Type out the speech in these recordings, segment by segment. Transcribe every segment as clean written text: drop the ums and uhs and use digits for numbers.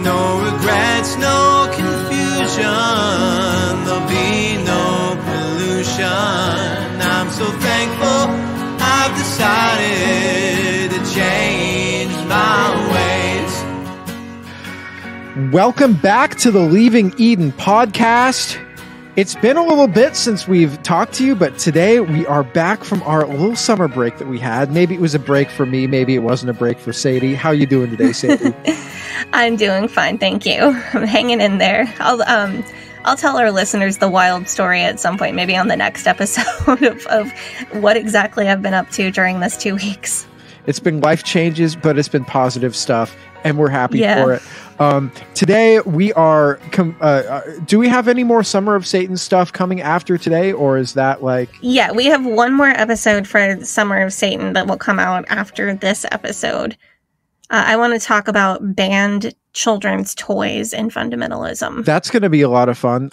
no regrets, no confusion. There'll be no pollution. I'm so thankful I've decided to change my ways. Welcome back to the Leaving Eden podcast. It's been a little bit since we've talked to you, but today we are back from our little summer break that we had. Maybe it was a break for me. Maybe it wasn't a break for Sadie. How you doing today, Sadie? I'm doing fine, thank you. I'm hanging in there. I'll tell our listeners the wild story at some point, maybe on the next episode of what exactly I've been up to during this 2 weeks. It's been life changes, but it's been positive stuff, and we're happy for it. Today we are, do we have any more Summer of Satan stuff coming after today, or is that like... Yeah, we have one more episode for Summer of Satan that will come out after this episode. I want to talk about banned children's toys and fundamentalism. That's going to be a lot of fun.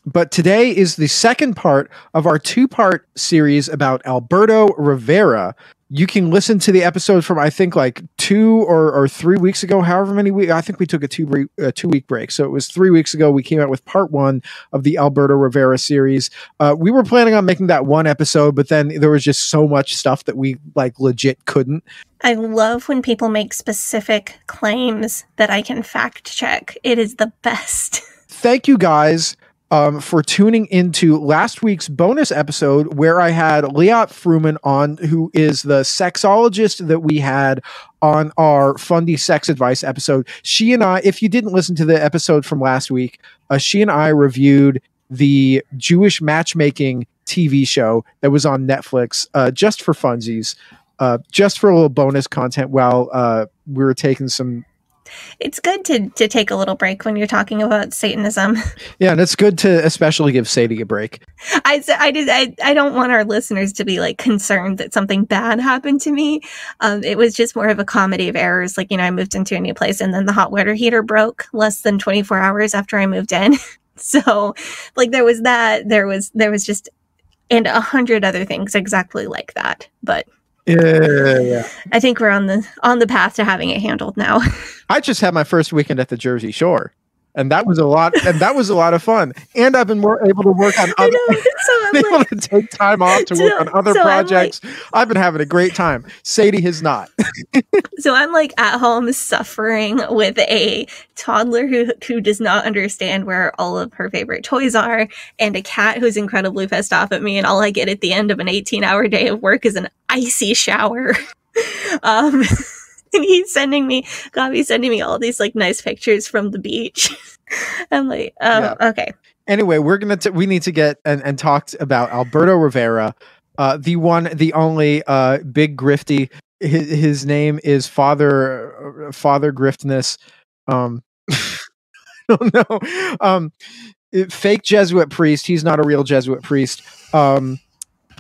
But today is the second part of our two-part series about Alberto Rivera. You can listen to the episode from, I think, like 2 or 3 weeks ago, however many weeks. I think we took a 2-week break. So it was 3 weeks ago. We came out with part 1 of the Alberto Rivera series. We were planning on making that one episode, but then there was just so much stuff that we like legit couldn't. I love when people make specific claims that I can fact check. It is the best. Thank you guys for tuning into last week's bonus episode where I had Liat Fruman on, who is the sexologist that we had on our Fundy Sex Advice episode. She and I, if you didn't listen to the episode from last week, she and I reviewed the Jewish matchmaking TV show that was on Netflix just for funsies, just for a little bonus content while we were taking some... It's good to take a little break when you're talking about Satanism. Yeah, and it's good to especially give Sadie a break. I don't want our listeners to be like concerned that something bad happened to me. It was just more of a comedy of errors. Like, I moved into a new place and then the hot water heater broke less than 24 hours after I moved in. So like there was that, there was just, and 100 other things exactly like that. But yeah. I think we're on the path to having it handled now. I just had my first weekend at the Jersey Shore, and that was a lot. And that was a lot of fun. And I've been able to work on other. Able to take time off to work on other projects. I've been having a great time. Sadie has not. So I'm like at home suffering with a toddler who does not understand where all of her favorite toys are, and a cat who's incredibly pissed off at me. And all I get at the end of an 18-hour day of work is an icy shower. And Gavi's sending me all these like nice pictures from the beach. I'm like, okay. Anyway, we need to get and talk about Alberto Rivera, the one, the only big grifty. His name is Father Griftness. I don't know. Fake Jesuit priest. He's not a real Jesuit priest.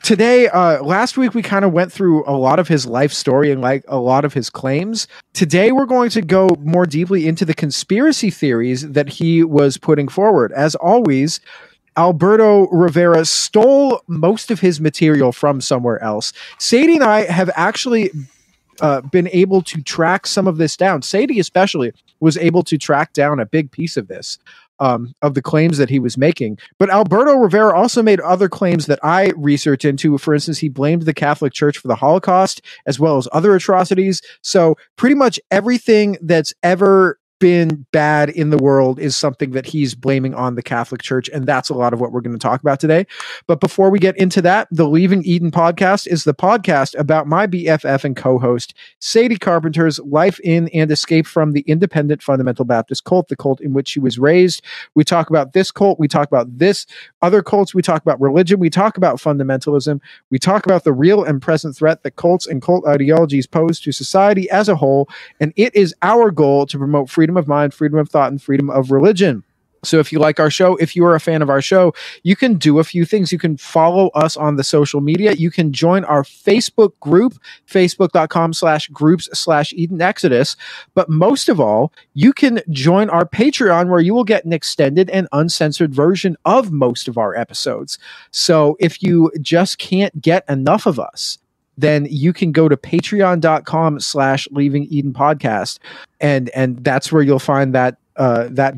Today, last week, we kind of went through a lot of his life story and like a lot of his claims. Today, we're going to go more deeply into the conspiracy theories that he was putting forward. As always, Alberto Rivera stole most of his material from somewhere else. Sadie and I have actually been able to track some of this down. Sadie especially was able to track down a big piece of this. Of the claims that he was making. But Alberto Rivera also made other claims that I researched into. For instance, he blamed the Catholic Church for the Holocaust, as well as other atrocities. So pretty much everything that's ever been bad in the world is something that he's blaming on the Catholic Church, and that's a lot of what we're going to talk about today. But before we get into that, the Leaving Eden podcast is the podcast about my BFF and co-host Sadie Carpenter's life in and escape from the independent fundamental Baptist cult, the cult in which she was raised. We talk about this cult, we talk about this other cults, we talk about religion, we talk about fundamentalism, we talk about the real and present threat that cults and cult ideologies pose to society as a whole, and it is our goal to promote freedom of mind, freedom of thought, and freedom of religion. So if you like our show, if you are a fan of our show, you can do a few things. You can follow us on the social media. You can join our Facebook group, facebook.com/groups/Eden Exodus. But most of all, you can join our Patreon, where you will get an extended and uncensored version of most of our episodes. So if you just can't get enough of us, then you can go to patreon.com/Leaving Eden podcast. And that's where you'll find that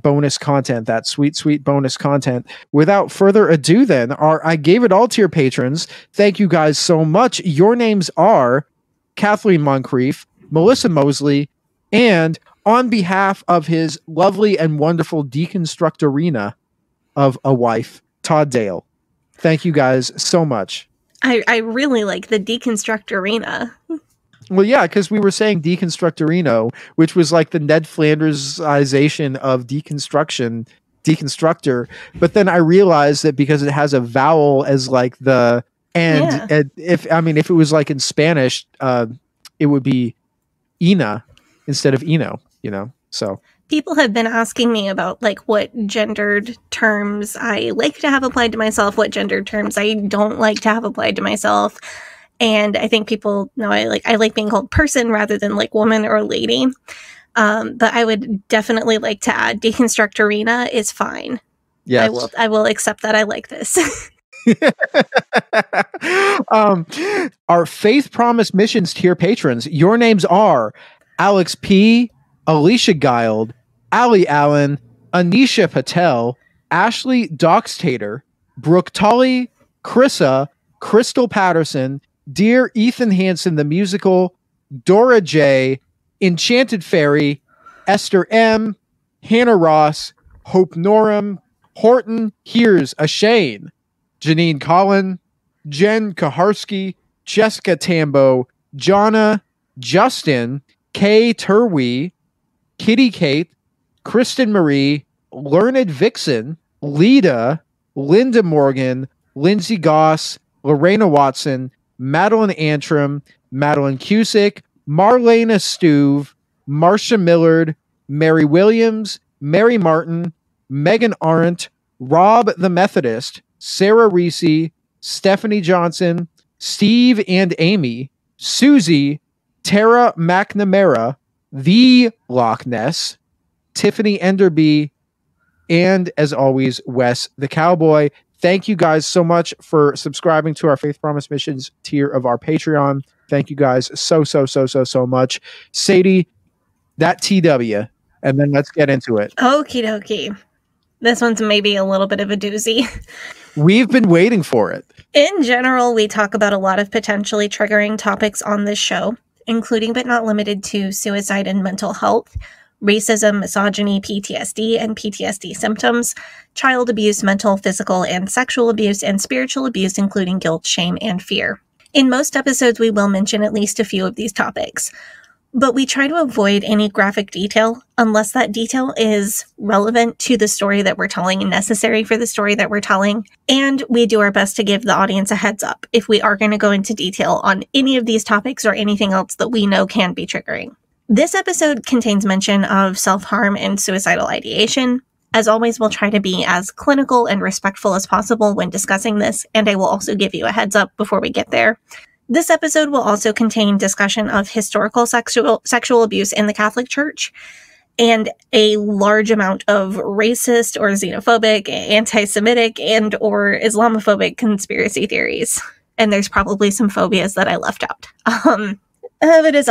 bonus content, that sweet bonus content. Without further ado, then, I gave it all to your patrons. Thank you guys so much. Your names are Kathleen Moncrief, Melissa Mosley, and on behalf of his lovely and wonderful deconstructorina of a wife, Todd Dale. Thank you guys so much. I really like the deconstructorina. Well, yeah, because we were saying deconstructorino, which was like the Ned Flandersization of deconstructor. But then I realized that because it has a vowel as like the and if it was like in Spanish, it would be Ina instead of Eno, so. People have been asking me about like what gendered terms I like to have applied to myself, what gendered terms I don't like to have applied to myself. And I think people know I like being called person rather than like woman or lady. But I would definitely like to add deconstructorina is fine. Yes. I will accept that I like this. Our Faith Promise Missions tier patrons, your names are Alex P., Alicia Guild, Ali Allen, Anisha Patel, Ashley Doxtater, Brooke Tully, Chrissa, Crystal Patterson, Dear Ethan Hansen the Musical, Dora J, Enchanted Fairy, Esther M, Hannah Ross, Hope Norum, Horton Here's a Shane, Janine Collin, Jen Kaharski, Jessica Tambo, Jonna, Justin, Kay Turwee, Kitty Kate, Kristen Marie, Learned Vixen, Lita, Linda Morgan, Lindsay Goss, Lorena Watson, Madeline Antrim, Madeline Cusick, Marlena Stuve, Marcia Millard, Mary Williams, Mary Martin, Megan Arendt, Rob the Methodist, Sarah Reese, Stephanie Johnson, Steve and Amy, Susie, Tara McNamara, The Loch Ness, Tiffany Enderby, and as always, Wes the Cowboy. Thank you guys so much for subscribing to our Faith Promise Missions tier of our Patreon. Thank you guys so much. Sadie, that TW, and then let's get into it. Okie dokie. This one's maybe a little bit of a doozy. We've been waiting for it. In general, we talk about a lot of potentially triggering topics on this show, including but not limited to suicide and mental health, racism, misogyny, PTSD and PTSD symptoms, child abuse, mental, physical, and sexual abuse, and spiritual abuse, including guilt, shame, and fear. In most episodes, we will mention at least a few of these topics, but we try to avoid any graphic detail unless that detail is relevant to the story that we're telling and necessary for the story that we're telling. And we do our best to give the audience a heads up if we are going to go into detail on any of these topics or anything else that we know can be triggering. This episode contains mention of self-harm and suicidal ideation. As always, we'll try to be as clinical and respectful as possible when discussing this, and I will also give you a heads up before we get there. This episode will also contain discussion of historical sexual abuse in the Catholic Church and a large amount of racist or xenophobic, antisemitic, and or Islamophobic conspiracy theories. And there's probably some phobias that I left out. But as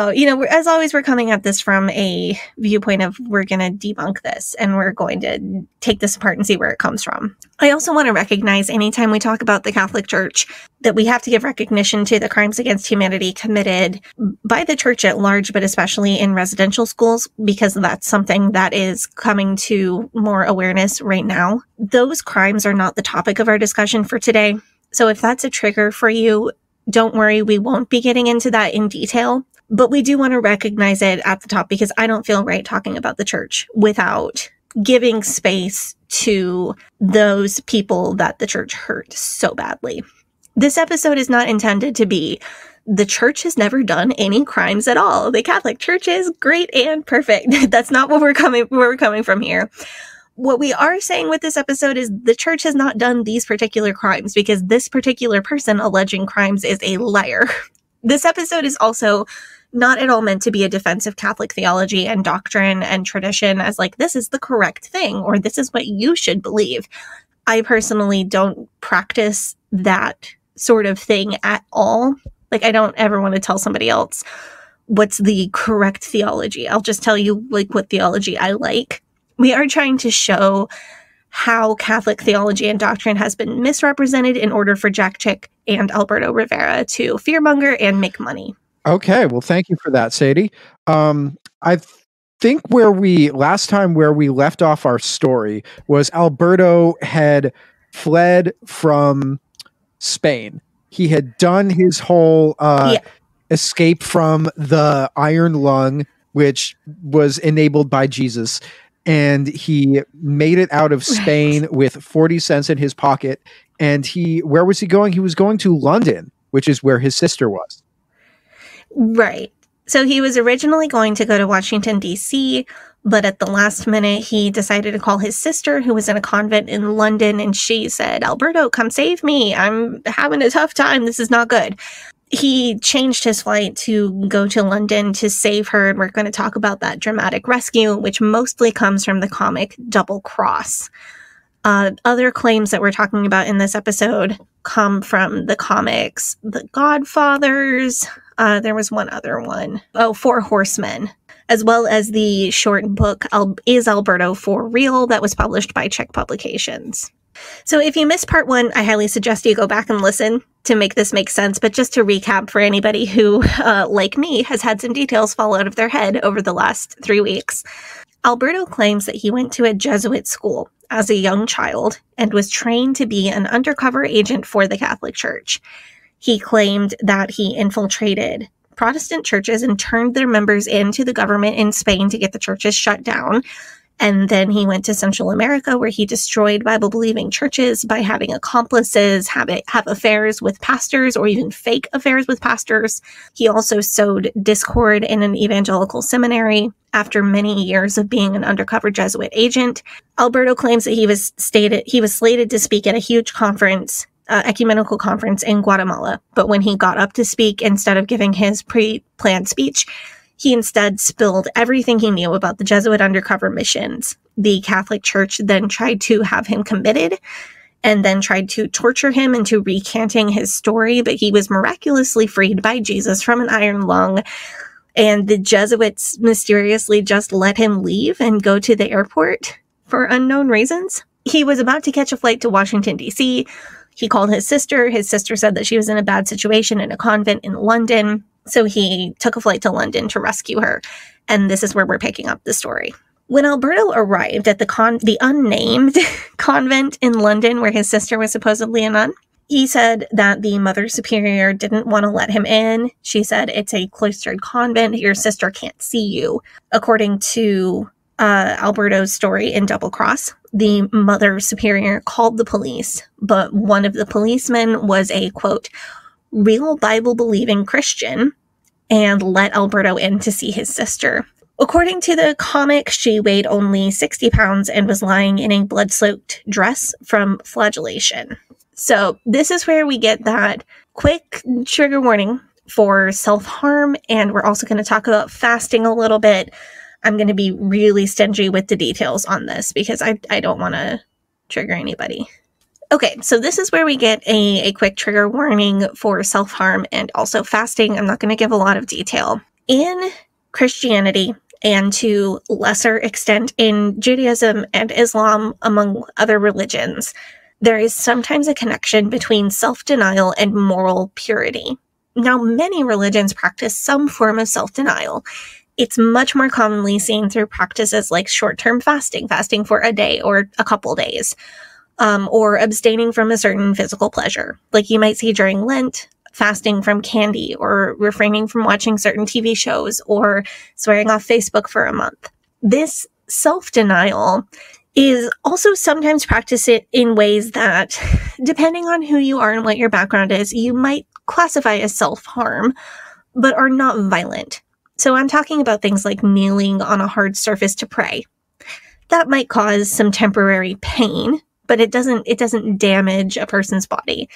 always, we're coming at this from a viewpoint of we're going to debunk this and we're going to take this apart and see where it comes from. I also want to recognize anytime we talk about the Catholic Church that we have to give recognition to the crimes against humanity committed by the church at large, but especially in residential schools, because that's something that is coming to more awareness right now. Those crimes are not the topic of our discussion for today. So if that's a trigger for you, don't worry, we won't be getting into that in detail, but we do want to recognize it at the top because I don't feel right talking about the church without giving space to those people that the church hurt so badly. This episode is not intended to be, the church has never done any crimes at all. The Catholic Church is great and perfect. That's not where we're coming from here. What we are saying with this episode is the church has not done these particular crimes because this particular person alleging crimes is a liar. This episode is also not at all meant to be a defense of Catholic theology and doctrine and tradition as like, this is the correct thing or this is what you should believe. I personally don't practice that sort of thing at all. Like, I don't ever want to tell somebody else what's the correct theology. I'll just tell you, like, what theology I like. We are trying to show how Catholic theology and doctrine has been misrepresented in order for Jack Chick and Alberto Rivera to fearmonger and make money. Okay, well, thank you for that, Sadie. I think last time where we left off our story was Alberto had fled from Spain. He had done his whole escape from the iron lung, which was enabled by Jesus. And he made it out of Spain with 40 cents in his pocket. And where was he going? He was going to London, which is where his sister was. Right. So he was originally going to go to Washington, D.C., but at the last minute, he decided to call his sister, who was in a convent in London, and she said, Alberto, come save me. I'm having a tough time. This is not good. He changed his flight to go to London to save her, and we're going to talk about that dramatic rescue, which mostly comes from the comic Double Cross. Other claims that we're talking about in this episode come from the comics The Godfathers. There was one other one. Four Horsemen, as well as the short book Is Alberto for Real that was published by Chick Publications. So if you missed part 1, I highly suggest you go back and listen to make this make sense. But just to recap for anybody who, like me, has had some details fall out of their head over the last 3 weeks, Alberto claims that he went to a Jesuit school as a young child and was trained to be an undercover agent for the Catholic Church. He claimed that he infiltrated Protestant churches and turned their members into the government in Spain to get the churches shut down. And then he went to Central America, where he destroyed Bible-believing churches by having accomplices, have affairs with pastors, or even fake affairs with pastors. He also sowed discord in an evangelical seminary after many years of being an undercover Jesuit agent. Alberto claims that he was slated to speak at a huge conference, ecumenical conference in Guatemala. But when he got up to speak, instead of giving his pre-planned speech, he instead spilled everything he knew about the Jesuit undercover missions. The Catholic Church then tried to have him committed and then tried to torture him into recanting his story, but he was miraculously freed by Jesus from an iron lung. And the Jesuits mysteriously just let him leave and go to the airport for unknown reasons. He was about to catch a flight to Washington, D.C. He called his sister. His sister said that she was in a bad situation in a convent in London. So he took a flight to London to rescue her. And this is where we're picking up the story. When Alberto arrived at the unnamed convent in London, where his sister was supposedly a nun, he said that the Mother Superior didn't want to let him in. She said, it's a cloistered convent. Your sister can't see you. According to Alberto's story in Double Cross, the Mother Superior called the police, but one of the policemen was a, quote, real Bible-believing Christian, and let Alberto in to see his sister. According to the comic, she weighed only 60 pounds and was lying in a blood-soaked dress from flagellation. So this is where we get that quick trigger warning for self-harm, and we're also going to talk about fasting a little bit. I'm going to be really stingy with the details on this because I don't want to trigger anybody. Okay, so this is where we get a quick trigger warning for self-harm and also fasting. I'm not going to give a lot of detail. In Christianity, and to lesser extent in Judaism and Islam, among other religions, there is sometimes a connection between self-denial and moral purity. Now, many religions practice some form of self-denial. It's much more commonly seen through practices like short-term fasting, fasting for a day or a couple days, or abstaining from a certain physical pleasure. Like you might see during Lent, fasting from candy, or refraining from watching certain TV shows, or swearing off Facebook for a month. This self-denial is also sometimes practiced in ways that, depending on who you are and what your background is, you might classify as self-harm, but are not violent. So I'm talking about things like kneeling on a hard surface to pray. That might cause some temporary pain, but it doesn't damage a person's body.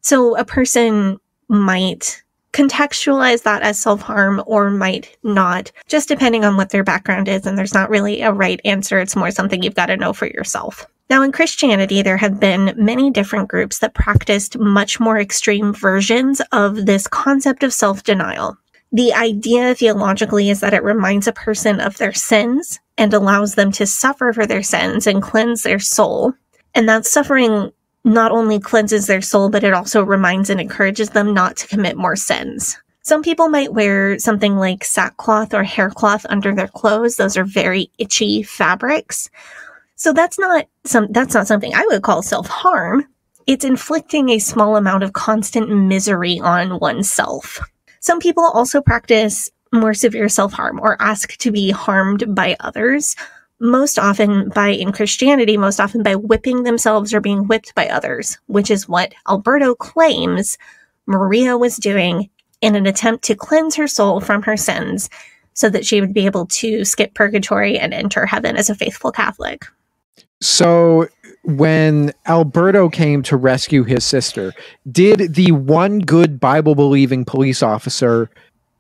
So a person might contextualize that as self-harm or might not, just depending on what their background is, and there's not really a right answer. It's more something you've got to know for yourself. Now, in Christianity, there have been many different groups that practiced much more extreme versions of this concept of self-denial. The idea theologically is that it reminds a person of their sins and allows them to suffer for their sins and cleanse their soul. And that suffering not only cleanses their soul, but it also reminds and encourages them not to commit more sins. Some people might wear something like sackcloth or haircloth under their clothes. Those are very itchy fabrics. So that's not something I would call self-harm. It's inflicting a small amount of constant misery on oneself. Some people also practice more severe self-harm or ask to be harmed by others, in Christianity, most often by whipping themselves or being whipped by others, which is what Alberto claims Maria was doing in an attempt to cleanse her soul from her sins so that she would be able to skip purgatory and enter heaven as a faithful Catholic. So when Alberto came to rescue his sister, did the one good Bible-believing police officer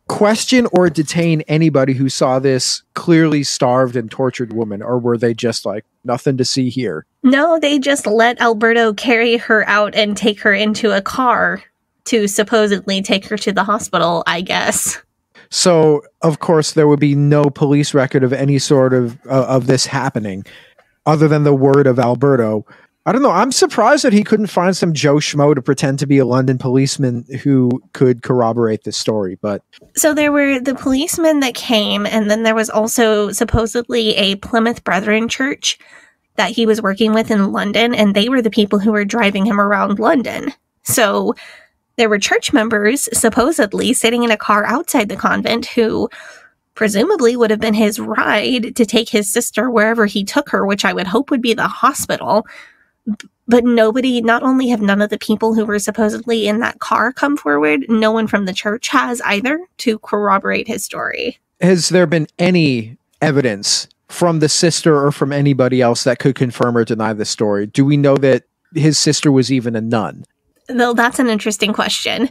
question or detain anybody who saw this clearly starved and tortured woman, or were they just like, nothing to see here? No, they just let Alberto carry her out and take her into a car to supposedly take her to the hospital, I guess. So, of course, there would be no police record of any sort of this happening, other than the word of Alberto. I don't know. I'm surprised that he couldn't find some Joe Schmo to pretend to be a London policeman who could corroborate this story. But so there were the policemen that came, and then there was also supposedly a Plymouth Brethren church that he was working with in London, and they were the people who were driving him around London. So there were church members supposedly sitting in a car outside the convent who presumably would have been his ride to take his sister wherever he took her, which I would hope would be the hospital. But not only have none of the people who were supposedly in that car come forward, no one from the church has either to corroborate his story. Has there been any evidence from the sister or from anybody else that could confirm or deny the story? Do we know that his sister was even a nun? Though that's an interesting question.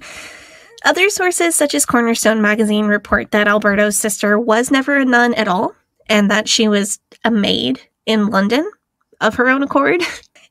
Other sources, such as Cornerstone magazine, report that Alberto's sister was never a nun at all, and that she was a maid in London of her own accord.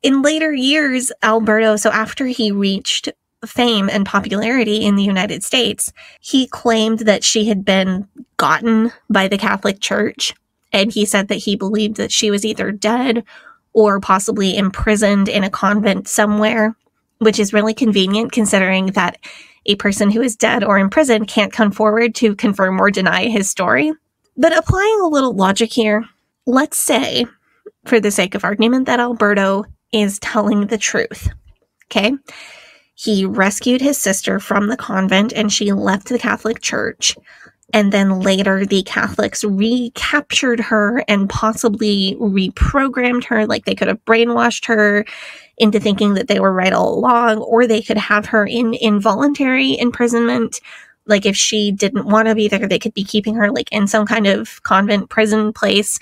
In later years, Alberto, so after he reached fame and popularity in the United States, he claimed that she had been gotten by the Catholic Church, and he said that he believed that she was either dead or possibly imprisoned in a convent somewhere, which is really convenient considering that a person who is dead or in prison can't come forward to confirm or deny his story. But applying a little logic here, let's say, for the sake of argument, that Alberto is telling the truth. Okay? He rescued his sister from the convent and she left the Catholic Church. And then later the Catholics recaptured her and possibly reprogrammed her, like they could have brainwashed her into thinking that they were right all along, or they could have her in involuntary imprisonment. Like if she didn't want to be there, they could be keeping her like in some kind of convent prison place.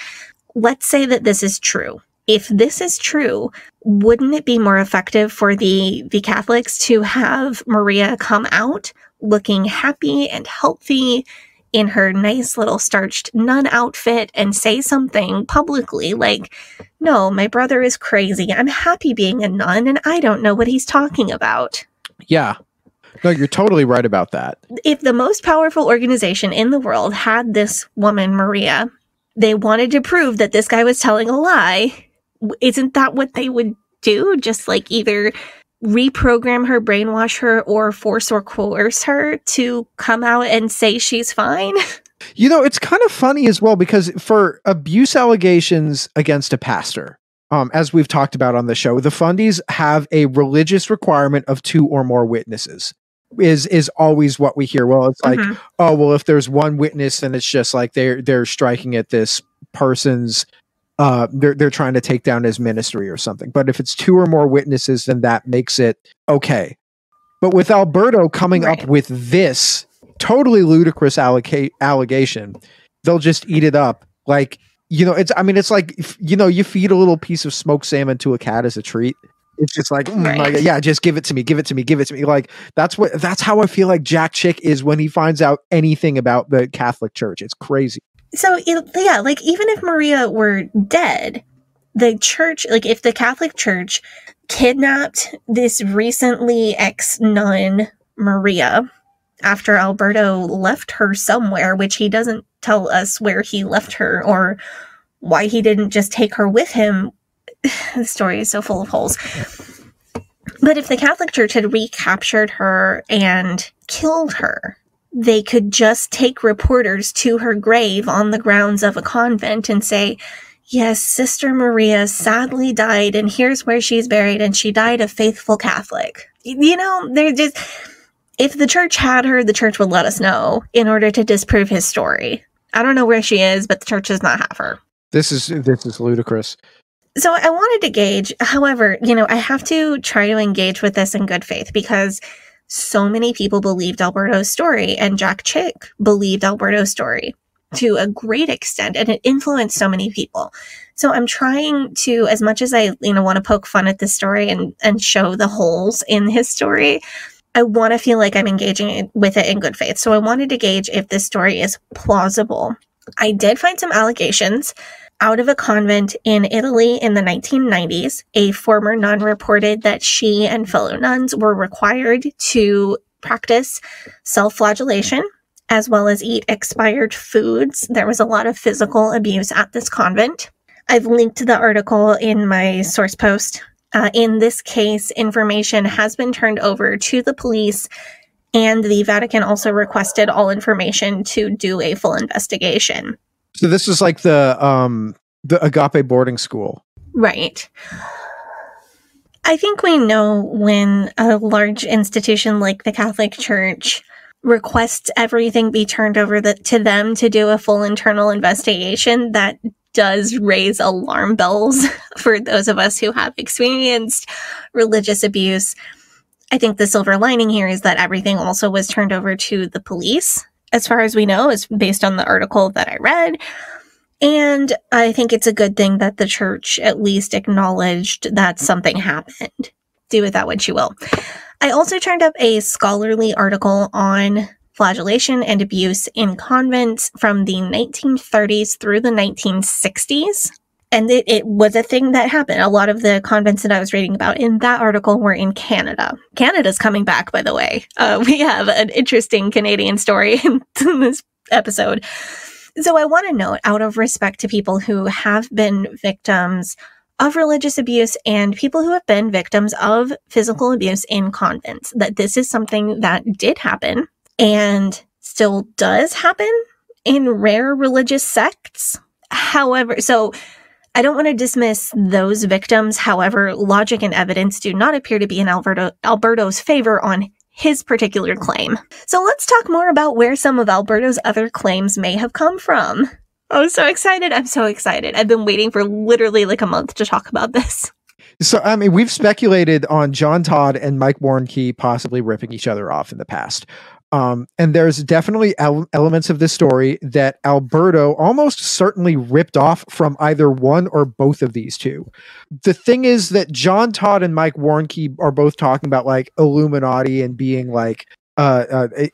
Let's say that this is true. If this is true, wouldn't it be more effective for the Catholics to have Maria come out looking happy and healthy in her nice little starched nun outfit and say something publicly like, no, my brother is crazy. I'm happy being a nun and I don't know what he's talking about. Yeah. No, you're totally right about that. If the most powerful organization in the world had this woman, Maria, they wanted to prove that this guy was telling a lie. Isn't that what they would do? Just like either reprogram her, brainwash her, or force or coerce her to come out and say she's fine? You know, it's kind of funny as well, because for abuse allegations against a pastor, as we've talked about on the show, the fundies have a religious requirement of 2 or more witnesses. Is always what we hear. Well, it's like, oh, well, if there's one witness, then it's just like they're striking at this person's they're trying to take down his ministry or something. But if it's 2 or more witnesses, then that makes it okay. But with Alberto coming up with this totally ludicrous allegation, they'll just eat it up. Like, you know, it's like, you know, you feed a little piece of smoked salmon to a cat as a treat. It's just like, like, yeah, just give it to me, give it to me, give it to me. Like, that's how I feel like Jack Chick is when he finds out anything about the Catholic Church. It's crazy. So, yeah, like, even if Maria were dead, the church, like if the Catholic Church kidnapped this recently ex-nun, Maria, after Alberto left her somewhere, which he doesn't tell us where he left her or why he didn't just take her with him. The story is so full of holes. But if the Catholic Church had recaptured her and killed her, they could just take reporters to her grave on the grounds of a convent and say, yes, Sister Maria sadly died, and here's where she's buried, and she died a faithful Catholic. You know, they're just... If the church had her, the church would let us know in order to disprove his story. I don't know where she is, but the church does not have her. This is ludicrous. So I wanted to gauge, however, you know, I have to try to engage with this in good faith because so many people believed Alberto's story, and Jack Chick believed Alberto's story to a great extent, and it influenced so many people. So I'm trying to, as much as I, you know, want to poke fun at this story and show the holes in his story, I want to feel like I'm engaging with it in good faith. So I wanted to gauge if this story is plausible. I did find some allegations. Out of a convent in Italy in the 1990s, a former nun reported that she and fellow nuns were required to practice self-flagellation as well as eat expired foods. There was a lot of physical abuse at this convent. I've linked to the article in my source post. In this case, information has been turned over to the police, and the Vatican also requested all information to do a full investigation. So this is like the Agape boarding school. Right. I think we know when a large institution like the Catholic Church requests everything be turned over to them to do a full internal investigation, that does raise alarm bells for those of us who have experienced religious abuse. I think the silver lining here is that everything also was turned over to the police, as far as we know, is based on the article that I read. And I think it's a good thing that the church at least acknowledged that something happened. Do with that what you will. I also turned up a scholarly article on flagellation and abuse in convents from the 1930s through the 1960s. And it was a thing that happened. A lot of the convents that I was reading about in that article were in Canada. Canada's coming back, by the way. We have an interesting Canadian story in this episode. So I want to note, out of respect to people who have been victims of religious abuse and people who have been victims of physical abuse in convents, that this is something that did happen and still does happen in rare religious sects. However, so I don't want to dismiss those victims. However, logic and evidence do not appear to be in Alberto's favor on his particular claim. So let's talk more about where some of Alberto's other claims may have come from. I'm so excited. I'm so excited. I've been waiting for literally like a month to talk about this. So, I mean, we've speculated on John Todd and Mike Warnke possibly ripping each other off in the past. And there's definitely elements of this story that Alberto almost certainly ripped off from either one or both of these two. The thing is that John Todd and Mike Warnke are both talking about like Illuminati and being like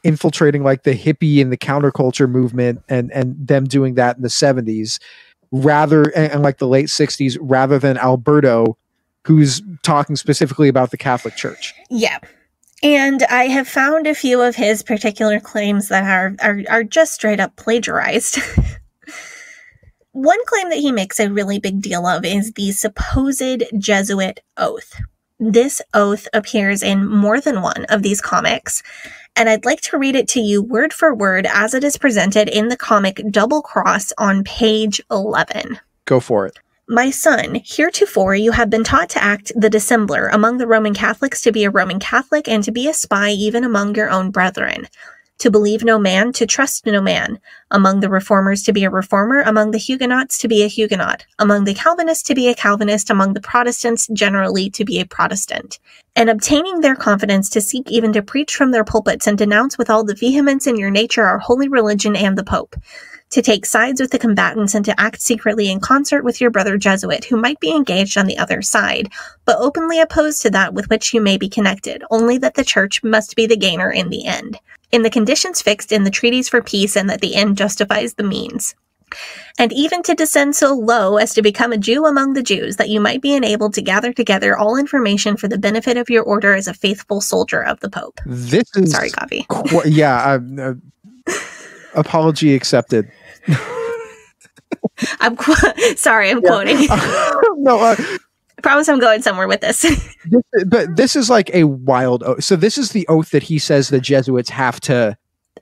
infiltrating like the hippie and the counterculture movement and them doing that in the 70s and like the late 60s rather than Alberto, who's talking specifically about the Catholic Church. Yeah. And I have found a few of his particular claims that are just straight up plagiarized. One claim that he makes a really big deal of is the supposed Jesuit oath. This oath appears in more than one of these comics, and I'd like to read it to you word for word as it is presented in the comic Double Cross on page 11. Go for it. My son, heretofore you have been taught to act the dissembler among the Roman Catholics, to be a Roman Catholic, and to be a spy even among your own brethren. To believe no man, to trust no man. Among the Reformers to be a Reformer, among the Huguenots to be a Huguenot. Among the Calvinists to be a Calvinist, among the Protestants generally to be a Protestant. And obtaining their confidence to seek even to preach from their pulpits and denounce with all the vehemence in your nature our holy religion and the Pope. To take sides with the combatants and to act secretly in concert with your brother Jesuit, who might be engaged on the other side, but openly opposed to that with which you may be connected, only that the Church must be the gainer in the end. In the conditions fixed in the treaties for peace, and that the end justifies the means. and even to descend so low as to become a Jew among the Jews, that you might be enabled to gather together all information for the benefit of your order as a faithful soldier of the Pope. This is Sorry, Gavi. Apology accepted. I'm quoting. No, I promise I'm going somewhere with this. But this is like a wild oath. So this is the oath that he says the Jesuits have to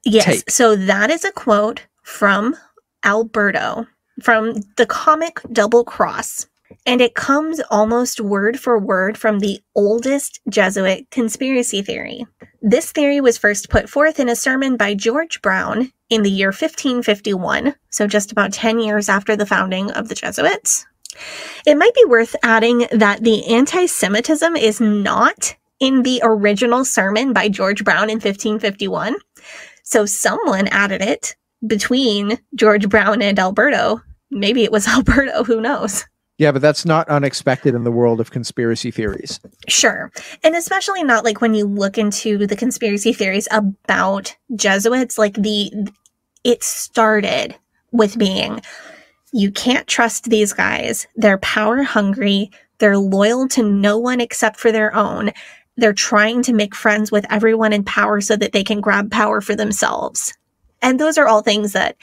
take. So that is a quote from Alberto from the comic Double Cross. And it comes almost word for word from the oldest Jesuit conspiracy theory. This theory was first put forth in a sermon by George Brown in the year 1551, so just about 10 years after the founding of the Jesuits. It might be worth adding that the anti-Semitism is not in the original sermon by George Brown in 1551. So someone added it between George Brown and Alberto. Maybe it was Alberto, who knows? Yeah, but that's not unexpected in the world of conspiracy theories. Sure. And especially not like when you look into the conspiracy theories about Jesuits, like it started with being, you can't trust these guys. They're power hungry. They're loyal to no one except for their own. They're trying to make friends with everyone in power so that they can grab power for themselves. And those are all things that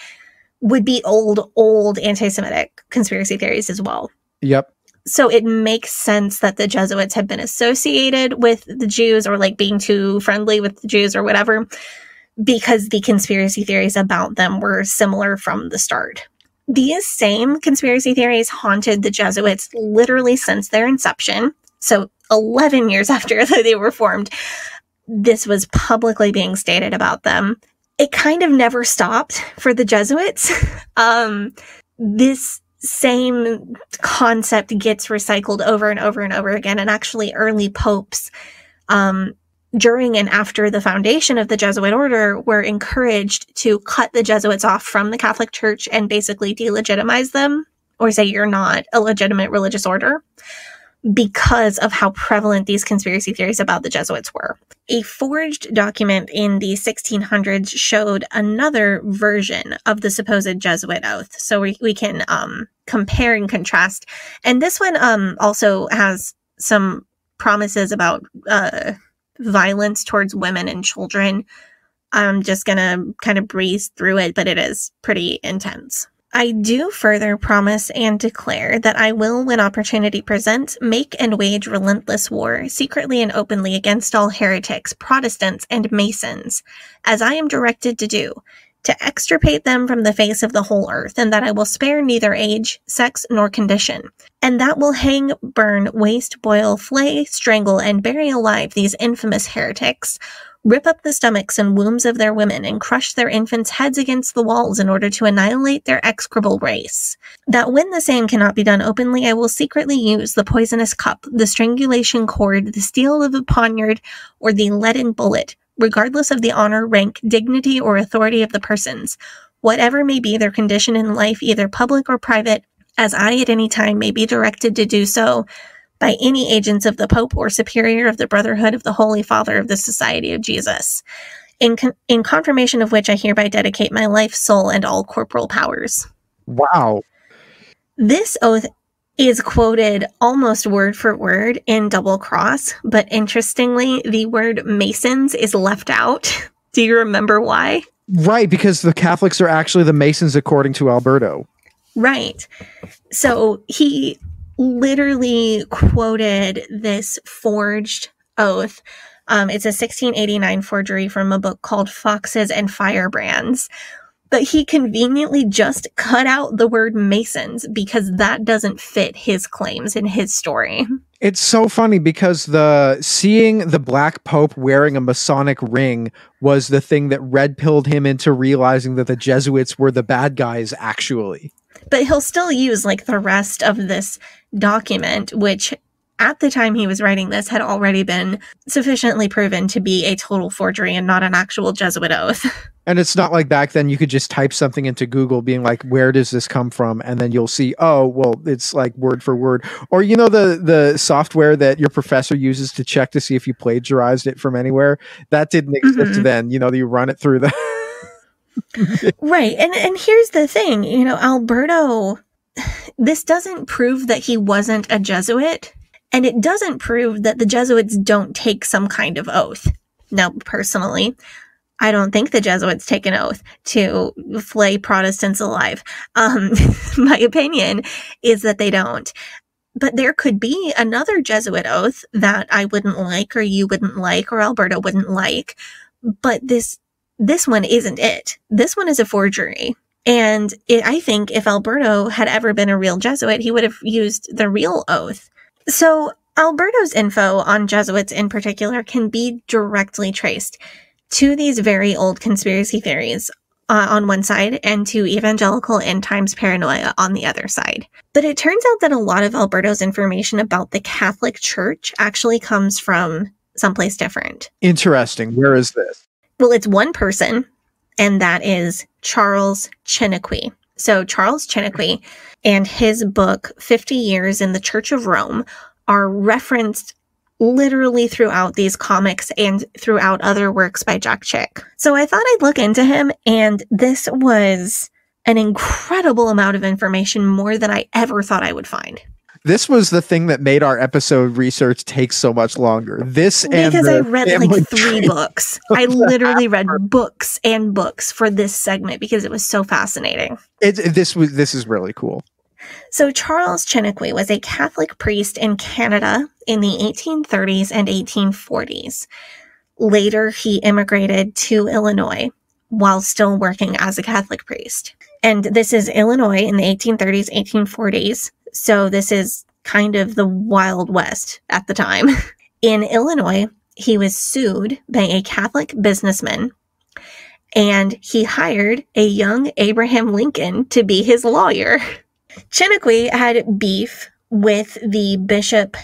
would be old anti-Semitic conspiracy theories as well. Yep. So it makes sense that the Jesuits have been associated with the Jews, or like being too friendly with the Jews or whatever, because the conspiracy theories about them were similar from the start. These same conspiracy theories haunted the Jesuits literally since their inception. So 11 years after they were formed, this was publicly being stated about them. It kind of never stopped for the Jesuits. This same concept gets recycled over and over and over again. And actually early popes, during and after the foundation of the Jesuit order, were encouraged to cut the Jesuits off from the Catholic Church and basically delegitimize them, or say you're not a legitimate religious order, because of how prevalent these conspiracy theories about the Jesuits were. A forged document in the 1600s showed another version of the supposed Jesuit oath. So we can compare and contrast. And this one also has some promises about violence towards women and children. I'm just going to kind of breeze through it, but it is pretty intense. I do further promise and declare that I will, when opportunity presents, make and wage relentless war, secretly and openly, against all heretics, Protestants, and Masons, as I am directed to do, to extirpate them from the face of the whole earth, and that I will spare neither age, sex, nor condition, and that will hang, burn, waste, boil, flay, strangle, and bury alive these infamous heretics, rip up the stomachs and wombs of their women, and crush their infants' heads against the walls in order to annihilate their execrable race. That when the same cannot be done openly, I will secretly use the poisonous cup, the strangulation cord, the steel of the poniard, or the leaden bullet, regardless of the honor, rank, dignity, or authority of the persons, whatever may be their condition in life, either public or private, as I at any time may be directed to do so, by any agents of the Pope or Superior of the Brotherhood of the Holy Father of the Society of Jesus, in confirmation of which I hereby dedicate my life, soul, and all corporal powers. Wow. This oath is quoted almost word for word in Double Cross, but interestingly, the word Masons is left out. Do you remember why? Right, because the Catholics are actually the Masons, according to Alberto. Right. So he literally quoted this forged oath. It's a 1689 forgery from a book called Foxes and Firebrands. But he conveniently just cut out the word Masons because that doesn't fit his claims in his story. It's so funny because seeing the Black Pope wearing a Masonic ring was the thing that red-pilled him into realizing that the Jesuits were the bad guys, actually. But he'll still use like the rest of this document, which at the time he was writing this had already been sufficiently proven to be a total forgery and not an actual Jesuit oath. And it's not like back then you could just type something into Google being like, where does this come from? And then you'll see, oh, well, it's like word for word. Or, you know, the software that your professor uses to check to see if you plagiarized it from anywhere? That didn't exist then. You know, you run it through the... Right. And here's the thing, you know, Alberto, this doesn't prove that he wasn't a Jesuit, and it doesn't prove that the Jesuits don't take some kind of oath. Now, personally, I don't think the Jesuits take an oath to flay Protestants alive. My opinion is that they don't. But there could be another Jesuit oath that I wouldn't like, or you wouldn't like, or Alberto wouldn't like. But this one isn't it. This one is a forgery. And I think if Alberto had ever been a real Jesuit, he would have used the real oath. So Alberto's info on Jesuits in particular can be directly traced to these very old conspiracy theories on one side and to evangelical end times paranoia on the other side. But it turns out that a lot of Alberto's information about the Catholic Church actually comes from someplace different. Interesting. Where is this? Well, it's one person, and that is Charles Chiniquy. So Charles Chiniquy and his book, 50 Years in the Church of Rome, are referenced literally throughout these comics and throughout other works by Jack Chick. So I thought I'd look into him, and this was an incredible amount of information, more than I ever thought I would find. This was the thing that made our episode research take so much longer. This and because I read like 3 books. I literally read books and books for this segment because it was so fascinating. This is really cool. So Charles Chiniquy was a Catholic priest in Canada in the 1830s and 1840s. Later, he immigrated to Illinois while still working as a Catholic priest. And this is Illinois in the 1830s, 1840s. So this is kind of the Wild West at the time. In Illinois, he was sued by a Catholic businessman, and he hired a young Abraham Lincoln to be his lawyer. Chiniquy had beef with the Bishop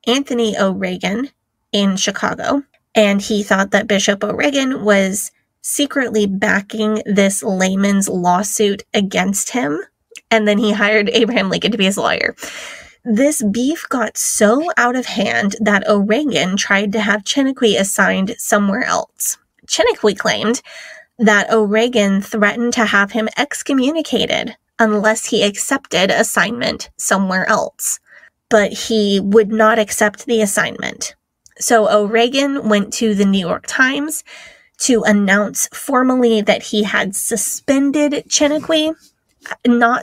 Anthony O'Regan in Chicago, and he thought that Bishop O'Regan was secretly backing this layman's lawsuit against him, and then he hired Abraham Lincoln to be his lawyer. This beef got so out of hand that O'Regan tried to have Chiniquy assigned somewhere else. Chiniquy claimed that O'Regan threatened to have him excommunicated unless he accepted assignment somewhere else, but he would not accept the assignment. So O'Regan went to the New York Times to announce formally that he had suspended Chiniquy.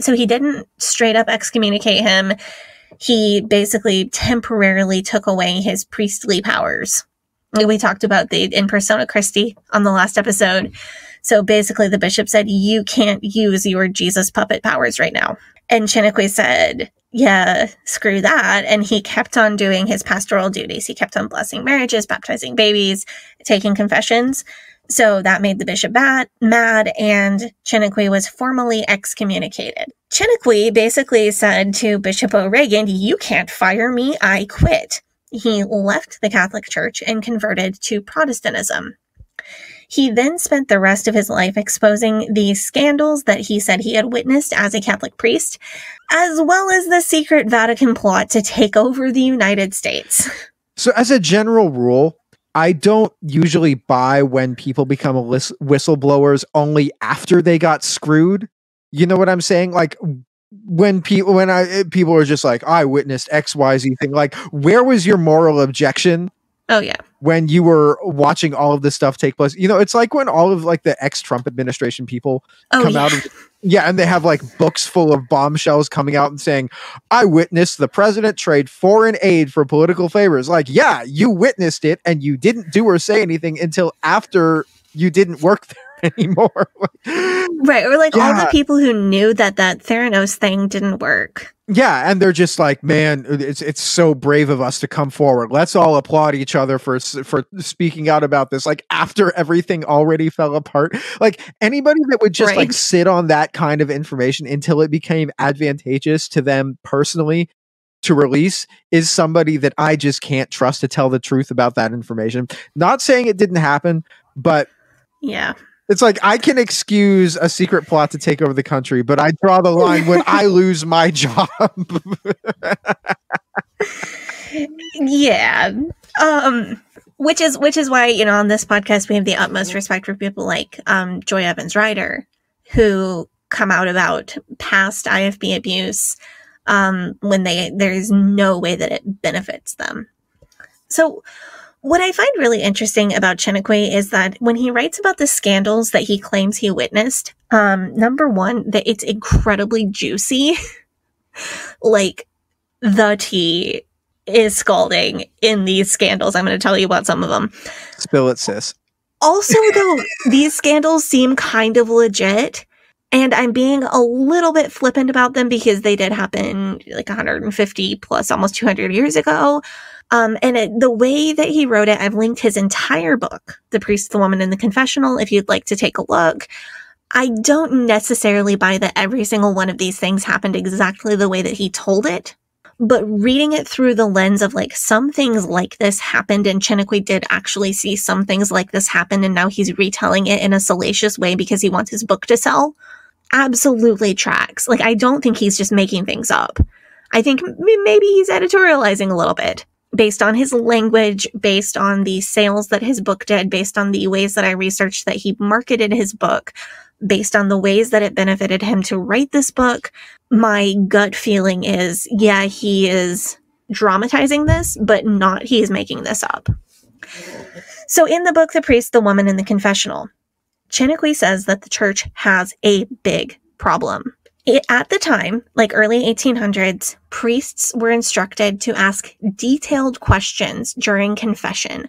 So he didn't straight up excommunicate him. He basically temporarily took away his priestly powers. We talked about the in persona Christi on the last episode. So basically the bishop said, you can't use your Jesus puppet powers right now. And Chiniquy said, yeah, screw that. And he kept on doing his pastoral duties. He kept on blessing marriages, baptizing babies, taking confessions. So that made the bishop mad, and Chiniquy was formally excommunicated. Chiniquy basically said to Bishop O'Regan, you can't fire me, I quit. He left the Catholic Church and converted to Protestantism. He then spent the rest of his life exposing the scandals that he said he had witnessed as a Catholic priest, as well as the secret Vatican plot to take over the United States. So as a general rule, I don't usually buy when people become whistleblowers only after they got screwed. You know what I'm saying? Like when people are just like, I witnessed XYZ thing. Like, where was your moral objection? Oh yeah. When you were watching all of this stuff take place, you know, it's like when all of like the ex-Trump administration people come out of, and they have like books full of bombshells coming out and saying, I witnessed the president trade foreign aid for political favors. Like, yeah, you witnessed it and you didn't do or say anything until after you didn't work there anymore. Right. Or like all the people who knew that Theranos thing didn't work. Yeah, and they're just like, man, it's so brave of us to come forward. Let's all applaud each other for speaking out about this. Like after everything already fell apart, like anybody that would just like sit on that kind of information until it became advantageous to them personally to release is somebody that I just can't trust to tell the truth about that information. Not saying it didn't happen, but yeah. It's like I can excuse a secret plot to take over the country, but I draw the line when I lose my job. Which is why, you know, on this podcast, we have the utmost respect for people like Joy Evans Ryder, who come out about past IFB abuse when there is no way that it benefits them. So what I find really interesting about Chiniquy is that when he writes about the scandals that he claims he witnessed, number one, that it's incredibly juicy. Like, the tea is scalding in these scandals. I'm going to tell you about some of them. Spill it, sis. Also, though, these scandals seem kind of legit, and I'm being a little bit flippant about them because they did happen like 150 plus almost 200 years ago. The way that he wrote it, I've linked his entire book, The Priest, the Woman, and the Confessional, if you'd like to take a look. I don't necessarily buy that every single one of these things happened exactly the way that he told it. But reading it through the lens of like some things like this happened and Chiniquy did actually see some things like this happen and now he's retelling it in a salacious way because he wants his book to sell, absolutely tracks. Like, I don't think he's just making things up. I think maybe he's editorializing a little bit based on his language, based on the sales that his book did, based on the ways that I researched that he marketed his book, based on the ways that it benefited him to write this book. My gut feeling is, yeah, he is dramatizing this, but not he's making this up. So in the book, The Priest, the Woman, and the Confessional, Chiniquy says that the church has a big problem. At the time, like early 1800s, priests were instructed to ask detailed questions during confession,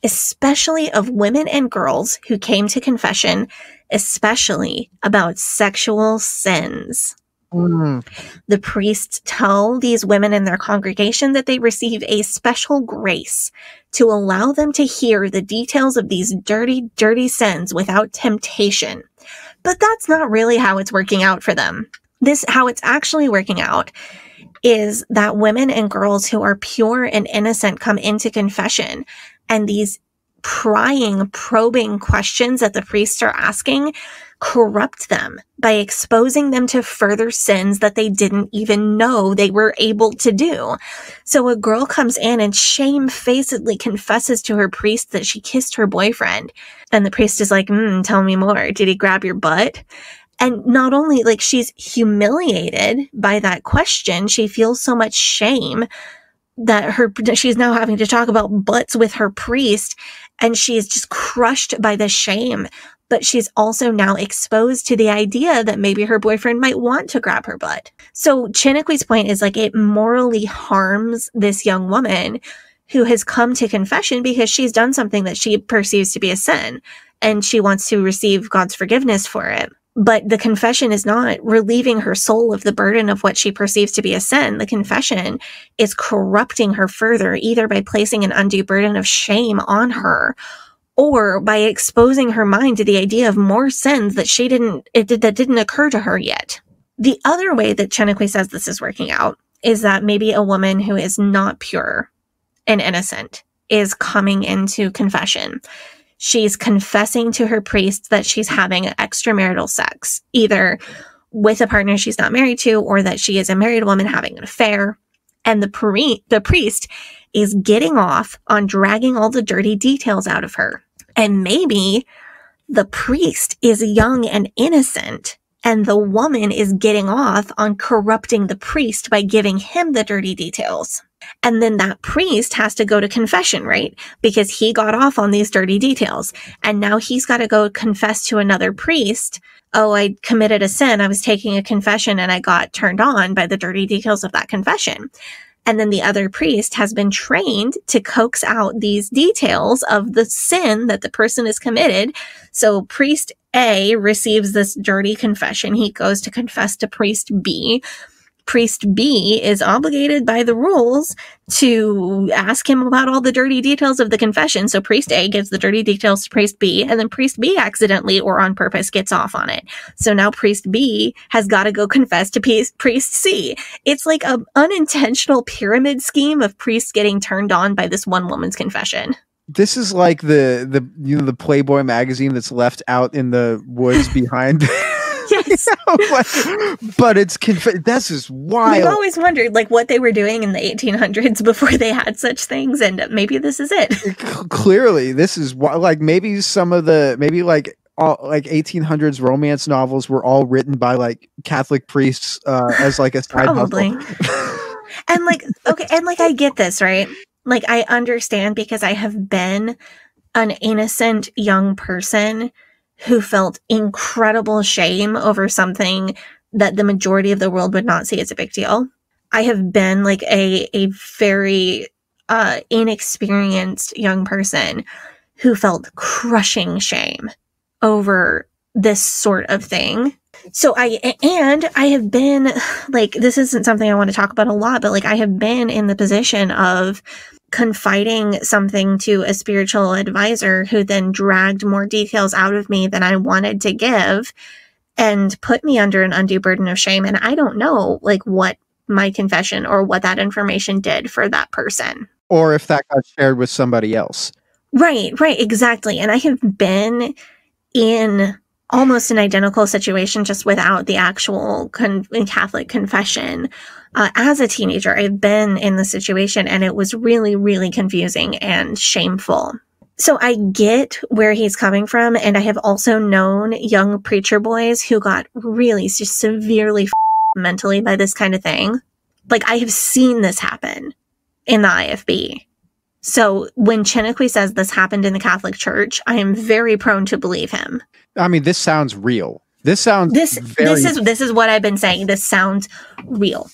especially of women and girls who came to confession, especially about sexual sins. The priests tell these women in their congregation that they receive a special grace to allow them to hear the details of these dirty, dirty sins without temptation. But that's not really how it's working out for them. How it's actually working out is that women and girls who are pure and innocent come into confession, and these prying, probing questions that the priests are asking corrupt them by exposing them to further sins that they didn't even know they were able to do. So a girl comes in and shamefacedly confesses to her priest that she kissed her boyfriend. And the priest is like, tell me more. Did he grab your butt? And not only, like, she's humiliated by that question, she feels so much shame that she's now having to talk about butts with her priest, and she is just crushed by the shame. But she's also now exposed to the idea that maybe her boyfriend might want to grab her butt. So Chiniquy's point is, like, it morally harms this young woman who has come to confession because she's done something that she perceives to be a sin, and she wants to receive God's forgiveness for it. But the confession is not relieving her soul of the burden of what she perceives to be a sin. The confession is corrupting her further, either by placing an undue burden of shame on her, or by exposing her mind to the idea of more sins that that didn't occur to her yet. The other way that Chiniquy says this is working out is that maybe a woman who is not pure and innocent is coming into confession. She's confessing to her priest that she's having extramarital sex, either with a partner she's not married to, or that she is a married woman having an affair. And the priest is getting off on dragging all the dirty details out of her. And maybe the priest is young and innocent, and the woman is getting off on corrupting the priest by giving him the dirty details. And then that priest has to go to confession, right? Because he got off on these dirty details. And now he's got to go confess to another priest. Oh, I committed a sin. I was taking a confession and I got turned on by the dirty details of that confession. And then the other priest has been trained to coax out these details of the sin that the person has committed. So priest A receives this dirty confession. He goes to confess to priest B. Priest B is obligated by the rules to ask him about all the dirty details of the confession. So priest A gives the dirty details to priest B, and then priest B accidentally or on purpose gets off on it. So now priest B has got to go confess to priest C. It's like an unintentional pyramid scheme of priests getting turned on by this one woman's confession. This is like the Playboy magazine that's left out in the woods behind. Yes. Yes. but it's this is wild. We've always wondered like what they were doing in the 1800s before they had such things, and maybe this is it. Clearly, this is like maybe some of the all 1800s romance novels were all written by like Catholic priests as like a side Probably. hustle. And like, okay, and like I get this, right? Like I understand because I have been an innocent young person who felt incredible shame over something that the majority of the world would not see as a big deal. I have been like a very inexperienced young person who felt crushing shame over this sort of thing. So I have been like, this isn't something I want to talk about a lot, but like I have been in the position of confiding something to a spiritual advisor who then dragged more details out of me than I wanted to give and put me under an undue burden of shame. And I don't know like what my confession or what that information did for that person. Or if that got shared with somebody else. Right, exactly. And I have been in almost an identical situation just without the actual Catholic confession. As a teenager, I've been in the situation and it was really, really confusing and shameful. So I get where he's coming from. And I have also known young preacher boys who got really severely mentally by this kind of thing. Like I have seen this happen in the IFB. So when Chiniquy says this happened in the Catholic Church, I am very prone to believe him. I mean, this sounds real. This sounds this is what I've been saying. This sounds real.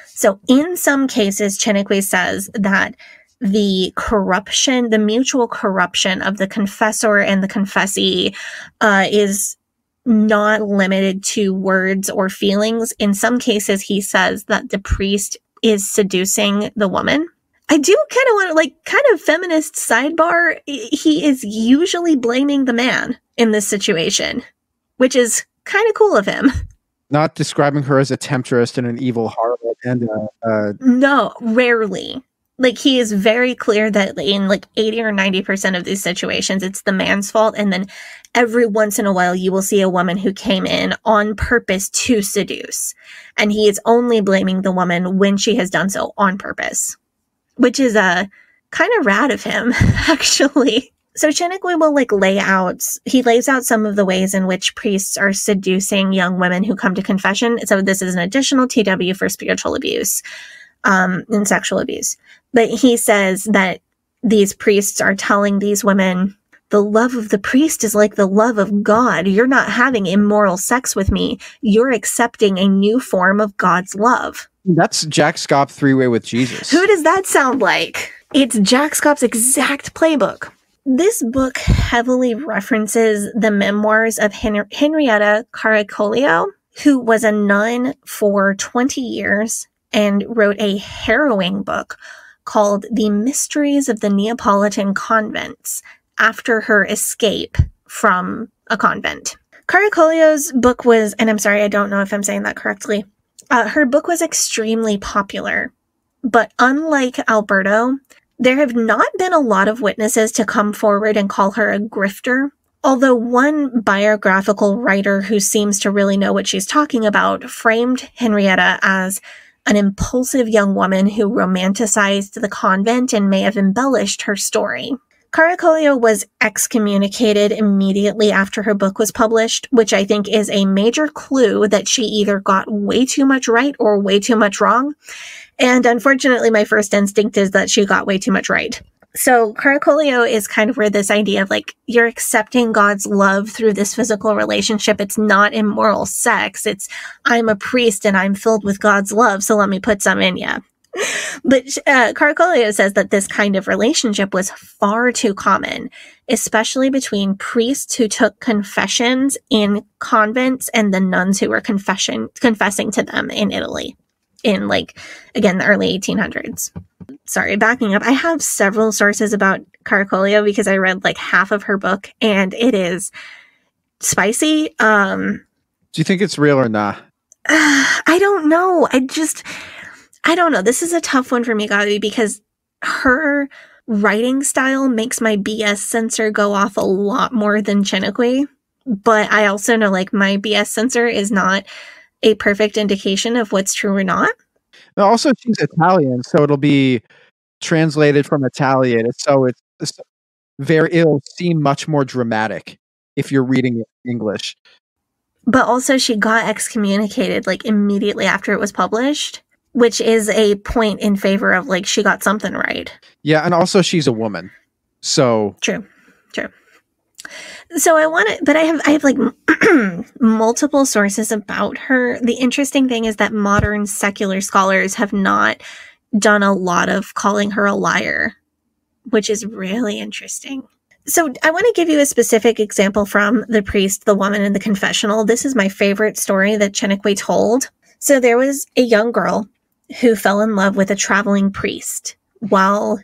So in some cases, Chiniquy says that the corruption, the mutual corruption of the confessor and the confessee is not limited to words or feelings. In some cases, he says that the priest is seducing the woman. I do kind of want to, like, kind of feminist sidebar. He is usually blaming the man in this situation, which is kind of cool of him. Not describing her as a temptress and an evil harlot and no, rarely. Like, he is very clear that in like 80 or 90% of these situations, it's the man's fault. And then every once in a while, you will see a woman who came in on purpose to seduce. And he is only blaming the woman when she has done so on purpose, which is kind of rad of him, actually. So Chiniquy will he lays out some of the ways in which priests are seducing young women who come to confession. So this is an additional TW for spiritual abuse and sexual abuse. But he says that these priests are telling these women, the love of the priest is like the love of God. You're not having immoral sex with me. You're accepting a new form of God's love. That's Jack Scopp three-way with Jesus. Who does that sound like? It's Jack Scopp's exact playbook. This book heavily references the memoirs of Henrietta Caracolio, who was a nun for 20 years and wrote a harrowing book called The Mysteries of the Neapolitan Convents after her escape from a convent. Caracolio's book was, and I'm sorry, I don't know if I'm saying that correctly, her book was extremely popular, but unlike Alberto, there have not been a lot of witnesses to come forward and call her a grifter, although one biographical writer who seems to really know what she's talking about framed Henrietta as an impulsive young woman who romanticized the convent and may have embellished her story. Caracolio was excommunicated immediately after her book was published, which I think is a major clue that she either got way too much right or way too much wrong. And unfortunately, my first instinct is that she got way too much right. So Caracolio is kind of where this idea of like, you're accepting God's love through this physical relationship. It's not immoral sex. It's, I'm a priest and I'm filled with God's love, so let me put some in you. But Caracolio says that this kind of relationship was far too common, especially between priests who took confessions in convents and the nuns who were confessing to them in Italy in, like, again, the early 1800s. Sorry, backing up. I have several sources about Caracolio because I read like half of her book and it is spicy. Do you think it's real or not? I don't know. I don't know. This is a tough one for me, Gavi, because her writing style makes my BS sensor go off a lot more than Chiniquy. But I also know, like, my BS sensor is not a perfect indication of what's true or not. And also, she's Italian, so it'll be translated from Italian. So it's it'll seem much more dramatic if you're reading it in English. But also, she got excommunicated, like, immediately after it was published, which is a point in favor of, like, she got something right. Yeah, and also she's a woman. So True. So I have like multiple sources about her. The interesting thing is that modern secular scholars have not done a lot of calling her a liar, which is really interesting. So I want to give you a specific example from The Priest, the Woman, and the Confessional. This is my favorite story that Chiniquy told. So there was a young girl who fell in love with a traveling priest. While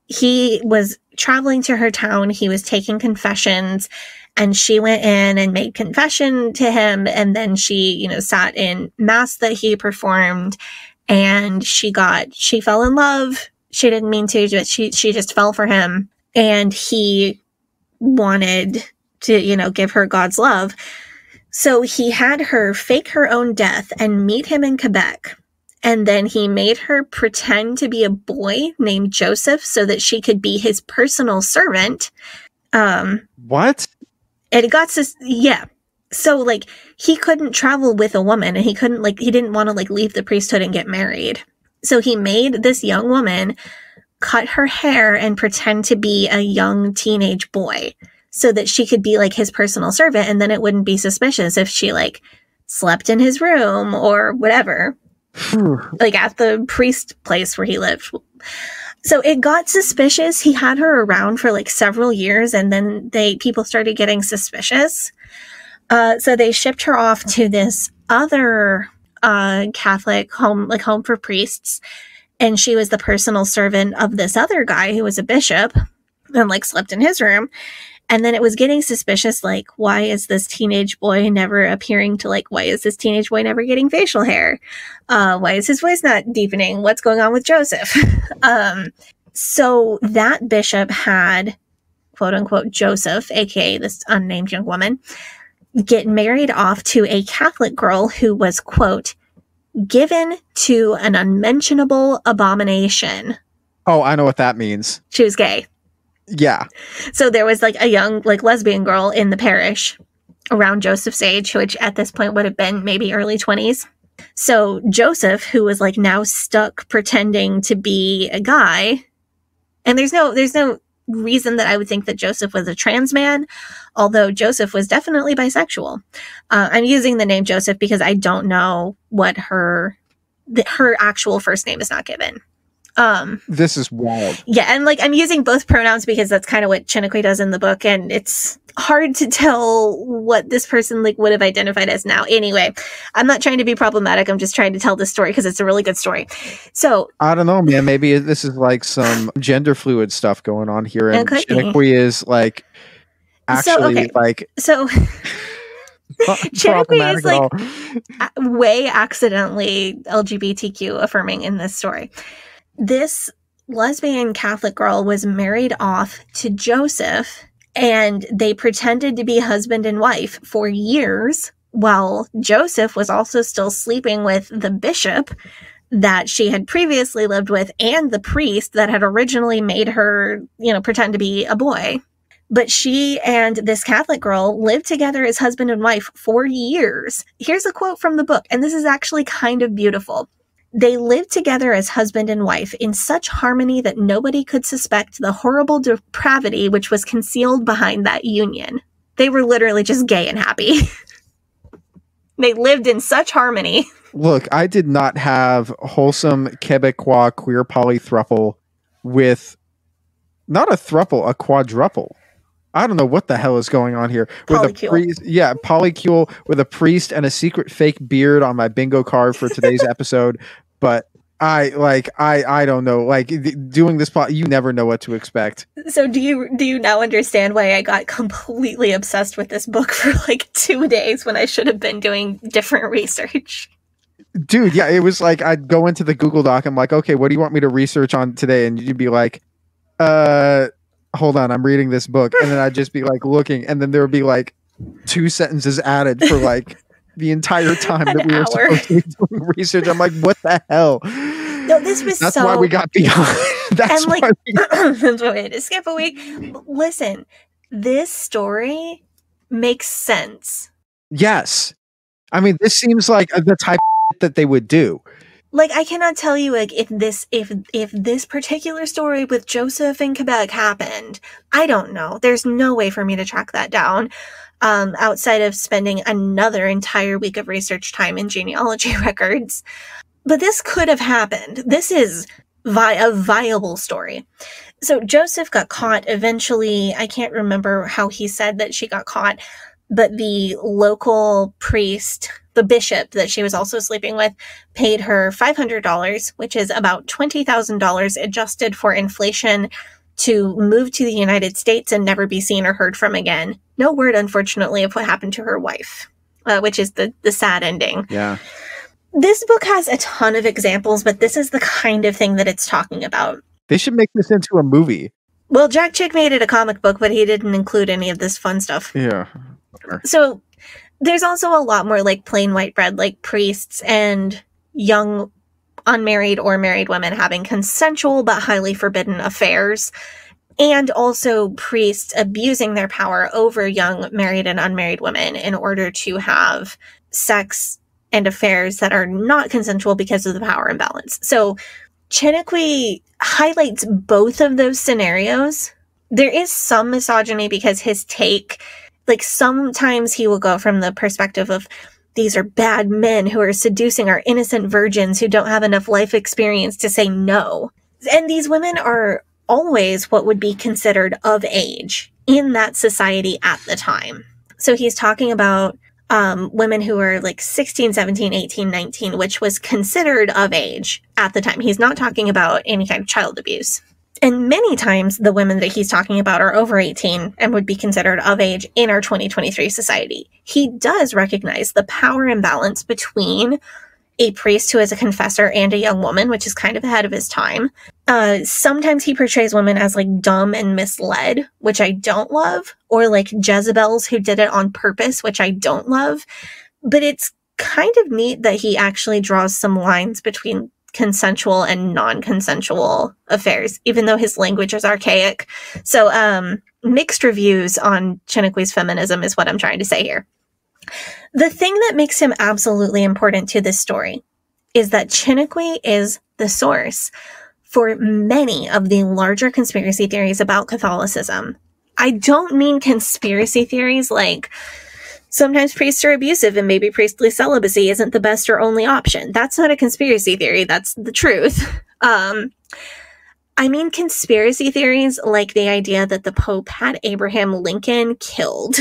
he was traveling to her town, he was taking confessions, and she went in and made confession to him. And then she, sat in mass that he performed, and she fell in love. She didn't mean to, but she just fell for him. And he wanted to, give her God's love. So he had her fake her own death and meet him in Quebec. And then he made her pretend to be a boy named Joseph so that she could be his personal servant. What? And it got this, yeah. So, like, he couldn't travel with a woman, and he didn't want to, like, leave the priesthood and get married. So he made this young woman cut her hair and pretend to be a young teenage boy so that she could be, like, his personal servant, and then it wouldn't be suspicious if she, like, slept in his room or whatever. Like, at the priest place where he lived. So it got suspicious. He had her around for, like, several years, and then people started getting suspicious. So they shipped her off to this other Catholic home for priests, and she was the personal servant of this other guy who was a bishop and, like, slept in his room. And then it was getting suspicious, like, why is this teenage boy never getting facial hair? Why is his voice not deepening? What's going on with Joseph? So that bishop had, quote unquote, Joseph, aka this unnamed young woman, get married off to a Catholic girl who was, quote, given to an unmentionable abomination. Oh, I know what that means. She was gay. Yeah. So there was, like, a young, like, lesbian girl in the parish around Joseph's age, which at this point would have been maybe early 20s. So Joseph, who was, like, now stuck pretending to be a guy, and there's no reason that I would think that Joseph was a trans man, although Joseph was definitely bisexual. I'm using the name Joseph because I don't know what her actual first name is not given. This is wild. Yeah, and, like, I'm using both pronouns because that's kind of what Chiniquy does in the book, and it's hard to tell what this person, like, would have identified as now. Anyway, I'm not trying to be problematic. I'm just trying to tell this story because it's a really good story. So I don't know, man. Maybe this is, like, some gender fluid stuff going on here, and Chiniquy is, like, actually Chiniquy is, like, way accidentally LGBTQ affirming in this story. This lesbian Catholic girl was married off to Joseph, and they pretended to be husband and wife for years, while Joseph was also still sleeping with the bishop that she had previously lived with and the priest that had originally made her, pretend to be a boy. But she and this Catholic girl lived together as husband and wife for years. Here's a quote from the book, and this is actually kind of beautiful. They lived together as husband and wife in such harmony that nobody could suspect the horrible depravity which was concealed behind that union. They were literally just gay and happy. They lived in such harmony. Look, I did not have wholesome Quebecois queer polythruple with not a thruple, a quadruple. I don't know what the hell is going on here. Polycule. Polycule with a priest and a secret fake beard on my bingo card for today's episode. But I don't know. Like, doing this you never know what to expect. So do you now understand why I got completely obsessed with this book for, like, 2 days when I should have been doing different research? Dude, yeah, it was like I'd go into the Google Doc. I'm like, okay, what do you want me to research on today? And you'd be like, hold on, I'm reading this book. And then I'd just be, like, looking, and then there would be, like, 2 sentences added for like the entire time that we were hour. supposed to be doing research. I'm like, what the hell? No, this was That's so... why we got behind. That's and like, why we that's why we had to skip a week. Listen, this story makes sense. Yes. I mean, this seems like the type of that they would do. Like, I cannot tell you, like, if this particular story with Joseph in Quebec happened. I don't know. There's no way for me to track that down, outside of spending another entire week of research time in genealogy records. But this could have happened. This is a viable story. So Joseph got caught eventually. I can't remember how he said that she got caught, but the local priest, the bishop that she was also sleeping with, paid her $500, which is about $20,000 adjusted for inflation, to move to the United States and never be seen or heard from again. No word, unfortunately, of what happened to her wife, which is the sad ending. Yeah. This book has a ton of examples, but this is the kind of thing that it's talking about. They should make this into a movie. Well, Jack Chick made it a comic book, but he didn't include any of this fun stuff. Yeah. So there's also a lot more like plain white bread, like priests and young unmarried or married women having consensual but highly forbidden affairs, and also priests abusing their power over young married and unmarried women in order to have sex and affairs that are not consensual because of the power imbalance. So Chiniquy highlights both of those scenarios. There is some misogyny because his take, like, sometimes he will go from the perspective of these are bad men who are seducing our innocent virgins who don't have enough life experience to say no. And these women are always what would be considered of age in that society at the time. So he's talking about women who are like 16, 17, 18, 19, which was considered of age at the time. He's not talking about any kind of child abuse. And many times the women that he's talking about are over 18 and would be considered of age in our 2023 society. He does recognize the power imbalance between a priest who is a confessor and a young woman, which is kind of ahead of his time. Sometimes he portrays women as like dumb and misled, which I don't love, or like Jezebels who did it on purpose, which I don't love. But it's kind of neat that he actually draws some lines between consensual and non-consensual affairs, even though his language is archaic. So mixed reviews on Chiniquy's feminism is what I'm trying to say here. The thing that makes him absolutely important to this story is that Chiniquy is the source for many of the larger conspiracy theories about Catholicism. I don't mean conspiracy theories like sometimes priests are abusive and maybe priestly celibacy isn't the best or only option. That's not a conspiracy theory. That's the truth. I mean conspiracy theories like the idea that the Pope had Abraham Lincoln killed.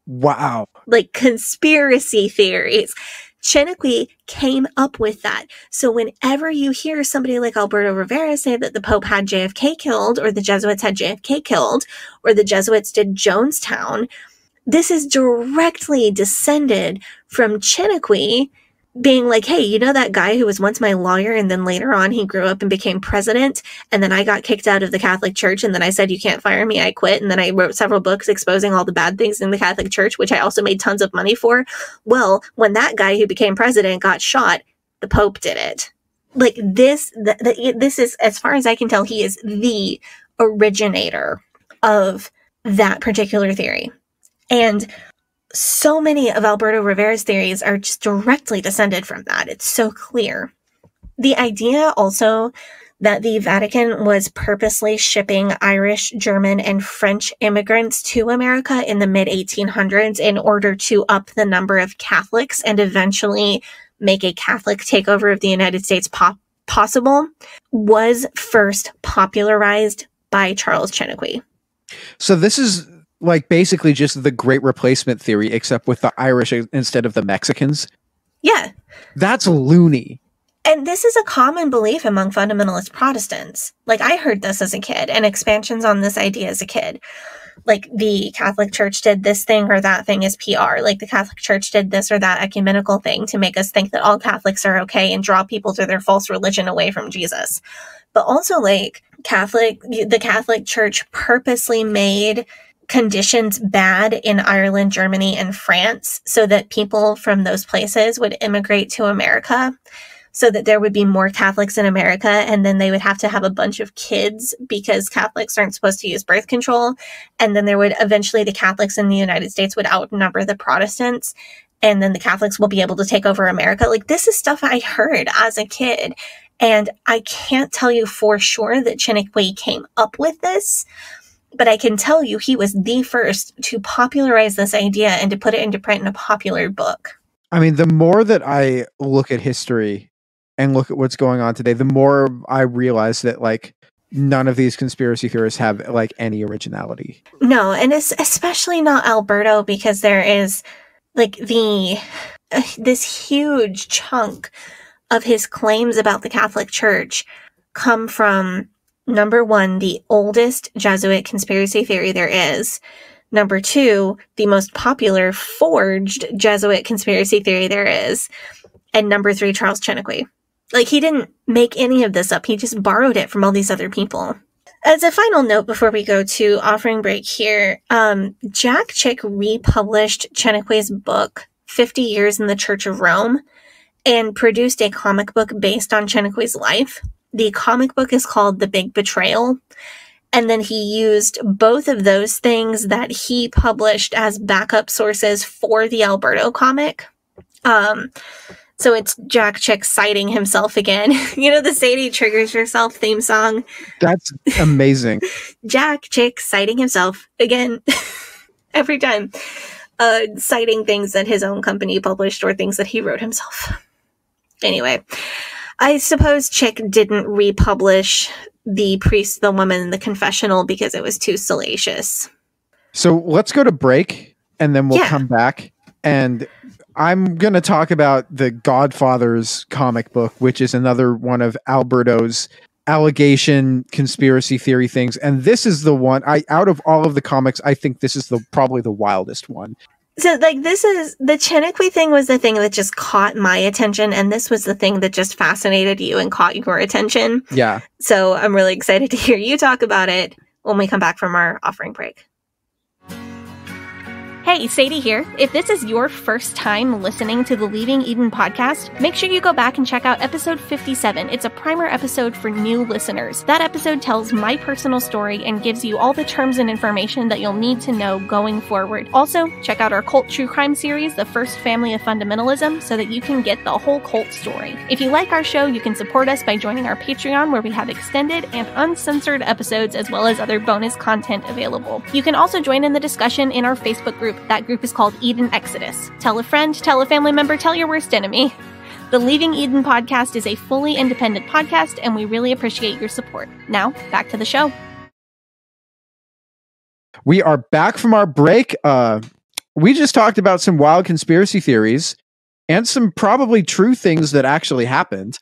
Wow. Like conspiracy theories. Chiniquy came up with that. So whenever you hear somebody like Alberto Rivera say that the Pope had JFK killed, or the Jesuits had JFK killed, or the Jesuits did Jonestown, this is directly descended from Chiniquy being like, hey, you know that guy who was once my lawyer and then later on he grew up and became president, and then I got kicked out of the Catholic Church, and then I said, you can't fire me, I quit, and then I wrote several books exposing all the bad things in the Catholic Church, which I also made tons of money for. Well, when that guy who became president got shot, the Pope did it. Like this is, as far as I can tell, he is the originator of that particular theory. And so many of Alberto Rivera's theories are just directly descended from that. It's so clear. The idea also that the Vatican was purposely shipping Irish, German, and French immigrants to America in the mid-1800s in order to up the number of Catholics and eventually make a Catholic takeover of the United States possible was first popularized by Charles Chiniquy. So this is like basically just the Great Replacement theory, except with the Irish instead of the Mexicans. Yeah. That's loony. And this is a common belief among fundamentalist Protestants. Like, I heard this as a kid, and expansions on this idea as a kid. Like, the Catholic Church did this thing or that thing as PR. Like, the Catholic Church did this or that ecumenical thing to make us think that all Catholics are okay and draw people to their false religion away from Jesus. But also, like, the Catholic Church purposely made conditions bad in Ireland, Germany, and France so that people from those places would immigrate to America so that there would be more Catholics in America, and then they would have to have a bunch of kids because Catholics aren't supposed to use birth control. And then there would eventually, the Catholics in the United States would outnumber the Protestants, and then the Catholics will be able to take over America. Like, this is stuff I heard as a kid. And I can't tell you for sure that Chiniquy came up with this, but I can tell you he was the first to popularize this idea and to put it into print in a popular book. I mean, the more that I look at history and look at what's going on today, the more I realize that, like, none of these conspiracy theorists have, like, any originality. No, and it's especially not Alberto, because there is, like, this huge chunk of his claims about the Catholic Church come from, number one, the oldest Jesuit conspiracy theory there is. Number two, the most popular forged Jesuit conspiracy theory there is. And number three, Charles Chiniquy. Like, he didn't make any of this up. He just borrowed it from all these other people. As a final note before we go to offering break here, Jack Chick republished Chiniquy's book, 50 Years in the Church of Rome, and produced a comic book based on Chiniquy's life. The comic book is called The Big Betrayal. And then he used both of those things that he published as backup sources for the Alberto comic. So it's Jack Chick citing himself again. You know, the Sadie triggers yourself theme song. That's amazing. Jack Chick citing himself again every time. Citing things that his own company published or things that he wrote himself. Anyway, I suppose Chick didn't republish The Priest, the Woman, and the Confessional because it was too salacious. So let's go to break, and then we'll come back. And I'm going to talk about the Godfather's comic book, which is another one of Alberto's allegation conspiracy theory things. And this is the one, out of all of the comics, I think this is probably the wildest one. So, like, this is, the Chiniquy thing was the thing that just caught my attention, and this was the thing that just fascinated you and caught your attention. Yeah. So I'm really excited to hear you talk about it when we come back from our offering break. Hey, Sadie here. If this is your first time listening to the Leaving Eden podcast, make sure you go back and check out episode 57. It's a primer episode for new listeners. That episode tells my personal story and gives you all the terms and information that you'll need to know going forward. Also, check out our cult true crime series, The First Family of Fundamentalism, so that you can get the whole cult story. If you like our show, you can support us by joining our Patreon, where we have extended and uncensored episodes as well as other bonus content available. You can also join in the discussion in our Facebook group. That group is called Eden Exodus. Tell a friend, tell a family member, tell your worst enemy. The Leaving Eden podcast is a fully independent podcast, and we really appreciate your support. Now, back to the show. We are back from our break. We just talked about some wild conspiracy theories and some probably true things that actually happened.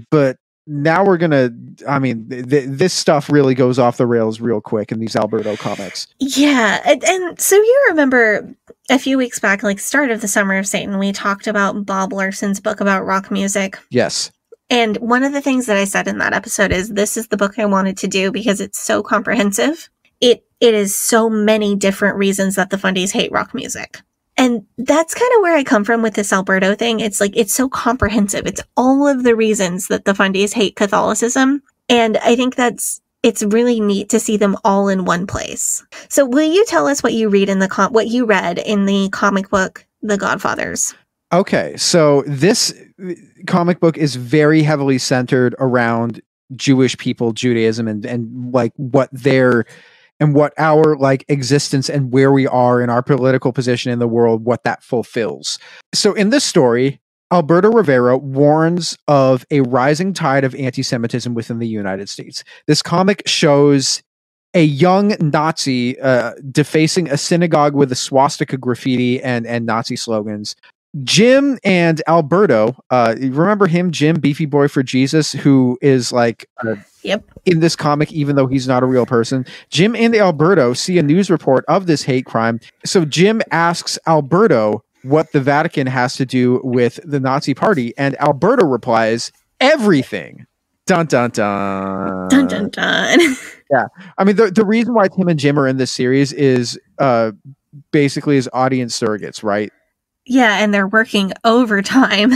But now we're going to, I mean, this stuff really goes off the rails real quick in these Alberto comics. Yeah. And so you remember a few weeks back, like start of the Summer of Satan, we talked about Bob Larson's book about rock music. Yes. And one of the things that I said in that episode is this is the book I wanted to do because it's so comprehensive. It is so many different reasons that the Fundies hate rock music. And that's kind of where I come from with this Alberto thing. It's like, it's so comprehensive. It's all of the reasons that the Fundies hate Catholicism. And I think it's really neat to see them all in one place. So will you tell us what you read in what you read in the comic book, The Godfathers? Okay. So this comic book is very heavily centered around Jewish people, Judaism, and like what our like existence and where we are in our political position in the world, what that fulfills. So in this story, Alberto Rivera warns of a rising tide of anti-Semitism within the United States. This comic shows a young Nazi defacing a synagogue with a swastika graffiti and Nazi slogans. Jim and Alberto, remember him, Jim, Beefy Boy for Jesus, who is like in this comic, even though he's not a real person. Jim and Alberto see a news report of this hate crime. So Jim asks Alberto what the Vatican has to do with the Nazi party, and Alberto replies, everything. Dun, dun, dun. Dun, dun, dun. I mean, the reason why Tim and Jim are in this series is basically as audience surrogates, right? Yeah, and they're working overtime.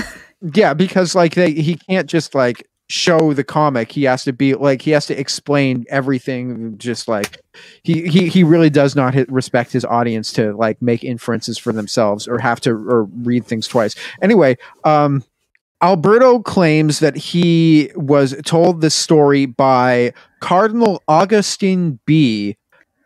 Yeah, because like he can't just like show the comic. He has to be like, he has to explain everything. Just like he really does not respect his audience to like make inferences for themselves or have to or read things twice. Anyway, Alberto claims that he was told this story by Cardinal Augustine B,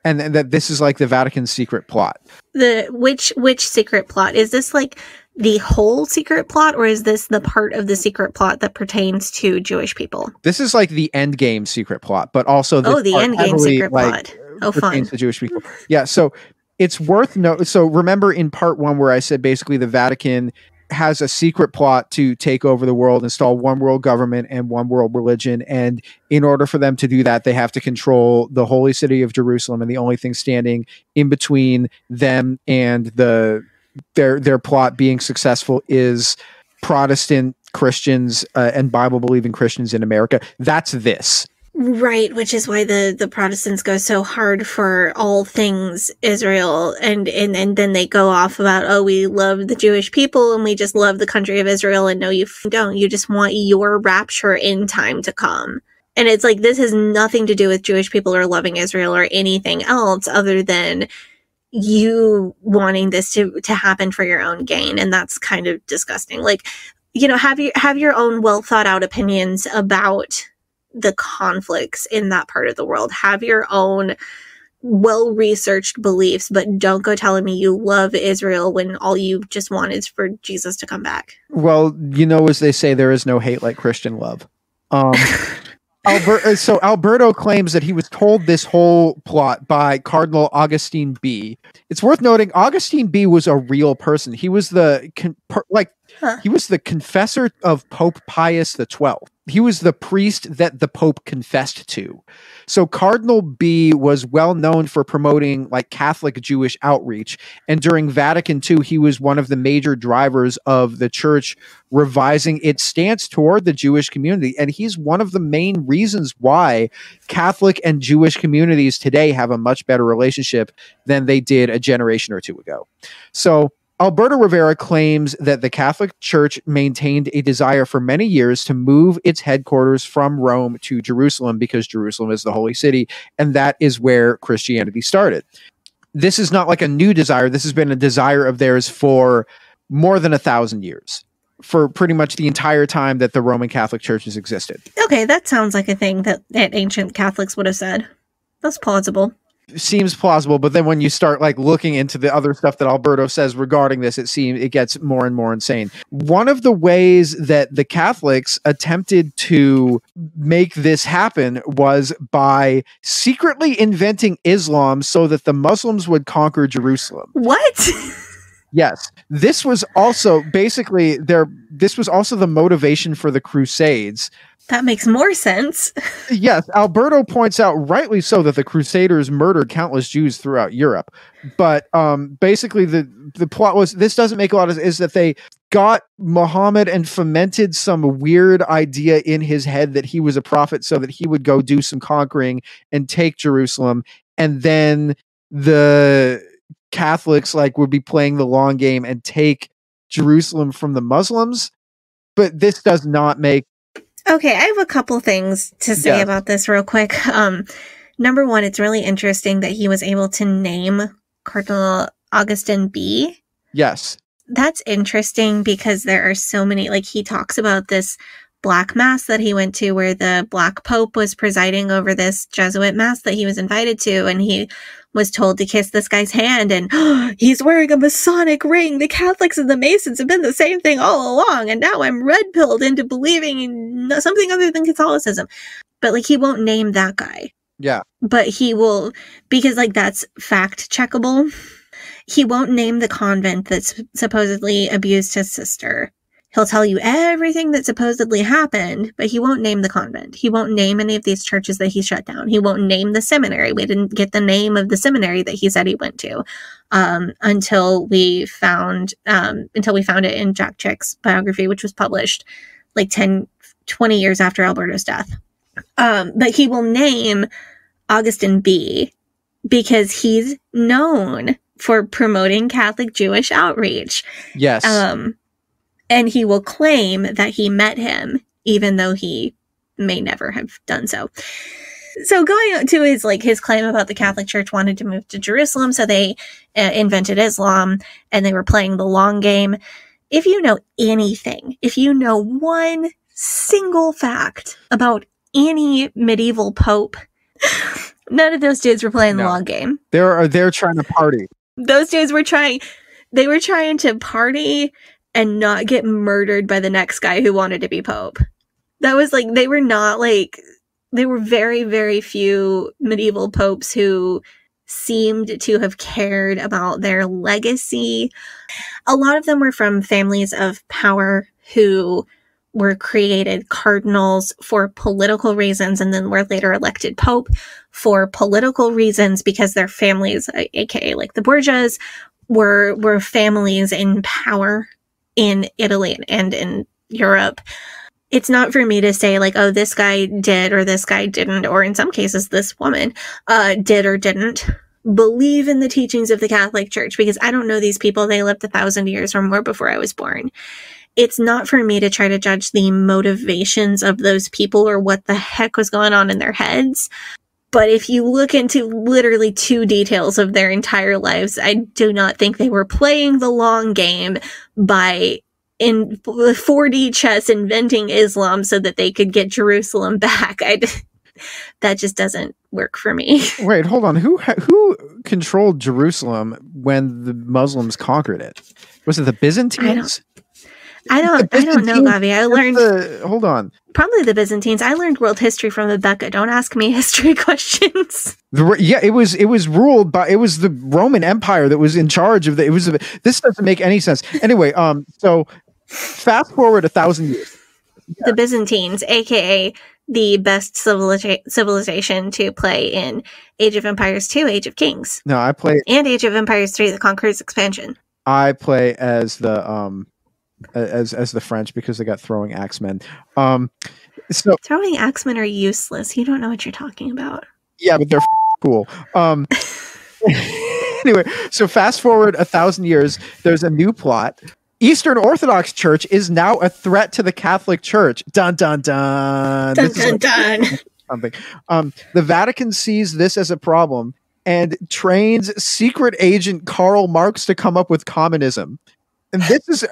and that this is like the Vatican's secret plot. Which secret plot? Is this like the whole secret plot, or is this the part of the secret plot that pertains to Jewish people? This is like the end game secret plot, but also the end game secret plot. Oh, fun. To Jewish people. Yeah, so it's worth noting. So remember in part 1 where I said basically the Vatican has a secret plot to take over the world, install one world government and one world religion. And in order for them to do that, they have to control the holy city of Jerusalem. And the only thing standing in between them and their plot being successful is Protestant Christians and Bible believing Christians in America. That's this. Right, which is why the Protestants go so hard for all things Israel, and then they go off about, oh, we love the Jewish people and we just love the country of Israel, and no, you don't. You just want your rapture in time to come. And it's like, this has nothing to do with Jewish people or loving Israel or anything else other than you wanting this to happen for your own gain, and that's kind of disgusting. Like, you know, have your own well thought out opinions about the conflicts in that part of the world. Have your own well-researched beliefs, but don't go telling me you love Israel when all you just want is for Jesus to come back. Well, you know, as they say, there is no hate like Christian love. So Alberto claims that he was told this whole plot by Cardinal Augustine B. It's worth noting Augustine B was a real person. He was he was the confessor of Pope Pius XII. He was the priest that the Pope confessed to. So Cardinal B was well known for promoting like Catholic Jewish outreach. And during Vatican II, he was one of the major drivers of the church revising its stance toward the Jewish community. And he's one of the main reasons why Catholic and Jewish communities today have a much better relationship than they did a generation or two ago. So Alberto Rivera claims that the Catholic Church maintained a desire for many years to move its headquarters from Rome to Jerusalem because Jerusalem is the holy city, and that is where Christianity started. This is not like a new desire. This has been a desire of theirs for more than 1,000 years, for pretty much the entire time that the Roman Catholic Church has existed. Okay, that sounds like a thing that ancient Catholics would have said. That's plausible. Seems plausible, but then when you start like looking into the other stuff that Alberto says regarding this, it gets more and more insane. One of the ways that the Catholics attempted to make this happen was by secretly inventing Islam so that the Muslims would conquer Jerusalem. What? Yes. This was also basically this was also the motivation for the Crusades. That makes more sense. Yes, Alberto points out, rightly so, that the Crusaders murdered countless Jews throughout Europe. But basically, the plot was, this doesn't make a lot of sense, is that they got Muhammad and fomented some weird idea in his head that he was a prophet so that he would go do some conquering and take Jerusalem. And then the Catholics would be playing the long game and take Jerusalem from the Muslims. But this does not make... Okay, I have a couple things to say about this real quick. Number one, it's really interesting that he was able to name Cardinal Augustine B. Yes. That's interesting because there are so many, he talks about this Black Mass that he went to where the Black Pope was presiding over this Jesuit Mass that he was invited to, and he was told to kiss this guy's hand, and he's wearing a Masonic ring. The Catholics and the Masons have been the same thing all along, and now I'm red-pilled into believing in something other than Catholicism. But, he won't name that guy. Yeah. But he will, because, that's fact-checkable. He won't name the convent that's supposedly abused his sister. He'll tell you everything that supposedly happened, but he won't name the convent. He won't name any of these churches that he shut down. He won't name the seminary. We didn't get the name of the seminary that he said he went to until we found it in Jack Chick's biography, which was published 10, 20 years after Alberto's death. But he will name Augustin B, because he's known for promoting Catholic Jewish outreach. Yes. And he will claim that he met him, even though he may never have done so. So going to his claim about the Catholic Church wanted to move to Jerusalem, so they invented Islam, and they were playing the long game. If you know anything, if you know one single fact about any medieval pope, none of those dudes were playing the long game. They're trying to party. Those dudes were trying to party and not get murdered by the next guy who wanted to be pope. That was there were very, very few medieval popes who seemed to have cared about their legacy. A lot of them were from families of power who were created cardinals for political reasons and then were later elected pope for political reasons because their families, aka like the Borgias, were families in power in Italy and in Europe. It's not for me to say like, oh, this guy did or this guy didn't, or in some cases this woman did or didn't believe in the teachings of the Catholic Church, because I don't know these people. They lived 1,000 years or more before I was born. It's not for me to try to judge the motivations of those people or what the heck was going on in their heads. But if you look into literally 2 details of their entire lives, I do not think they were playing the long game by in 4D chess inventing Islam so that they could get Jerusalem back. That just doesn't work for me. Wait, hold on. Who controlled Jerusalem when the Muslims conquered it? Was it the Byzantines? I don't know, Gavi. I learned. Hold on. Probably the Byzantines. I learned world history from Rebecca. Don't ask me history questions. It was ruled by. It was the Roman Empire that was in charge of the. This doesn't make any sense. Anyway, so fast forward 1,000 years. The Byzantines, aka the best civilization to play in Age of Empires 2, Age of Kings. No, I play and Age of Empires 3, The Conqueror's Expansion. I play as the as the French because they got throwing axemen. So throwing axemen are useless. You don't know what you're talking about. Yeah, but they're cool. Anyway, so fast forward 1,000 years. There's a new plot. Eastern Orthodox Church is now a threat to the Catholic Church. Dun dun dun. Dun dun dun. Something. The Vatican sees this as a problem and trains secret agent Karl Marx to come up with communism. And this is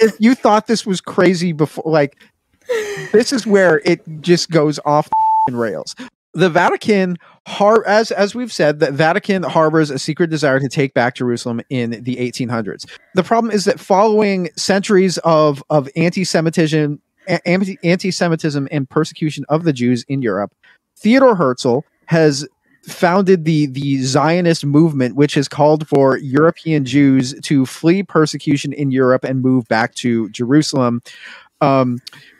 if you thought this was crazy before, like this is where it just goes off the rails. The Vatican, as we've said, the Vatican harbors a secret desire to take back Jerusalem in the 1800s. The problem is that following centuries of anti-Semitism and persecution of the Jews in Europe, Theodor Herzl has founded the Zionist movement, which has called for European Jews to flee persecution in Europe and move back to Jerusalem,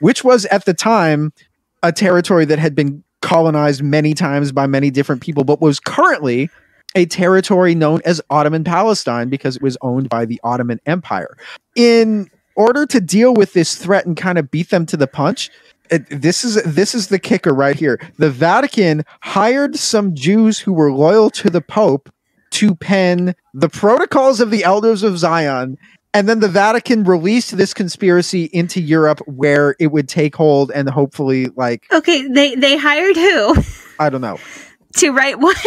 which was at the time a territory that had been colonized many times by many different people, but was currently a territory known as Ottoman Palestine because it was owned by the Ottoman Empire. In order to deal with this threat and kind of beat them to the punch, this is the kicker right here. The Vatican hired some Jews who were loyal to the Pope to pen the Protocols of the Elders of Zion, and then the Vatican released this conspiracy into Europe where it would take hold and hopefully like... Okay, they hired who? I don't know. To write what?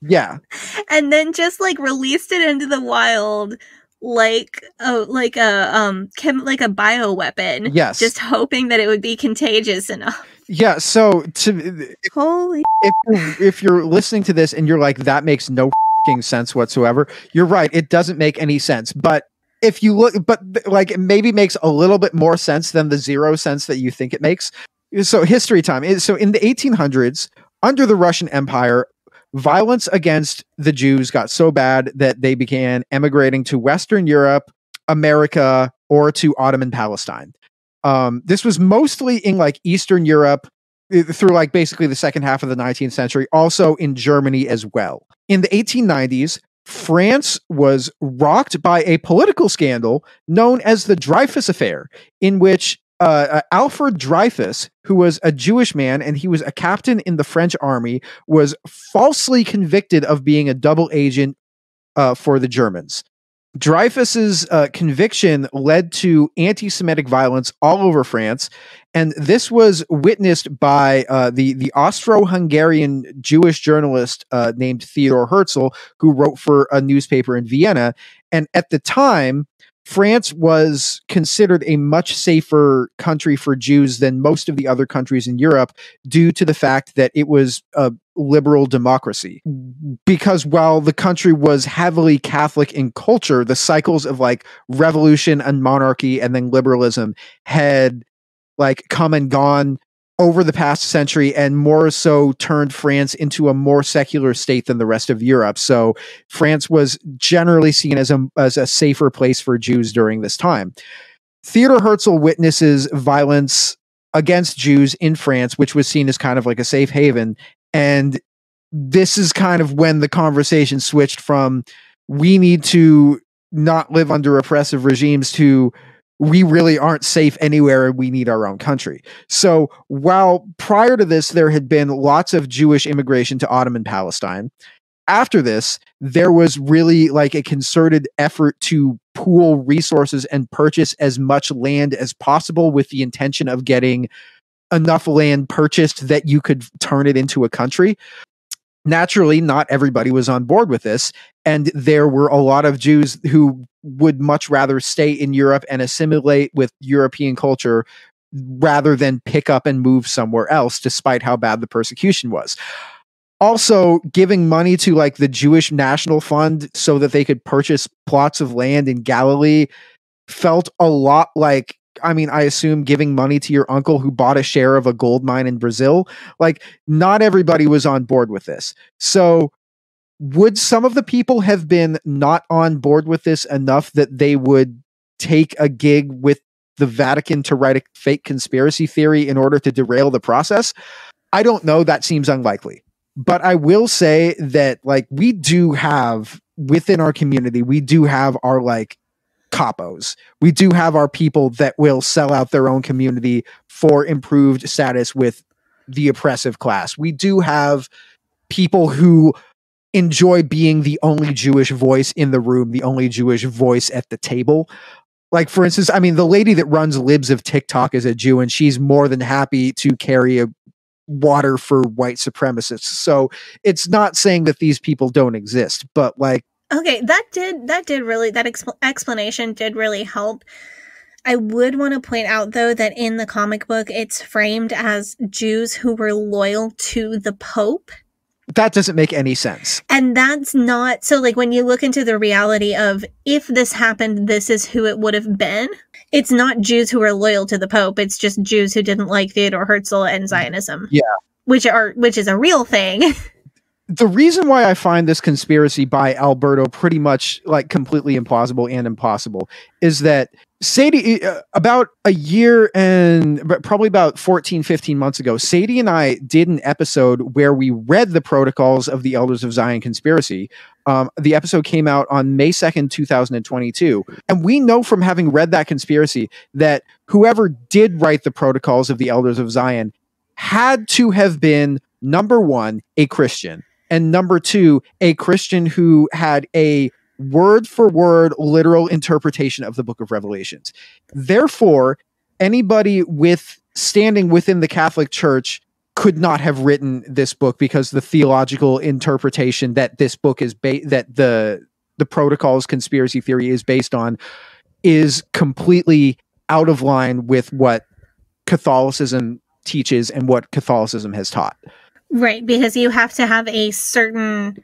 Yeah. And then just like released it into the wild like a bioweapon. Yes. Just hoping that it would be contagious enough. Yeah, so Holy if you're listening to this and you're like, that makes no sense whatsoever, you're right, it doesn't make any sense. But if you look, but like it maybe makes a little bit more sense than the 0 sense that you think it makes. So history time. So in the 1800s, under the Russian Empire, violence against the Jews got so bad that they began emigrating to Western Europe, America, or to Ottoman Palestine. This was mostly in like Eastern Europe through like basically the second half of the 19th century, also in Germany as well. In the 1890s, France was rocked by a political scandal known as the Dreyfus Affair, in which Alfred Dreyfus, who was a Jewish man and he was a captain in the French army, was falsely convicted of being a double agent for the Germans. Dreyfus's conviction led to anti-Semitic violence all over France, and this was witnessed by the Austro-Hungarian Jewish journalist named Theodor Herzl, who wrote for a newspaper in Vienna. And at the time, France was considered a much safer country for Jews than most of the other countries in Europe due to the fact that it was a liberal democracy. Because while the country was heavily Catholic in culture, the cycles of like revolution and monarchy and then liberalism had like come and gone over the past century, and more so turned France into a more secular state than the rest of Europe. So France was generally seen as a safer place for Jews during this time. Theodor Herzl witnesses violence against Jews in France, which was seen as kind of like a safe haven. And this is kind of when the conversation switched from we need to not live under oppressive regimes to we really aren't safe anywhere and we need our own country. So while prior to this, there had been lots of Jewish immigration to Ottoman Palestine, after this, there was really like a concerted effort to pool resources and purchase as much land as possible with the intention of getting enough land purchased that you could turn it into a country. Naturally, not everybody was on board with this, and there were a lot of Jews who would much rather stay in Europe and assimilate with European culture rather than pick up and move somewhere else, despite how bad the persecution was. Also, giving money to like the Jewish National Fund so that they could purchase plots of land in Galilee felt a lot like, I mean, I assume giving money to your uncle who bought a share of a gold mine in Brazil. Like, not everybody was on board with this. So would some of the people have been not on board with this enough that they would take a gig with the Vatican to write a fake conspiracy theory in order to derail the process? I don't know. That seems unlikely. But I will say that, like, we do have within our community, we do have our like capos. We do have our people that will sell out their own community for improved status with the oppressive class. We do have people who enjoy being the only Jewish voice in the room, the only Jewish voice at the table. Like, for instance, I mean, the lady that runs Libs of TikTok is a Jew, and she's more than happy to carry a water for white supremacists. So it's not saying that these people don't exist, but like, okay, that explanation did really help. I would want to point out, though, that in the comic book, it's framed as Jews who were loyal to the Pope. That doesn't make any sense. And that's not, so like when you look into the reality of if this happened, this is who it would have been. It's not Jews who are loyal to the Pope. It's just Jews who didn't like Theodor Herzl and Zionism. Yeah. Which is a real thing. The reason why I find this conspiracy by Alberto pretty much like completely implausible and impossible is that Sadie, about a year and probably about 14, 15 months ago, Sadie and I did an episode where we read the Protocols of the Elders of Zion Conspiracy. The episode came out on May 2nd, 2022. And we know from having read that conspiracy that whoever did write the Protocols of the Elders of Zion had to have been, number one, a Christian, and number two, a Christian who had a word for word literal interpretation of the Book of Revelations. Therefore, anybody with standing within the Catholic Church could not have written this book, because the theological interpretation that this book is that the Protocols conspiracy theory is based on is completely out of line with what Catholicism teaches and what Catholicism has taught. Right, because you have to have a certain,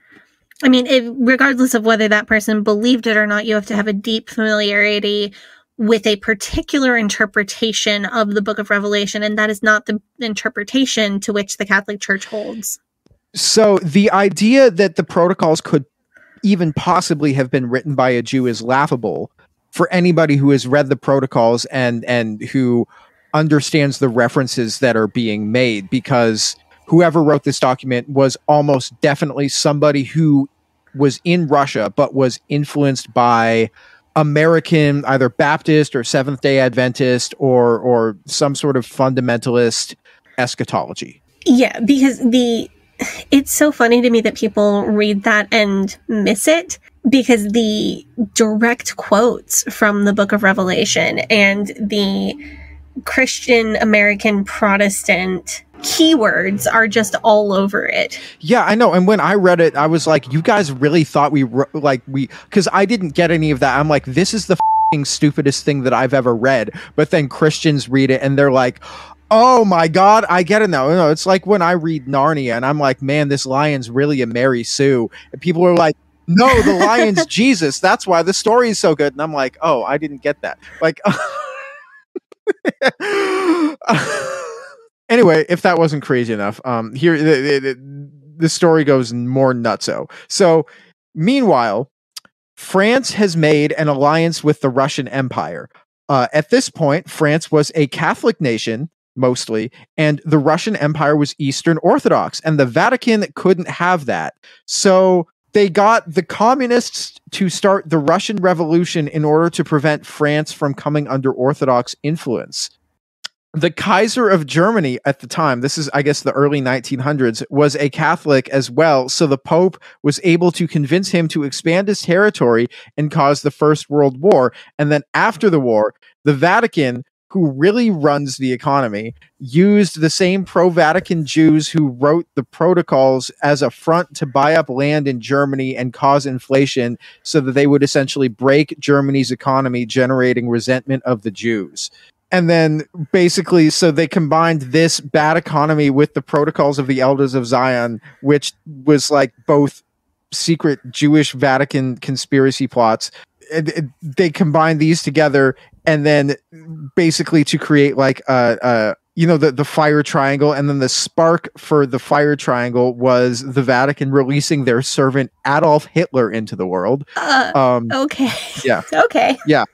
I mean, regardless of whether that person believed it or not, you have to have a deep familiarity with a particular interpretation of the Book of Revelation, and that is not the interpretation to which the Catholic Church holds. So the idea that the Protocols could even possibly have been written by a Jew is laughable for anybody who has read the Protocols and who understands the references that are being made, because whoever wrote this document was almost definitely somebody who was in Russia, but was influenced by American, either Baptist or Seventh-day Adventist or some sort of fundamentalist eschatology. Yeah, because it's so funny to me that people read that and miss it, because the direct quotes from the Book of Revelation and the Christian American Protestant keywords are just all over it. Yeah, I know. And when I read it, I was like, you guys really thought because I didn't get any of that. I'm like, this is the stupidest thing that I've ever read. But then Christians read it and they're like, oh my God, I get it now. You know, it's like when I read Narnia and I'm like, man, this lion's really a Mary Sue. And people are like, no, the lion's Jesus. That's why the story is so good. And I'm like, oh, I didn't get that. Like, anyway, if that wasn't crazy enough, here the story goes more nutso. So, meanwhile, France has made an alliance with the Russian Empire. At this point, France was a Catholic nation, mostly, and the Russian Empire was Eastern Orthodox, and the Vatican couldn't have that. So they got the communists to start the Russian Revolution in order to prevent France from coming under Orthodox influence. The Kaiser of Germany at the time, this is, I guess, the early 1900s, was a Catholic as well, so the Pope was able to convince him to expand his territory and cause the First World War. And then after the war, the Vatican, who really runs the economy, used the same pro-Vatican Jews who wrote the protocols as a front to buy up land in Germany and cause inflation so that they would essentially break Germany's economy, generating resentment of the Jews. And then basically, so they combined this bad economy with the protocols of the Elders of Zion, which was like both secret Jewish Vatican conspiracy plots. They combined these together, and then basically to create like the fire triangle. And then the spark for the fire triangle was the Vatican releasing their servant Adolf Hitler into the world. Okay. Yeah. Okay. Yeah.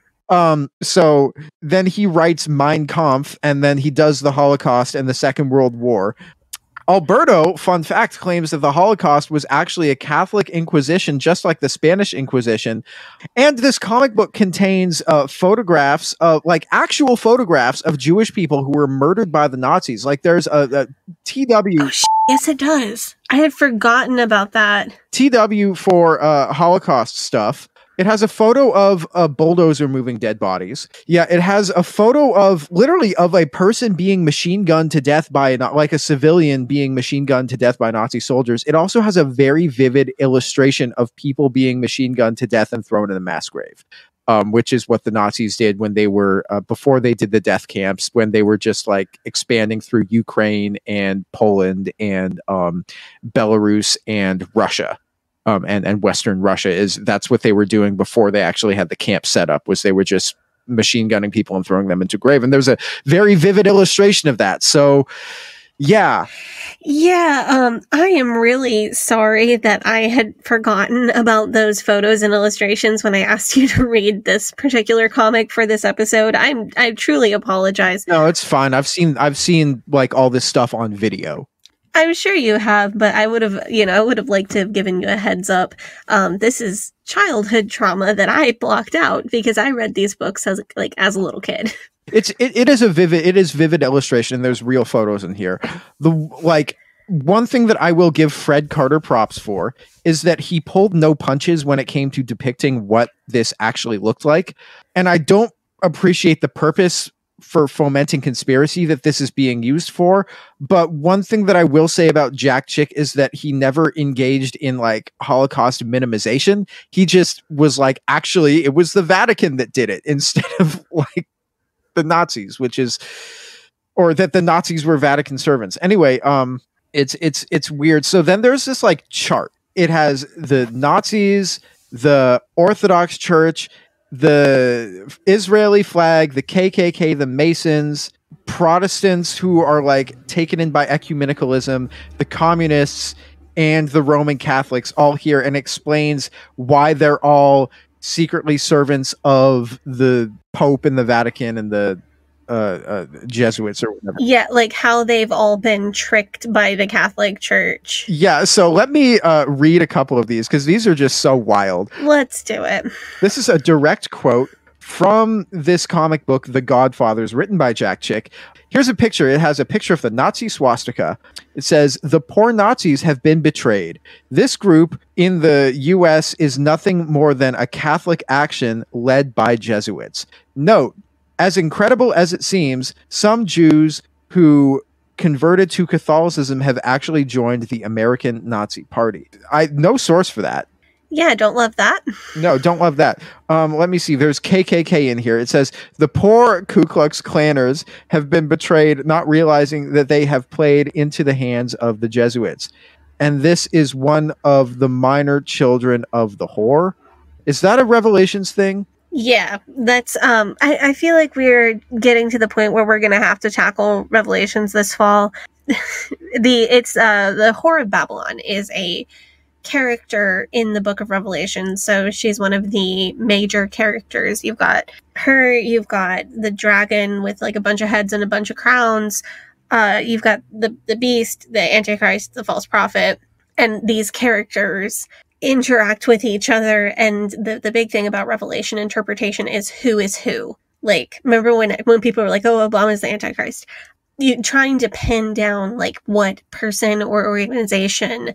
So then he writes Mein Kampf, and then he does the Holocaust and the Second World War. Alberto, fun fact, claims that the Holocaust was actually a Catholic Inquisition, just like the Spanish Inquisition. And this comic book contains photographs of, like, actual photographs of Jewish people who were murdered by the Nazis. Like, there's a TW. Oh, yes, it does. I had forgotten about that. TW for Holocaust stuff. It has a photo of a bulldozer moving dead bodies. Yeah, it has a photo of literally of a person being machine gunned to death by like a civilian being machine gunned to death by Nazi soldiers. It also has a very vivid illustration of people being machine gunned to death and thrown in a mass grave, which is what the Nazis did when they were before they did the death camps, when they were just like expanding through Ukraine and Poland and Belarus and Russia. And Western Russia that's what they were doing before they actually had the camp set up, was they were just machine gunning people and throwing them into grave. And there's a very vivid illustration of that. So yeah. Yeah, I am really sorry that I had forgotten about those photos and illustrations when I asked you to read this particular comic for this episode. I truly apologize. No, it's fine. I've seen like all this stuff on video. I'm sure you have, but I would have liked to have given you a heads up. This is childhood trauma that I blocked out because I read these books as a little kid. It is vivid illustration, and there's real photos in here. One thing that I will give Fred Carter props for is that he pulled no punches when it came to depicting what this actually looked like. And I don't appreciate the purpose for fomenting conspiracy that this is being used for. But one thing that I will say about Jack Chick is that he never engaged in like Holocaust minimization. He just was like, actually, it was the Vatican that did it instead of like the Nazis, or that the Nazis were Vatican servants. Anyway, it's weird. So then there's this like chart. It has the Nazis, the Orthodox Church, the Israeli flag, the KKK, the Masons, Protestants who are like taken in by ecumenicalism, the communists, and the Roman Catholics all here, and explains why they're all secretly servants of the Pope and the Vatican and the Jesuits or whatever. Yeah, like how they've all been tricked by the Catholic Church. Yeah, so let me read a couple of these because these are just so wild. Let's do it. This is a direct quote from this comic book, The Godfathers, written by Jack Chick. Here's a picture. It has a picture of the Nazi swastika. It says, "The poor Nazis have been betrayed. This group in the U.S. is nothing more than a Catholic action led by Jesuits. Note, as incredible as it seems, some Jews who converted to Catholicism have actually joined the American Nazi Party." No source for that. Yeah, don't love that. No, don't love that. Let me see. There's KKK in here. It says, "The poor Ku Klux Klanners have been betrayed, not realizing that they have played into the hands of the Jesuits. And this is one of the minor children of the whore." Is that a Revelations thing? Yeah, that's I feel like we're getting to the point where we're gonna have to tackle Revelations this fall. The Whore of Babylon is a character in the book of Revelation, so she's one of the major characters. You've got her, you've got the dragon with like a bunch of heads and a bunch of crowns, you've got the beast, the Antichrist, the false prophet, and these characters interact with each other. And the big thing about Revelation interpretation is who. Like, remember when people were like, "Oh, Obama's the Antichrist," you trying to pin down like what person or organization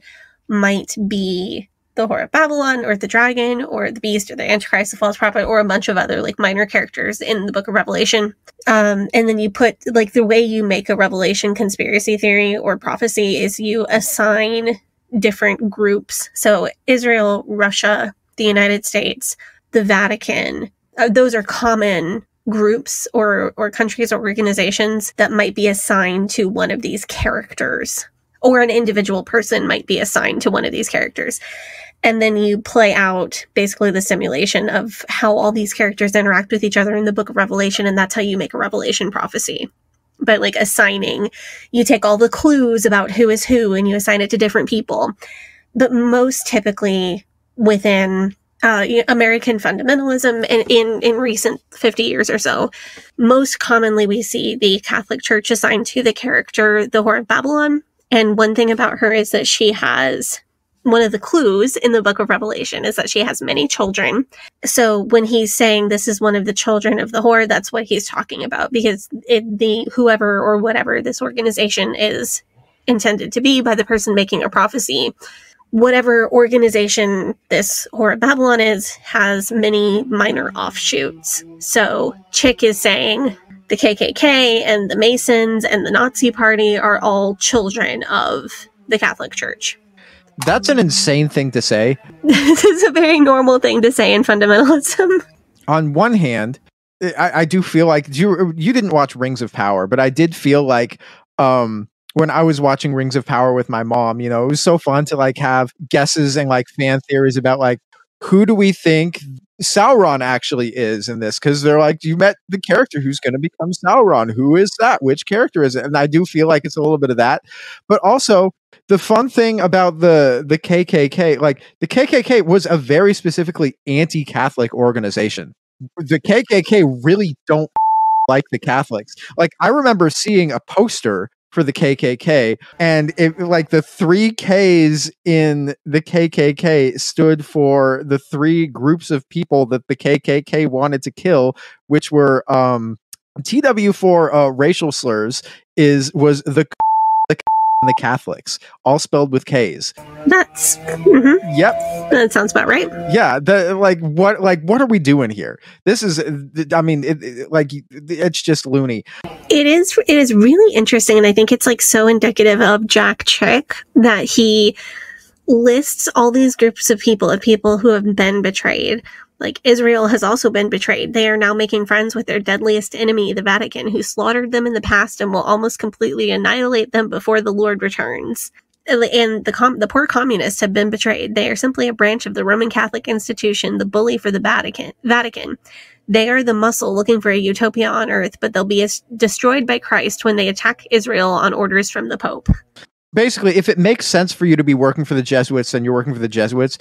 might be the Whore of Babylon or the dragon or the beast or the Antichrist, the false prophet, or a bunch of other like minor characters in the book of Revelation. And then you put like the way you make a Revelation conspiracy theory or prophecy is you assign different groups. So Israel, Russia, the United States, the Vatican, those are common groups or countries or organizations that might be assigned to one of these characters, or an individual person might be assigned to one of these characters. And then you play out basically the simulation of how all these characters interact with each other in the book of Revelation, and that's how you make a Revelation prophecy. But like assigning, you take all the clues about who is who and you assign it to different people. But most typically within American fundamentalism in recent 50 years or so, most commonly we see the Catholic Church assigned to the character, the Whore of Babylon. And one thing about her is that she has, one of the clues in the book of Revelation is that she has many children. So when he's saying this is one of the children of the whore, that's what he's talking about, because whoever or whatever this organization is intended to be by the person making a prophecy, whatever organization this Whore of Babylon is, has many minor offshoots. So Chick is saying the KKK and the Masons and the Nazi Party are all children of the Catholic Church. That's an insane thing to say. This is a very normal thing to say in fundamentalism. On one hand, I do feel like you didn't watch Rings of Power, but I did feel like when I was watching Rings of Power with my mom, it was so fun to like have guesses and like fan theories about like, who do we think Sauron actually is in this? Because they're like, you met the character who's going to become Sauron. Who is that? Which character is it? And I do feel like it's a little bit of that. But also, the fun thing about the KKK, like the KKK was a very specifically anti-Catholic organization. The KKK really don't like the Catholics. Like, I remember seeing a poster for the KKK, and it, like the 3 Ks in the KKK stood for the 3 groups of people that the KKK wanted to kill, which were TW for racial slurs was the and the Catholics, all spelled with Ks. That's Yep. That sounds about right. Yeah, what are we doing here? This is, I mean, it's just loony. It is really interesting, and I think it's like so indicative of Jack Chick that he lists all these groups of people who have been betrayed. Like, Israel has also been betrayed. They are now making friends with their deadliest enemy, the Vatican, who slaughtered them in the past and will almost completely annihilate them before the Lord returns. And the poor communists have been betrayed. They are simply a branch of the Roman Catholic institution, the bully for the Vatican. They are the muscle looking for a utopia on earth, but they'll be destroyed by Christ when they attack Israel on orders from the Pope. Basically, if it makes sense for you to be working for the Jesuits, then you're working for the Jesuits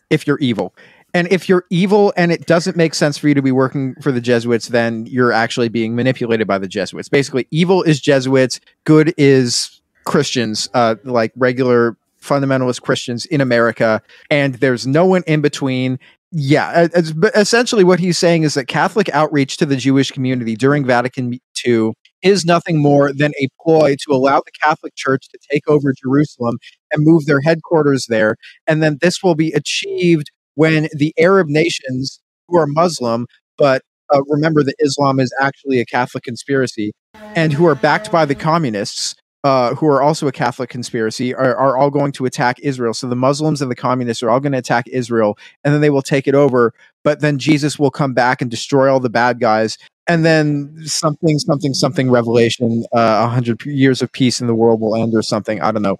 if you're evil. And if you're evil and it doesn't make sense for you to be working for the Jesuits, then you're actually being manipulated by the Jesuits. Basically, evil is Jesuits, good is Christians, like regular fundamentalist Christians in America, and there's no one in between. Yeah, but essentially what he's saying is that Catholic outreach to the Jewish community during Vatican II is nothing more than a ploy to allow the Catholic Church to take over Jerusalem and move their headquarters there. And then this will be achieved when the Arab nations, who are Muslim, but remember that Islam is actually a Catholic conspiracy, and who are backed by the communists, who are also a Catholic conspiracy, are all going to attack Israel. So the Muslims and the communists are all going to attack Israel, and then they will take it over. But then Jesus will come back and destroy all the bad guys. And then something revelation, 100 years of peace in the world will end or something. I don't know.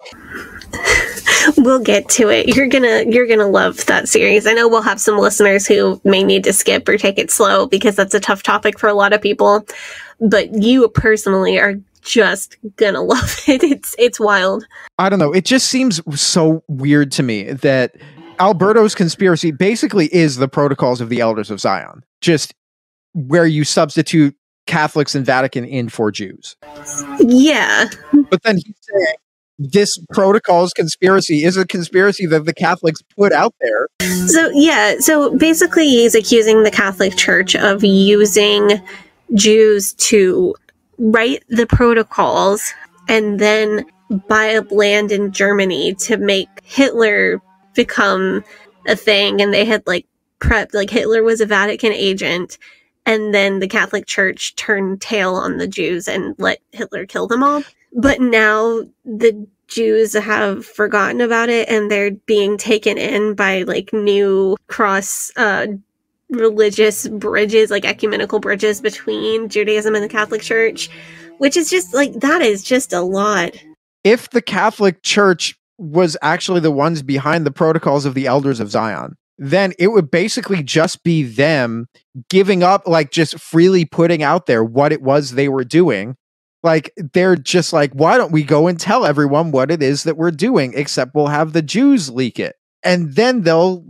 We'll get to it. You're gonna love that series. I know we'll have some listeners who may need to skip or take it slow because that's a tough topic for a lot of people. But you personally are just gonna love it. It's wild. I don't know. It just seems so weird to me that Alberto's conspiracy basically is the Protocols of the Elders of Zion, just where you substitute Catholics and Vatican in for Jews. Yeah. But then he's saying this Protocols conspiracy is a conspiracy that the Catholics put out there. So basically he's accusing the Catholic Church of using Jews to write the protocols and then buy up land in Germany to make Hitler become a thing. And they had prepped, Hitler was a Vatican agent, and then the Catholic Church turned tail on the Jews and let Hitler kill them all. But now the Jews have forgotten about it, and they're being taken in by new cross religious bridges, ecumenical bridges between Judaism and the Catholic Church, which is just that is just a lot. If the Catholic Church was actually the ones behind the Protocols of the Elders of Zion, then it would basically just be them giving up, just freely putting out there what it was they were doing. They're just why don't we go and tell everyone what it is that we're doing, except we'll have the Jews leak it. And then they'll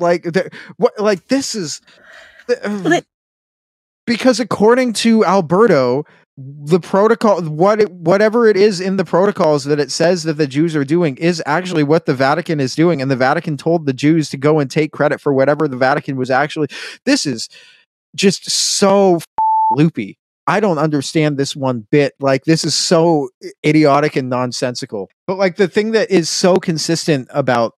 this is because according to Alberto, the protocol, whatever it is in the protocols that it says that the Jews are doing is actually what the Vatican is doing. And the Vatican told the Jews to go and take credit for whatever the Vatican was actually. This is just so loopy. I don't understand this one bit. This is so idiotic and nonsensical. But the thing that is so consistent about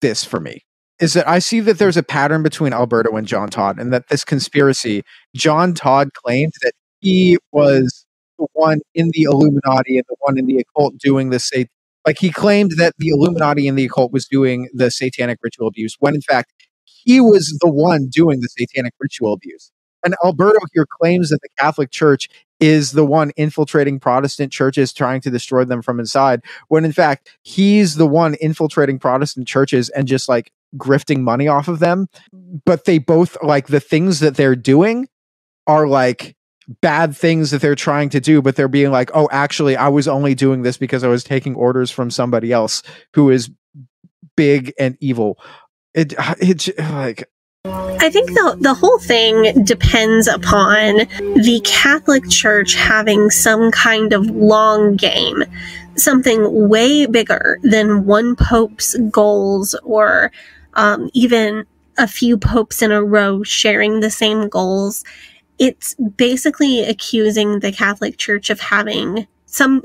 this for me is that I see that there's a pattern between Alberto and John Todd, and that this conspiracy, John Todd claimed that he was the one in the Illuminati and the one in the occult doing this. He claimed that the Illuminati and the occult was doing the satanic ritual abuse, when in fact he was the one doing the satanic ritual abuse. And Alberto here claims that the Catholic Church is the one infiltrating Protestant churches, trying to destroy them from inside, when in fact he's the one infiltrating Protestant churches and just grifting money off of them. But they both the things that they're doing are bad things that they're trying to do, but they're being oh, actually I was only doing this because I was taking orders from somebody else who is big and evil. I think the whole thing depends upon the Catholic Church having some kind of long game, something way bigger than one pope's goals, or even a few popes in a row sharing the same goals. It's basically accusing the Catholic Church of having some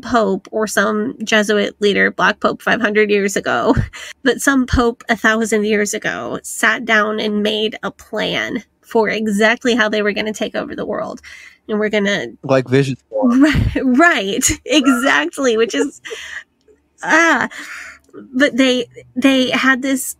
pope or some Jesuit leader, Black Pope 500 years ago, but some pope 1,000 years ago sat down and made a plan for exactly how they were going to take over the world. And we're going to... Vision 4. Right, exactly, which is... But they had this...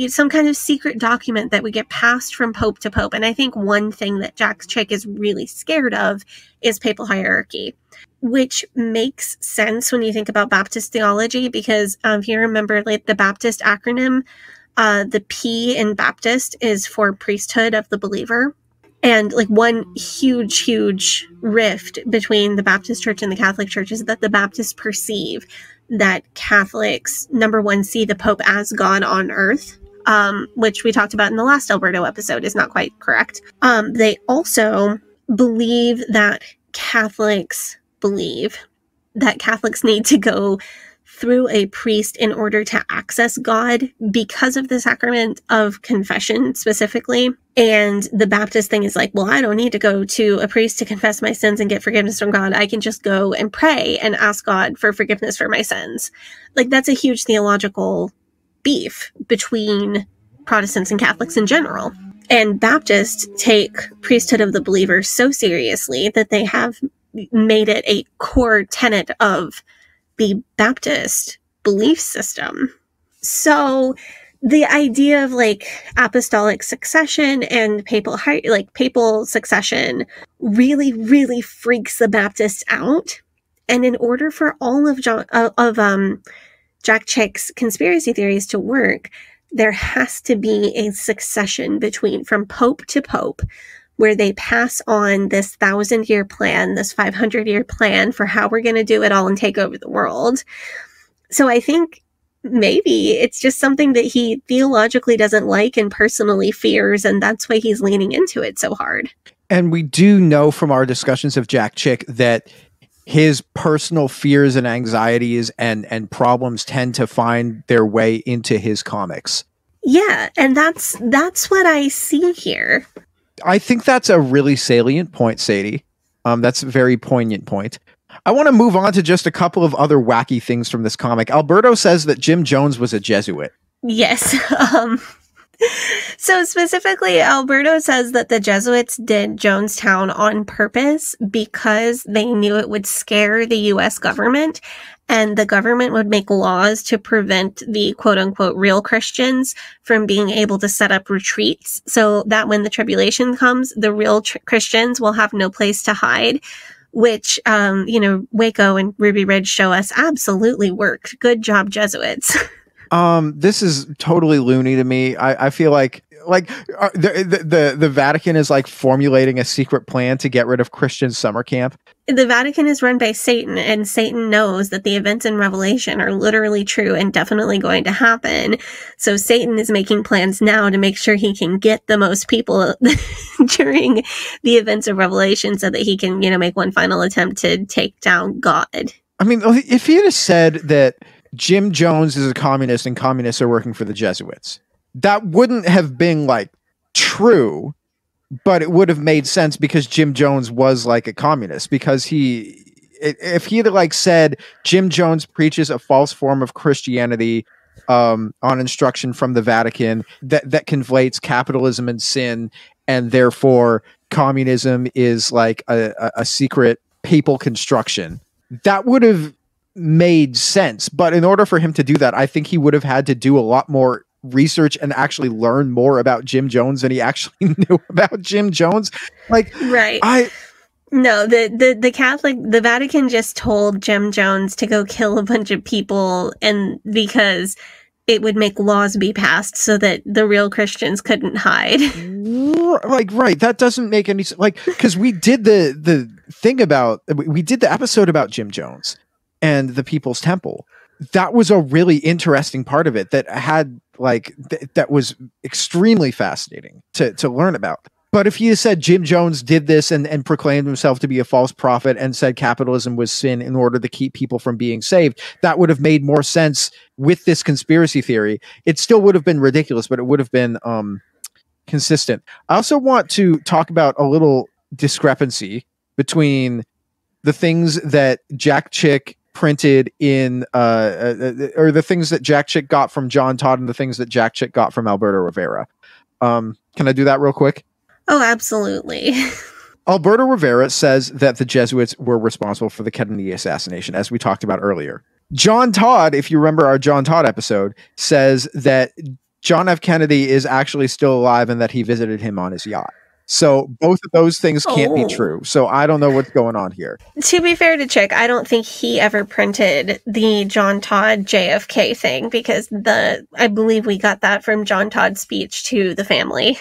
some kind of secret document that would get passed from pope to pope. And I think one thing that Jack Chick is really scared of is papal hierarchy, which makes sense when you think about Baptist theology, because if you remember the Baptist acronym, the P in Baptist is for priesthood of the believer. And one huge rift between the Baptist Church and the Catholic Church is that the Baptists perceive that Catholics, number one, see the Pope as God on earth, which we talked about in the last Alberto episode, is not quite correct. They also believe that Catholics need to go through a priest in order to access God because of the sacrament of confession specifically. And the Baptist thing is like, well, I don't need to go to a priest to confess my sins and get forgiveness from God. I can just go and pray and ask God for forgiveness for my sins. Like, that's a huge theological beef between Protestants and Catholics in general. And Baptists take priesthood of the believer so seriously that they have made it a core tenet of the Baptist belief system. So the idea of like apostolic succession and papal succession really, really freaks the Baptists out. And in order for all of Jack Chick's conspiracy theories to work, there has to be a succession from pope to pope, where they pass on this 1,000-year plan, this 500-year plan for how we're going to do it all and take over the world. So I think maybe it's just something that he theologically doesn't like and personally fears, and that's why he's leaning into it so hard. And we do know from our discussions of Jack Chick that his personal fears and anxieties and problems tend to find their way into his comics. Yeah, and that's what I see here. I think that's a really salient point, Sadie. That's a very poignant point. I want to move on to just a couple of other wacky things from this comic. Alberto says that Jim Jones was a Jesuit. Yes. So specifically, Alberto says that the Jesuits did Jonestown on purpose because they knew it would scare the U.S. government, and the government would make laws to prevent the quote-unquote real Christians from being able to set up retreats, so that when the tribulation comes, the real Christians will have no place to hide, which, Waco and Ruby Ridge show us absolutely worked. Good job, Jesuits. This is totally loony to me. I feel like the Vatican is like formulating a secret plan to get rid of Christian summer camp. The Vatican is run by Satan, and Satan knows that the events in Revelation are literally true and definitely going to happen. So Satan is making plans now to make sure he can get the most people during the events of Revelation so that he can, make one final attempt to take down God. I mean, if he had said that Jim Jones is a communist and communists are working for the Jesuits, that wouldn't have been like true, but it would have made sense because Jim Jones was like a communist, because if he had like said Jim Jones preaches a false form of Christianity on instruction from the Vatican that conflates capitalism and sin, and therefore communism is like a secret papal construction, that would have made sense. But in order for him to do that, I think he would have had to do a lot more research and actually learn more about Jim Jones than he actually knew about Jim Jones. Like, right. The Vatican just told Jim Jones to go kill a bunch of people, and because it would make laws be passed so that the real Christians couldn't hide. Right. That doesn't make any sense. Like, because we did the episode about Jim Jones and the People's Temple. That was a really interesting part of it that had that was extremely fascinating to learn about. But if he had said Jim Jones did this and proclaimed himself to be a false prophet and said capitalism was sin in order to keep people from being saved, that would have made more sense with this conspiracy theory. It still would have been ridiculous, but it would have been consistent. I also want to talk about a little discrepancy between the things that Jack Chick printed in or the things that Jack Chick got from John Todd and the things that Jack Chick got from Alberto Rivera. Can I do that real quick? Oh, absolutely. Alberto Rivera says that the Jesuits were responsible for the Kennedy assassination, as we talked about earlier. John Todd, if you remember our John Todd episode, says that John F. Kennedy is actually still alive and that he visited him on his yacht. So both of those things can't be true. So I don't know what's going on here. To be fair to Chick, I don't think he ever printed the John Todd JFK thing, because I believe we got that from John Todd's speech to the family.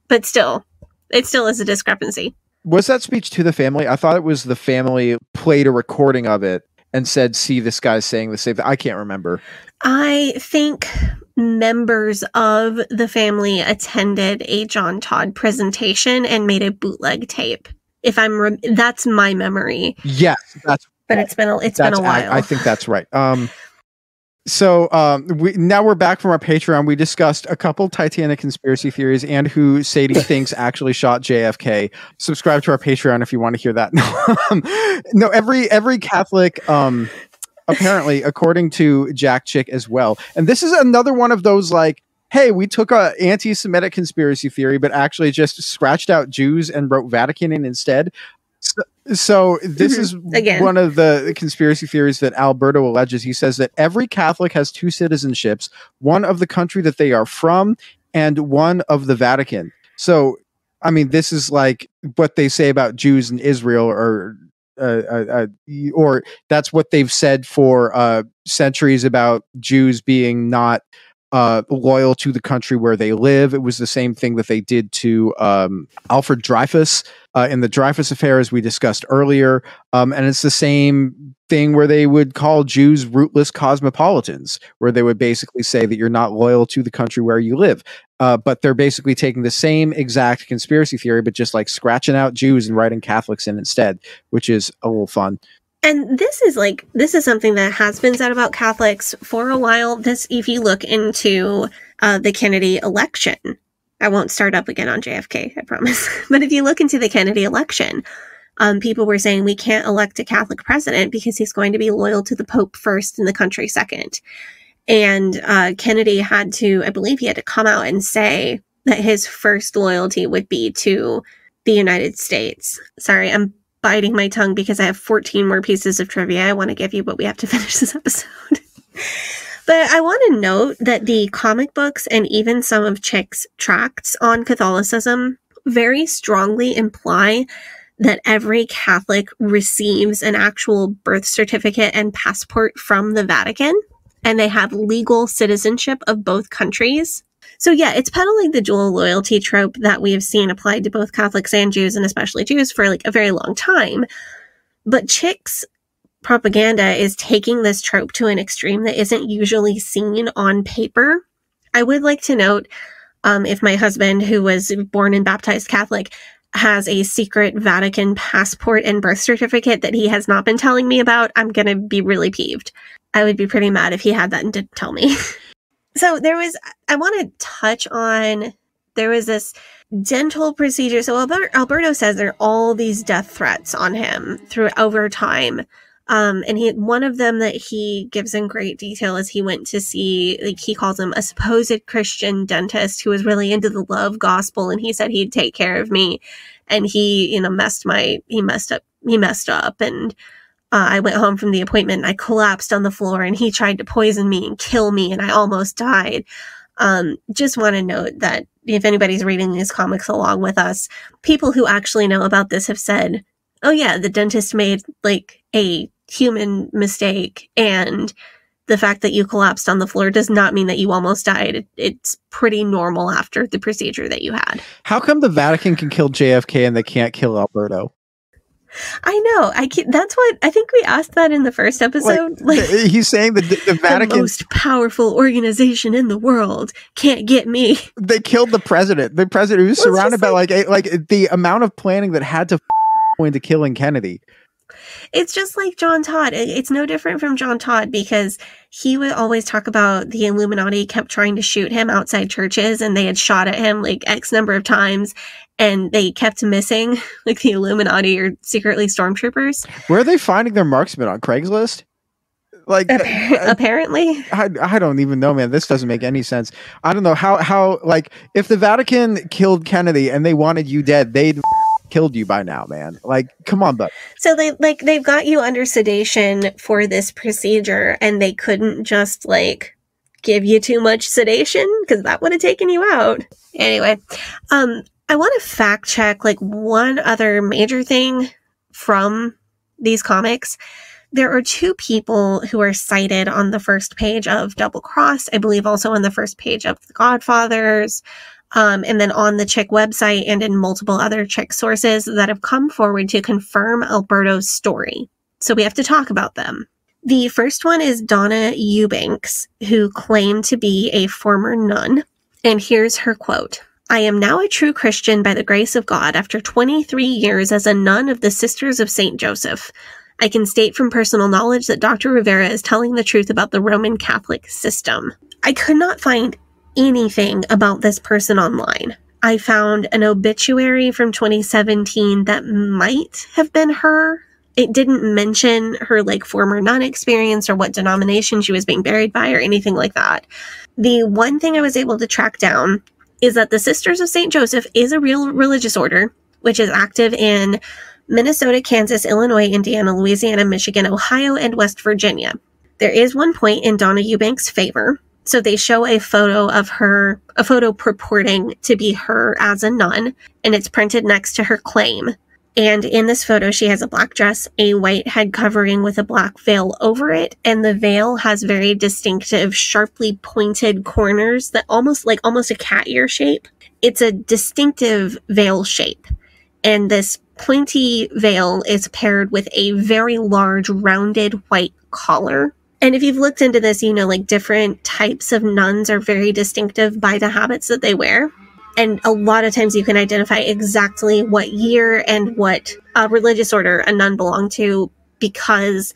But still, it still is a discrepancy. Was that speech to the family? I thought it was the family played a recording of it and said, see, this guy's saying the same thing. I can't remember. I think members of the family attended a John Todd presentation and made a bootleg tape. If that's my memory. Yes, that's. But it's been a while. I think that's right. So now we're back from our Patreon. We discussed a couple Titanic conspiracy theories and who Sadie thinks actually shot JFK. Subscribe to our Patreon if you want to hear that. No, every Catholic, apparently, according to Jack Chick as well. And this is another one of those like, hey, we took a anti-Semitic conspiracy theory, but actually just scratched out Jews and wrote Vatican in instead. So this is again one of the conspiracy theories that Alberto alleges. He says that every Catholic has two citizenships, one of the country that they are from and one of the Vatican. So, I mean, this is like what they say about Jews in Israel, or that's what they've said for centuries about Jews being not loyal to the country where they live. It was the same thing that they did to Alfred Dreyfus in the Dreyfus affair, as we discussed earlier. And it's the same thing where they would call Jews rootless cosmopolitans, where they would basically say that you're not loyal to the country where you live. But they're basically taking the same exact conspiracy theory, but just like scratching out Jews and writing Catholics in instead, which is a little fun. And this is something that has been said about Catholics for a while. If you look into the Kennedy election, I won't start up again on JFK, I promise. But if you look into the Kennedy election, people were saying we can't elect a Catholic president because he's going to be loyal to the Pope first and the country second. And Kennedy had to come out and say that his first loyalty would be to the United States. Sorry, I'm biting my tongue because I have 14 more pieces of trivia I want to give you, but we have to finish this episode. But I want to note that the comic books and even some of Chick's tracts on Catholicism very strongly imply that every Catholic receives an actual birth certificate and passport from the Vatican, and they have legal citizenship of both countries. So yeah, it's peddling the dual loyalty trope that we have seen applied to both Catholics and Jews, and especially Jews, for like a very long time. But Chick's propaganda is taking this trope to an extreme that isn't usually seen on paper. I would like to note, if my husband, who was born and baptized Catholic, has a secret Vatican passport and birth certificate that he has not been telling me about, I'm going to be really peeved. I would be pretty mad if he had that and didn't tell me. So I want to touch on, there was this dental procedure. So Alberto says there are all these death threats on him over time. And one of them that he gives in great detail is he went to see, like he calls him a supposed Christian dentist who was really into the love gospel. And he said he'd take care of me. And he messed up. And I went home from the appointment and I collapsed on the floor and he tried to poison me and kill me and I almost died. Just want to note that if anybody's reading these comics along with us, people who actually know about this have said, oh yeah, the dentist made like a human mistake, and the fact that you collapsed on the floor does not mean that you almost died. It's pretty normal after the procedure that you had. How come the Vatican can kill JFK and they can't kill Alberto? I know. That's what I think we asked that in the first episode. He's saying that the Vatican, the most powerful organization in the world, can't get me. They killed the president. The president was surrounded by like the amount of planning that had to go into killing Kennedy. It's just like John Todd. It's no different from John Todd because he would always talk about the Illuminati kept trying to shoot him outside churches and they had shot at him like X number of times and they kept missing like the Illuminati or secretly stormtroopers. Where are they finding their marksmen, on Craigslist? Like apparently. I don't even know, man. This doesn't make any sense. I don't know how like if the Vatican killed Kennedy and they wanted you dead, they'd killed you by now, man. Like, come on, bud. So they've got you under sedation for this procedure and they couldn't just like give you too much sedation because that would have taken you out. Anyway, I want to fact check like one other major thing from these comics. There are two people who are cited on the first page of Double Cross, I believe also on the first page of The Godfathers, and then on the Chick website and in multiple other Chick sources that have come forward to confirm Alberto's story. So we have to talk about them. The first one is Donna Eubanks, who claimed to be a former nun. And here's her quote. I am now a true Christian by the grace of God after 23 years as a nun of the Sisters of St. Joseph. I can state from personal knowledge that Dr. Rivera is telling the truth about the Roman Catholic system. I could not find anything about this person online. I found an obituary from 2017 that might have been her. It didn't mention her former nun experience or what denomination she was being buried by or anything like that. The one thing I was able to track down is that the Sisters of St. Joseph is a real religious order, which is active in Minnesota, Kansas, Illinois, Indiana, Louisiana, Michigan, Ohio, and West Virginia. There is one point in Donna Eubanks' favor. So they show a photo of her, a photo purporting to be her as a nun, and it's printed next to her claim. And in this photo, she has a black dress, a white head covering with a black veil over it, and the veil has very distinctive, sharply pointed corners that almost a cat ear shape. It's a distinctive veil shape, and this pointy veil is paired with a very large, rounded white collar. And if you've looked into this, different types of nuns are very distinctive by the habits that they wear. And a lot of times you can identify exactly what year and what religious order a nun belonged to because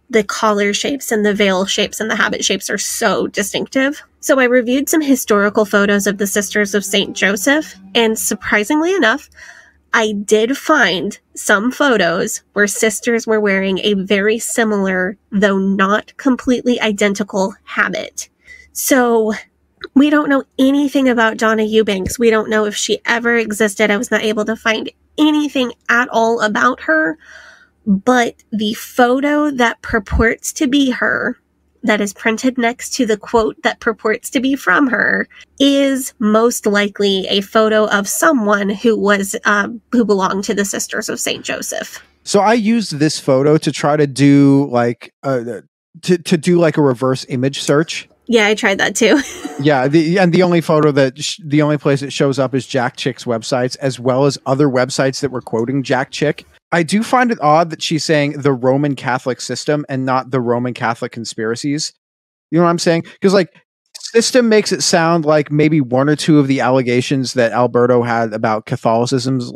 the collar shapes and the veil shapes and the habit shapes are so distinctive. So I reviewed some historical photos of the Sisters of St. Joseph, and surprisingly enough, I did find some photos where sisters were wearing a very similar, though not completely identical, habit. So we don't know anything about Donna Eubanks. We don't know if she ever existed. I was not able to find anything at all about her. But the photo that purports to be her, that is printed next to the quote that purports to be from her, is most likely a photo of someone who belonged to the Sisters of St. Joseph. So I used this photo to try to do to do a reverse image search. Yeah, I tried that too. Yeah, the only photo the only place it shows up is Jack Chick's websites, as well as other websites that were quoting Jack Chick. I do find it odd that she's saying the Roman Catholic system and not the Roman Catholic conspiracies. You know what I'm saying? Because system makes it sound like maybe one or two of the allegations that Alberto had about Catholicism's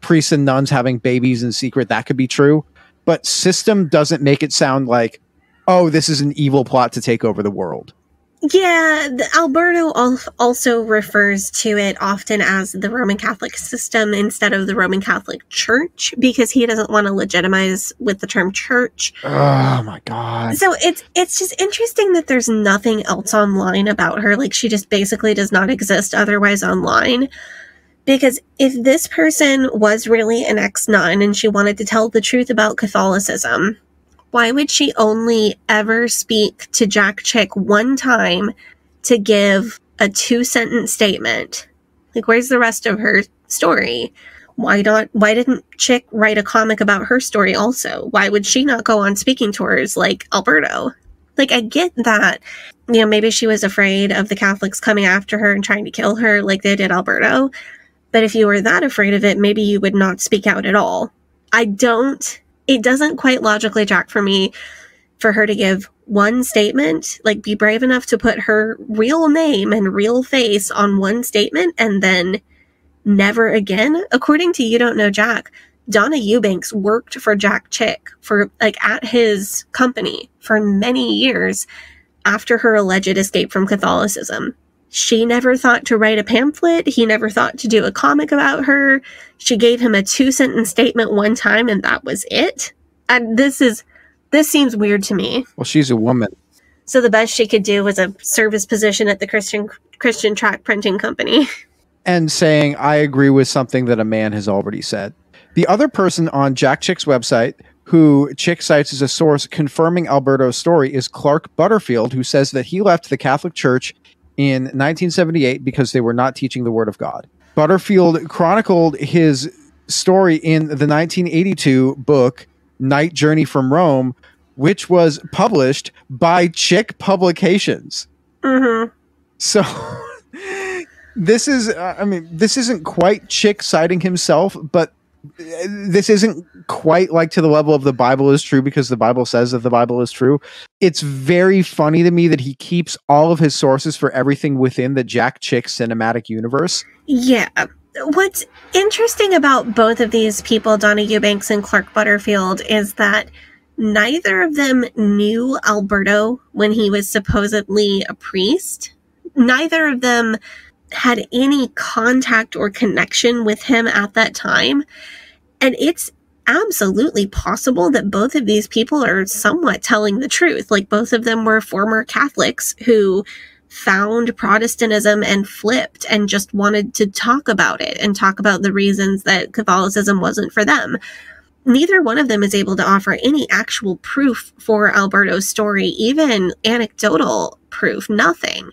priests and nuns having babies in secret, that could be true. But system doesn't make it sound like, oh, this is an evil plot to take over the world. Yeah, Alberto also refers to it often as the Roman Catholic system instead of the Roman Catholic Church because he doesn't want to legitimize with the term church. Oh my God. So it's just interesting that there's nothing else online about her. She just basically does not exist otherwise online. Because if this person was really an ex-nun and she wanted to tell the truth about Catholicism, why would she only ever speak to Jack Chick one time to give a 2-sentence statement? Where's the rest of her story? Why didn't Chick write a comic about her story also? Why would she not go on speaking tours like Alberto? I get that, maybe she was afraid of the Catholics coming after her and trying to kill her like they did Alberto. But if you were that afraid of it, maybe you would not speak out at all. It doesn't quite logically track for me for her to give one statement, be brave enough to put her real name and real face on one statement and then never again. According to You Don't Know Jack, Donna Eubanks worked for Jack Chick for at his company for many years after her alleged escape from Catholicism. She never thought to write a pamphlet. He never thought to do a comic about her. She gave him a 2-sentence statement one time and that was it. And this seems weird to me. Well, she's a woman. So the best she could do was a service position at the Christian tract printing company. And saying, I agree with something that a man has already said. The other person on Jack Chick's website who Chick cites as a source confirming Alberto's story is Clark Butterfield, who says that he left the Catholic Church in 1978 because they were not teaching the Word of God. Butterfield chronicled his story in the 1982 book Night Journey from Rome, which was published by Chick Publications. Mm-hmm. So this is, this isn't quite Chick citing himself, but this isn't quite like to the level of the Bible is true because the Bible says that the Bible is true. It's very funny to me that he keeps all of his sources for everything within the Jack Chick cinematic universe. Yeah. What's interesting about both of these people, Donna Eubanks and Clark Butterfield, is that neither of them knew Alberto when he was supposedly a priest. Neither of them had any contact or connection with him at that time. And it's absolutely possible that both of these people are somewhat telling the truth. Like, both of them were former Catholics who found Protestantism and flipped and just wanted to talk about it and talk about the reasons that Catholicism wasn't for them. Neither one of them is able to offer any actual proof for Alberto's story, even anecdotal proof, nothing.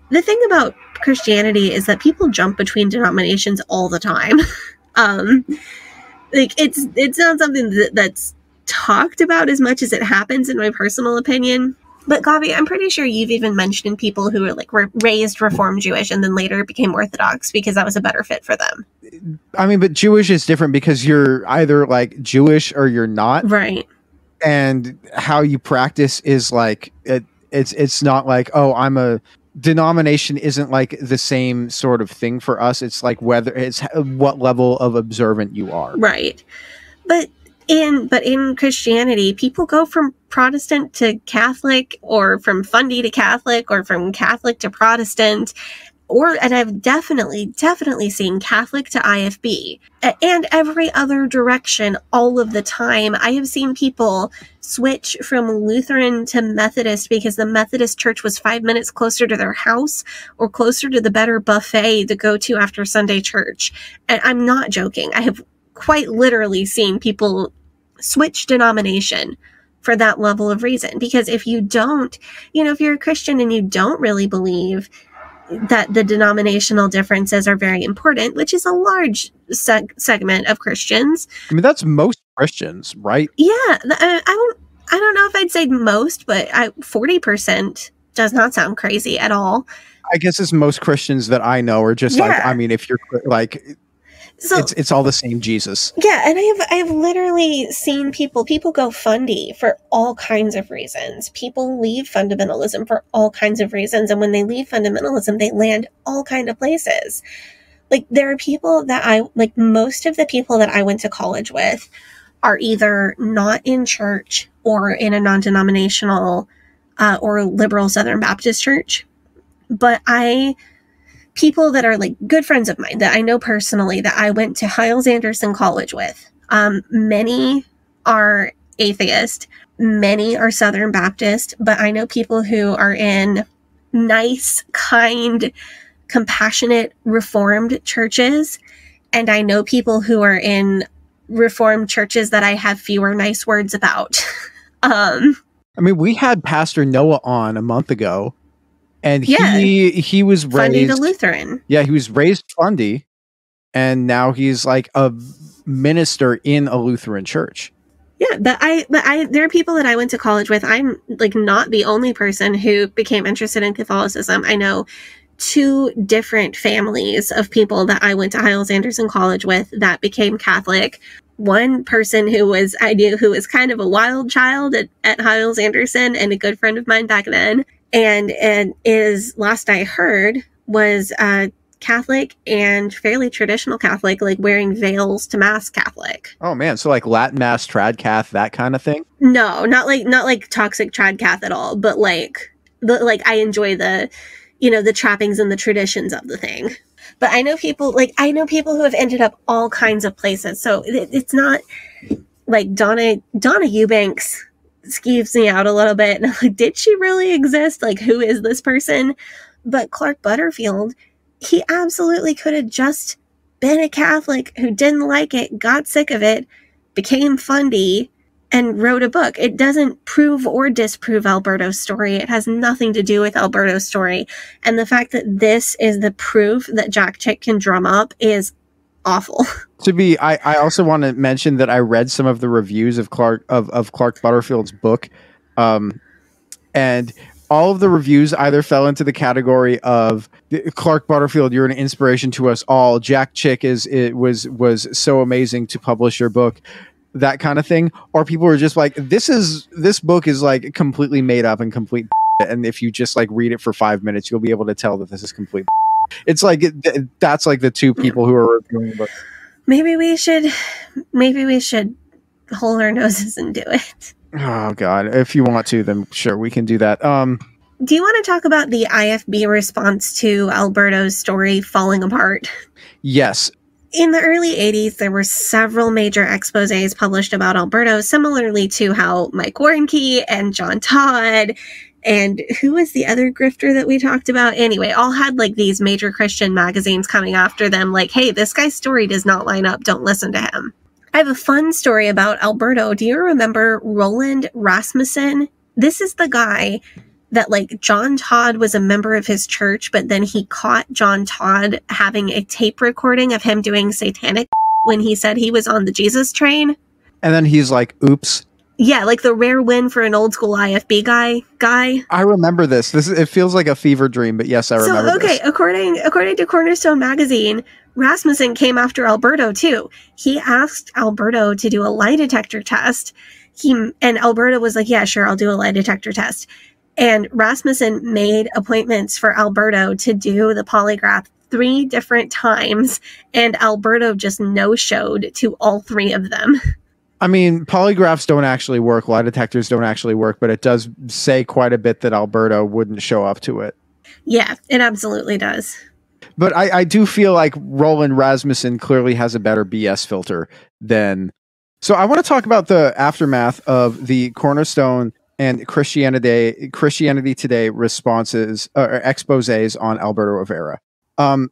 The thing about Christianity is that people jump between denominations all the time. Like, it's not something that's talked about as much as it happens, in my personal opinion. But Gavi, I'm pretty sure you've even mentioned people who were raised Reformed Jewish and then later became Orthodox because that was a better fit for them. I mean, but Jewish is different because you're either like Jewish or you're not. Right. And how you practice is like, it's not like, oh, I'm a denomination isn't like the same sort of thing for us. It's like whether it's what level of observant you are. Right. But in Christianity, people go from Protestant to Catholic, or from fundy to Catholic, or from Catholic to Protestant, and I've definitely seen Catholic to IFB, and every other direction all of the time. I have seen people switch from Lutheran to Methodist because the Methodist church was 5 minutes closer to their house or closer to the better buffet to go to after Sunday church. And I'm not joking. I have quite literally seen people switch denomination for that level of reason. Because if you don't, if you're a Christian and you don't really believe that the denominational differences are very important, which is a large segment of Christians. I mean, that's most Christians, right? Yeah. I don't know if I'd say most, but 40% does not sound crazy at all. I guess it's most Christians that I know are just like, I mean, if you're like, so, it's all the same Jesus. Yeah, and I have literally seen people go fundy for all kinds of reasons. People leave fundamentalism for all kinds of reasons, and when they leave fundamentalism, they land all kind of places. Like, there are people that most of the people that I went to college with are either not in church or in a non-denominational or liberal Southern Baptist church. But people that are like good friends of mine that I know personally that I went to Hyles-Anderson College with. Many are atheist, many are Southern Baptist, but I know people who are in nice, kind, compassionate, Reformed churches. And I know people who are in Reformed churches that I have fewer nice words about. I mean, we had Pastor Noah on a month ago. And he was raised fundy to Lutheran. Yeah, he was raised fundy, and now he's like a minister in a Lutheran church. Yeah, but there are people that I went to college with. I'm like not the only person who became interested in Catholicism. I know 2 different families of people that I went to Hyles-Anderson College with that became Catholic. One person I knew who was kind of a wild child at Hyles-Anderson and a good friend of mine back then. And is, last I heard, was Catholic and fairly traditional Catholic, like wearing veils to Mass Catholic. Oh man, so like Latin Mass, trad cath, that kind of thing? No, not like toxic trad cath at all, but like I enjoy the trappings and the traditions of the thing. But I know people who have ended up all kinds of places. So it's not like Donna Eubanks skeeves me out a little bit. And I'm like, did she really exist? Like, who is this person? But Clark Butterfield, he absolutely could have just been a Catholic who didn't like it, got sick of it, became fundy, and wrote a book. It doesn't prove or disprove Alberto's story. It has nothing to do with Alberto's story. And the fact that this is the proof that Jack Chick can drum up is awful. I also want to mention that I read some of the reviews of Clark Butterfield's book, and all of the reviews either fell into the category of Clark Butterfield, you're an inspiration to us all. Jack Chick was so amazing to publish your book, that kind of thing. Or people were just like, this book is like completely made up and complete. And if you just like read it for 5 minutes, you'll be able to tell that this is complete. It's like that's like the two people who are reviewing the book. Maybe we should hold our noses and do it. Oh God! If you want to, then sure, we can do that. Do you want to talk about the IFB response to Alberto's story falling apart? Yes. In the early 80s, there were several major exposés published about Alberto, similarly to how Mike Warnke and John Todd and who was the other grifter that we talked about? Anyway, all had like these major Christian magazines coming after them like, hey, this guy's story does not line up. Don't listen to him. I have a fun story about Alberto. Do you remember Roland Rasmussen? This is the guy that like John Todd was a member of his church, but then he caught John Todd having a tape recording of him doing satanic when he said he was on the Jesus train. And then he's like, oops. Yeah, like the rare win for an old school IFB guy. I remember this. It feels like a fever dream, but yes, I remember this. According to Cornerstone Magazine, Rasmussen came after Alberto too. He asked Alberto to do a lie detector test. And Alberto was like, yeah, sure, I'll do a lie detector test. And Rasmussen made appointments for Alberto to do the polygraph 3 different times, and Alberto just no-showed to all 3 of them. I mean, polygraphs don't actually work. Lie detectors don't actually work, but it does say quite a bit that Alberto wouldn't show up to it. Yeah, it absolutely does. But I do feel like Roland Rasmussen clearly has a better BS filter than... So I want to talk about the aftermath of the Cornerstone and Christianity Today responses or exposés on Alberto Rivera.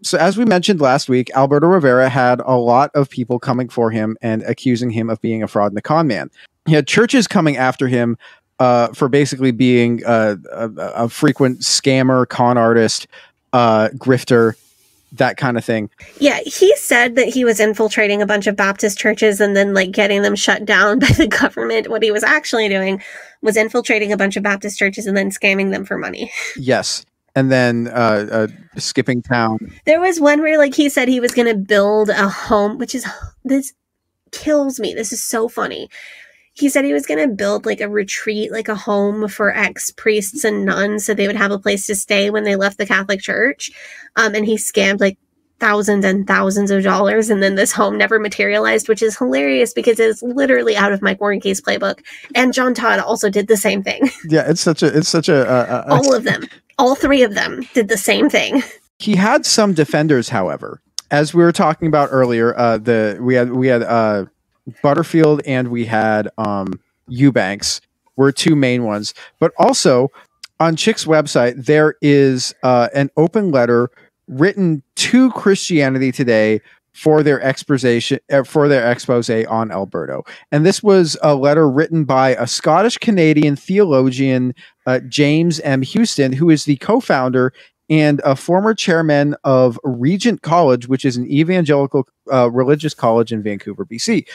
So as we mentioned last week, Alberto Rivera had a lot of people coming for him and accusing him of being a fraud and a con man. He had churches coming after him for basically being a frequent scammer, con artist, grifter, that kind of thing. Yeah, he said that he was infiltrating a bunch of Baptist churches and then like getting them shut down by the government. What he was actually doing was infiltrating a bunch of Baptist churches and then scamming them for money. Yes. And then skipping town. There was one where like he said he was going to build a home, this kills me. This is so funny. He said he was going to build like a retreat, like a home for ex-priests and nuns so they would have a place to stay when they left the Catholic Church. And he scammed like thousands and thousands of dollars. And then this home never materialized, which is hilarious because it's literally out of Mike Warnke's playbook. And John Todd also did the same thing. Yeah, it's such a all of them. All 3 of them did the same thing. He had some defenders, however. As we were talking about earlier, we had Butterfield and we had Eubanks were 2 main ones. But also on Chick's website, there is an open letter written to Christianity Today for their expose on Alberto. And this was a letter written by a Scottish-Canadian theologian, James M. Houston, who is the co-founder and a former chairman of Regent College, which is an evangelical religious college in Vancouver, BC.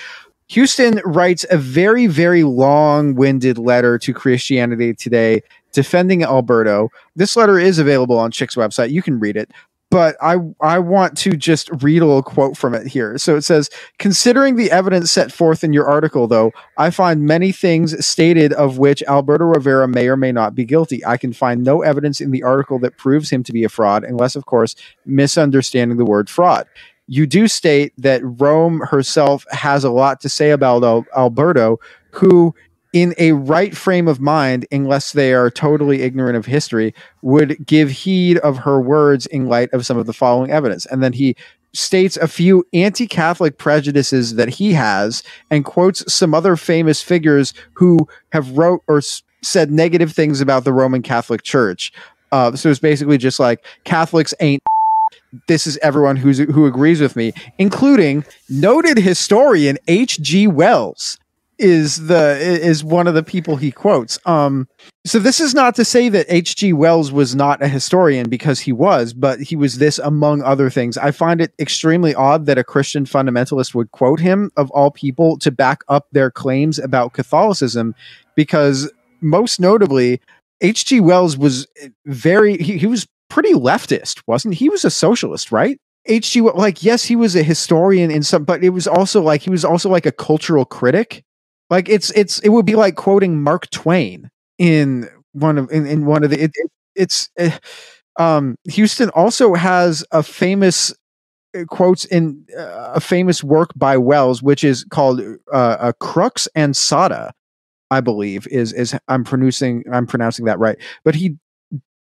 Houston writes a very, very long-winded letter to Christianity Today defending Alberto. This letter is available on Chick's website. You can read it. But I want to just read a little quote from it here. So it says, considering the evidence set forth in your article, though, I find many things stated of which Alberto Rivera may or may not be guilty. I can find no evidence in the article that proves him to be a fraud, unless, of course, misunderstanding the word fraud. You do state that Rome herself has a lot to say about Alberto, who, in a right frame of mind, unless they are totally ignorant of history, would give heed of her words in light of some of the following evidence. And then he states a few anti-Catholic prejudices that he has and quotes some other famous figures who have wrote or said negative things about the Roman Catholic Church. So it's basically just like, Catholics ain't. This is everyone who agrees with me, including noted historian H.G. Wells. Is one of the people he quotes. So this is not to say that H.G. Wells was not a historian, because he was, but he was this among other things. I find it extremely odd that a Christian fundamentalist would quote him, of all people, to back up their claims about Catholicism, because most notably, H.G. Wells was he was pretty leftist, wasn't he? He was a socialist, right? H.G. Like, yes, he was a historian in some, but it was also like he was also like a cultural critic. Like it would be like quoting Mark Twain in one of the Houston also has a famous quotes in a famous work by Wells, which is called Crux Ansata, I believe is I'm pronouncing that right, but he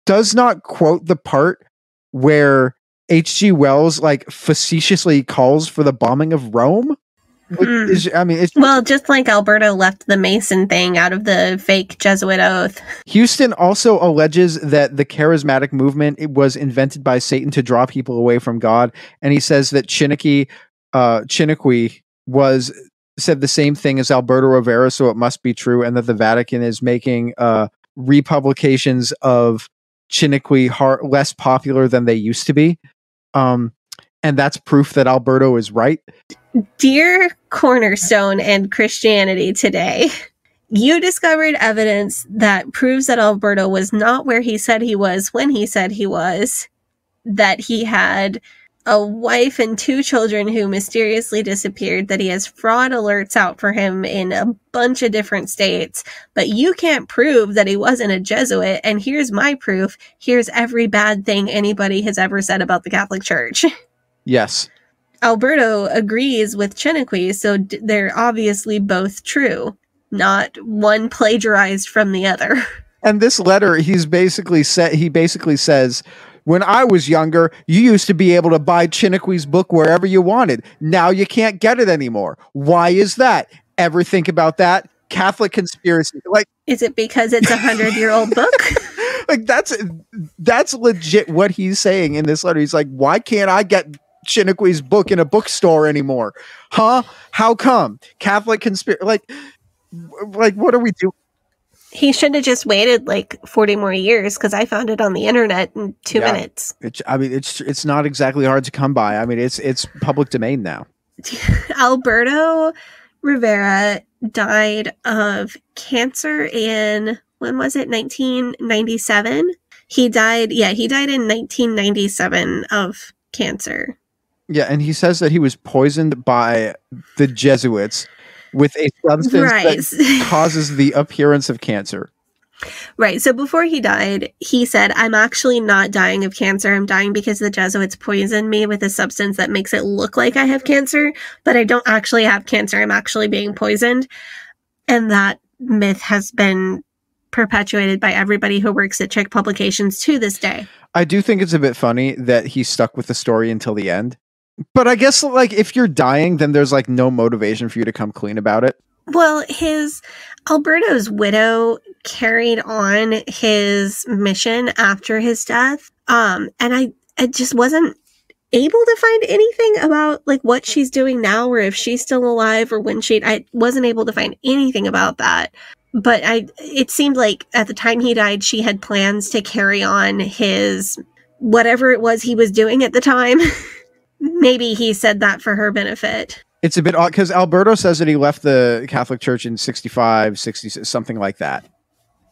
does not quote the part where H.G. Wells like facetiously calls for the bombing of Rome. Which is, I mean, it's well, just like Alberto left the Mason thing out of the fake Jesuit oath. Houston also alleges that the charismatic movement it was invented by Satan to draw people away from God, and he says that Chiniquy said the same thing as Alberto Rivera, so it must be true, and that the Vatican is making republications of Chiniquy less popular than they used to be. And that's proof that Alberto is right. Dear Cornerstone and Christianity Today, you discovered evidence that proves that Alberto was not where he said he was when he said he was, that he had a wife and 2 children who mysteriously disappeared, that he has fraud alerts out for him in a bunch of different states, but you can't prove that he wasn't a Jesuit, and here's my proof. Here's every bad thing anybody has ever said about the Catholic Church. Yes. Alberto agrees with Chiniquy, so they're obviously both true, not one plagiarized from the other. And this letter, he basically says, when I was younger, you used to be able to buy Chiniquy's book wherever you wanted. Now you can't get it anymore. Why is that? Ever think about that? Catholic conspiracy. Like, is it because it's a 100-year-old book? Like that's legit what he's saying in this letter. He's like, why can't I get Chiniquy's book in a bookstore anymore? Huh? How come? Catholic conspiracy. Like what do we do? He should have just waited like 40 more years, because I found it on the internet in 2 minutes. It's not exactly hard to come by. I mean, it's public domain now. Alberto Rivera died of cancer in, when was it? 1997. He died in 1997 of cancer. Yeah, and he says that he was poisoned by the Jesuits with a substance that causes the appearance of cancer. Right. So before he died, he said, I'm actually not dying of cancer. I'm dying because the Jesuits poisoned me with a substance that makes it look like I have cancer, but I don't actually have cancer. I'm actually being poisoned. And that myth has been perpetuated by everybody who works at Chick Publications to this day. I do think it's a bit funny that he stuck with the story until the end. But I guess, like, if you're dying, then there's, like, no motivation for you to come clean about it. Well, Alberto's widow carried on his mission after his death. And I just wasn't able to find anything about, like, what she's doing now, or if she's still alive, or when I wasn't able to find anything about that. But it seemed like at the time he died, she had plans to carry on his, whatever it was he was doing at the time. Maybe he said that for her benefit. It's a bit odd because Alberto says that he left the Catholic Church in 65, 60, something like that.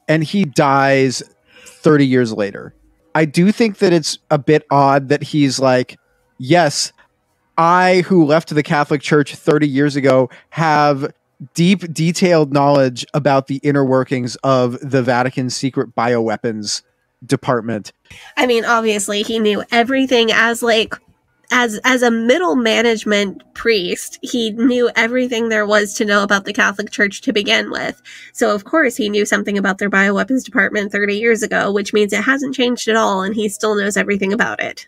And he dies 30 years later. I do think that it's a bit odd that he's like, yes, I, who left the Catholic Church 30 years ago, have deep, detailed knowledge about the inner workings of the Vatican's secret bioweapons department. I mean, obviously, he knew everything as a middle management priest. He knew everything there was to know about the Catholic Church to begin with. So, of course, he knew something about their bioweapons department 30 years ago, which means it hasn't changed at all, and he still knows everything about it.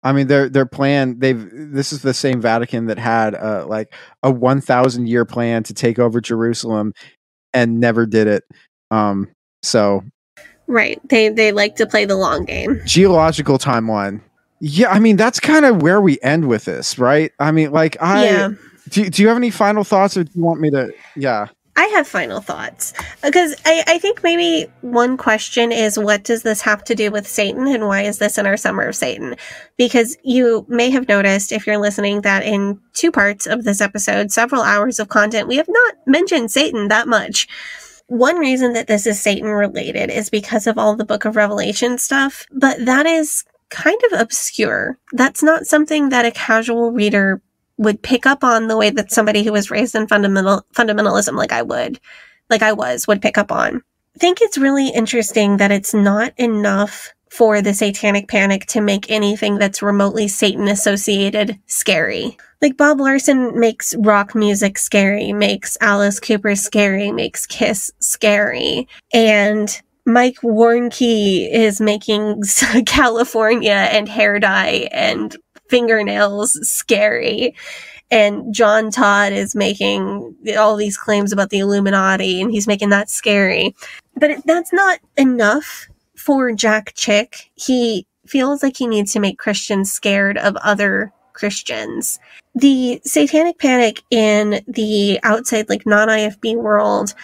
I mean, their plan, this is the same Vatican that had like a 1,000-year plan to take over Jerusalem and never did it. So right. They like to play the long game. Geological timeline. Yeah, I mean, that's kind of where we end with this, right? I mean, like, do you have any final thoughts, or do you want me to? Yeah. I have final thoughts, because I think maybe one question is, what does this have to do with Satan, and why is this in our Summer of Satan? Because you may have noticed, if you're listening, that in 2 parts of this episode, several hours of content, we have not mentioned Satan that much. one reason that this is Satan related is because of all the Book of Revelation stuff, but that is kind of obscure. That's not something that a casual reader would pick up on the way that somebody who was raised in fundamentalism like I would pick up on. I think it's really interesting that it's not enough for the satanic panic to make anything that's remotely Satan associated scary. Like Bob Larson makes rock music scary, makes Alice Cooper scary, makes Kiss scary, and Mike Warnke is making California and hair dye and fingernails scary. And John Todd is making all these claims about the Illuminati, and he's making that scary. But that's not enough for Jack Chick. He feels like he needs to make Christians scared of other Christians. The satanic panic in the outside, like non-IFB world,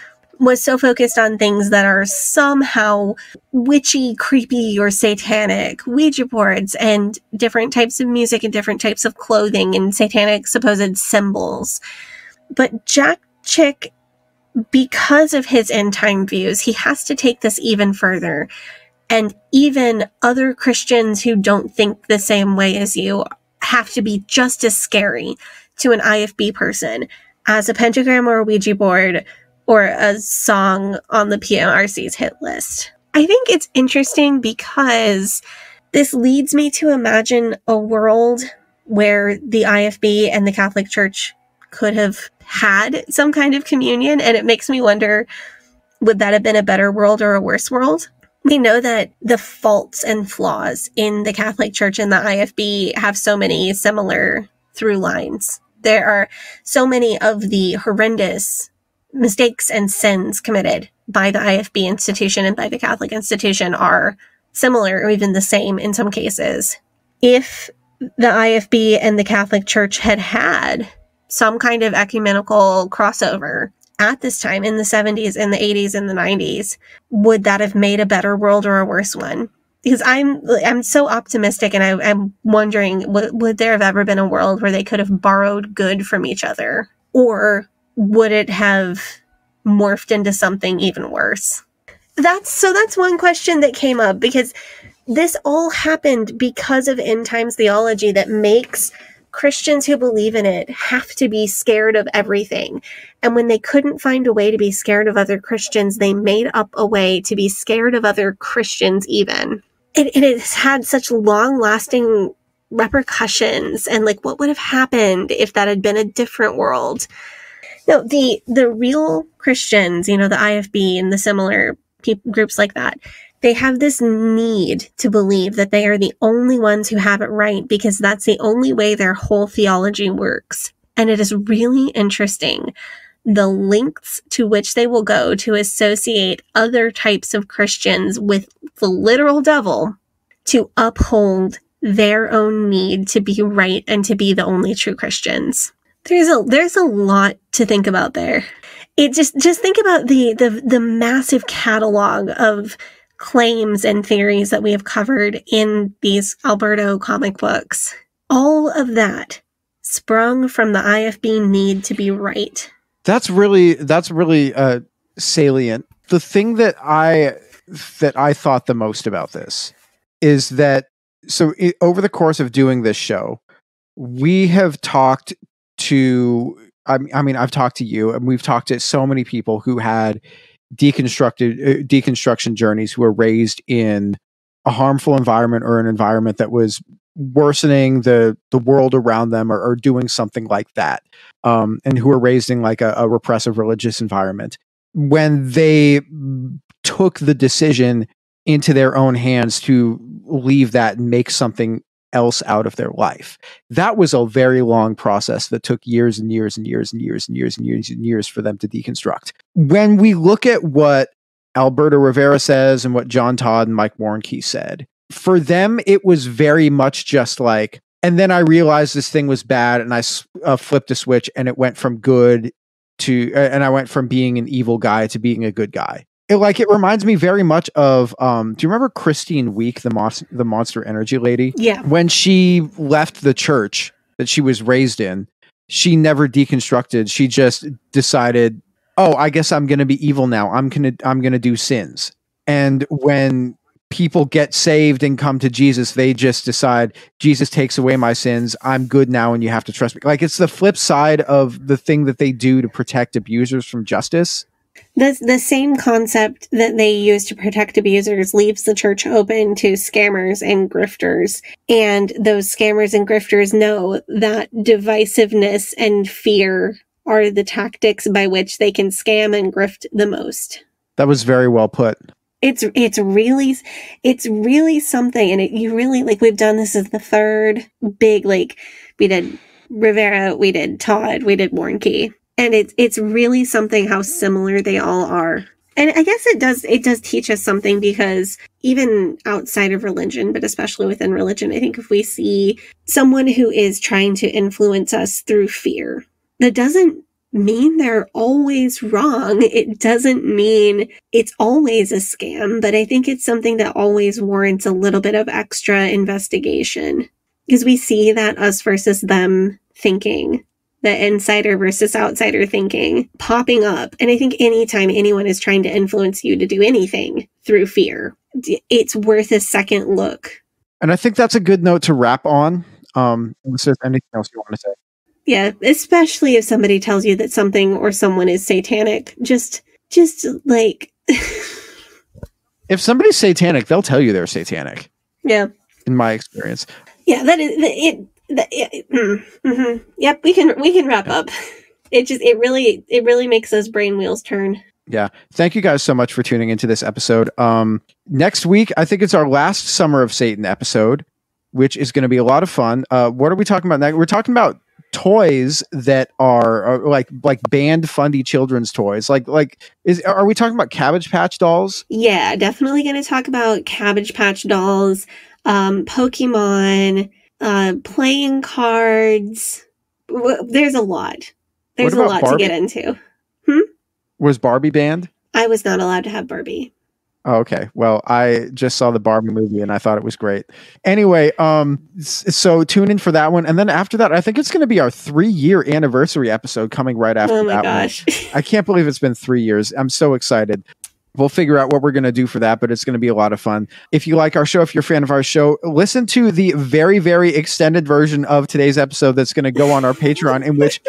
was so focused on things that are somehow witchy, creepy, or satanic. Ouija boards and different types of music and different types of clothing and satanic supposed symbols. But Jack Chick, because of his end time views, he has to take this even further. And even other Christians who don't think the same way as you have to be just as scary to an IFB person as a pentagram or a Ouija board or a song on the PMRC's hit list. I think it's interesting because this leads me to imagine a world where the IFB and the Catholic Church could have had some kind of communion, and it makes me wonder, would that have been a better world or a worse world? We know that the faults and flaws in the Catholic Church and the IFB have so many similar through lines. There are so many of the horrendous mistakes and sins committed by the IFB institution and by the Catholic institution are similar or even the same in some cases. If the IFB and the Catholic Church had had some kind of ecumenical crossover at this time in the 70s, in the 80s, and the 90s, would that have made a better world or a worse one? Because I'm so optimistic, and I'm wondering, would there have ever been a world where they could have borrowed good from each other? Or would it have morphed into something even worse? That's one question that came up, because this all happened because of end times theology that makes Christians who believe in it have to be scared of everything. And when they couldn't find a way to be scared of other Christians, they made up a way to be scared of other Christians even. It has had such long-lasting repercussions, and like, what would have happened if that had been a different world? No, the real Christians, the IFB and the similar groups like that, they have this need to believe that they are the only ones who have it right, because that's the only way their whole theology works. And it is really interesting the lengths to which they will go to associate other types of Christians with the literal devil to uphold their own need to be right and to be the only true Christians. There's a lot to think about there. It just think about the massive catalog of claims and theories that we have covered in these Alberto comic books. All of that sprung from the IFB need to be right. That's really salient. The thing that I thought the most about this is that over the course of doing this show, we have talked to, I've talked to you, and we've talked to so many people who had deconstruction journeys, who were raised in a harmful environment or an environment that was worsening the world around them, or doing something like that, and who were raised in like a repressive religious environment. When they took the decision into their own hands to leave that and make something else out of their life, that was a very long process that took years and years and years and years and years and years and years for them to deconstruct. When we look at what Alberto Rivera says and what John Todd and Mike Warnke said, for them it was very much just like, and then I realized this thing was bad, and I flipped a switch, and it went from good to, and I went from being an evil guy to being a good guy. It reminds me very much of, do you remember Christine Week, the Monster Energy lady? Yeah. When she left the church that she was raised in, she never deconstructed. She just decided, oh, I guess I'm going to be evil now. I'm going to do sins. And when people get saved and come to Jesus, they just decide, Jesus takes away my sins. I'm good now and you have to trust me. Like, it's the flip side of the thing that they do to protect abusers from justice. The same concept that they use to protect abusers leaves the church open to scammers and grifters. And those scammers and grifters know that divisiveness and fear are the tactics by which they can scam and grift the most. That was very well put. It's really something. And you really, like, we've done this as the third big, like, we did Rivera, we did Todd, we did Warnke. And it's really something how similar they all are. And I guess it does teach us something, because even outside of religion, but especially within religion, I think if we see someone who is trying to influence us through fear, that doesn't mean they're always wrong. It doesn't mean it's always a scam, but I think it's something that always warrants a little bit of extra investigation, because we see that us versus them thinking, the insider versus outsider thinking popping up. And I think anytime anyone is trying to influence you to do anything through fear, it's worth a second look. And I think that's a good note to wrap on. Unless there's anything else you want to say. Yeah, especially if somebody tells you that something or someone is satanic, just like... If somebody's satanic, they'll tell you they're satanic. Yeah. In my experience. Yeah, that is it. Yep, we can wrap up. It really makes those brain wheels turn. Yeah. Thank you guys so much for tuning into this episode. Next week, I think it's our last Summer of Satan episode, which is going to be a lot of fun. What are we talking about next? We're talking about toys that are like banned fundy children's toys. Are we talking about Cabbage Patch dolls? Yeah, definitely going to talk about Cabbage Patch dolls, Pokemon, playing cards. There's a lot. There's a lot to get into. Was Barbie banned? I was not allowed to have Barbie. Oh, okay. Well, I just saw the Barbie movie and I thought it was great. Anyway, so tune in for that one. And then after that, I think it's going to be our 3-year anniversary episode coming right after that. Oh my gosh. I can't believe it's been 3 years. I'm so excited. We'll figure out what we're going to do for that, but it's going to be a lot of fun. If you like our show, if you're a fan of our show, listen to the very, very extended version of today's episode that's going to go on our Patreon, in which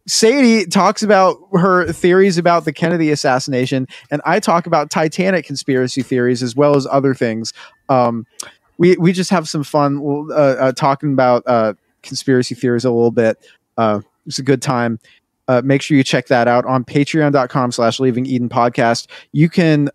Sadie talks about her theories about the Kennedy assassination, and I talk about Titanic conspiracy theories as well as other things. We just have some fun talking about conspiracy theories a little bit. It's a good time. Make sure you check that out on patreon.com/Leaving Eden podcast. You can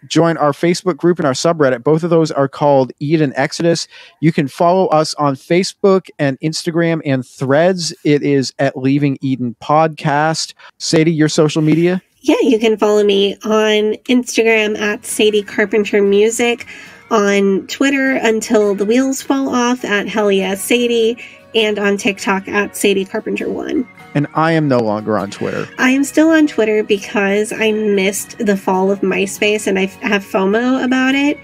join our Facebook group and our subreddit. Both of those are called Eden Exodus. You can follow us on Facebook and Instagram and Threads. It is at Leaving Eden Podcast. Sadie, your social media? Yeah, you can follow me on Instagram at Sadie Carpenter Music, on Twitter until the wheels fall off at Hell Yeah Sadie, and on TikTok at Sadie Carpenter 1. And I am no longer on Twitter. I am still on Twitter because I missed the fall of MySpace and I have FOMO about it.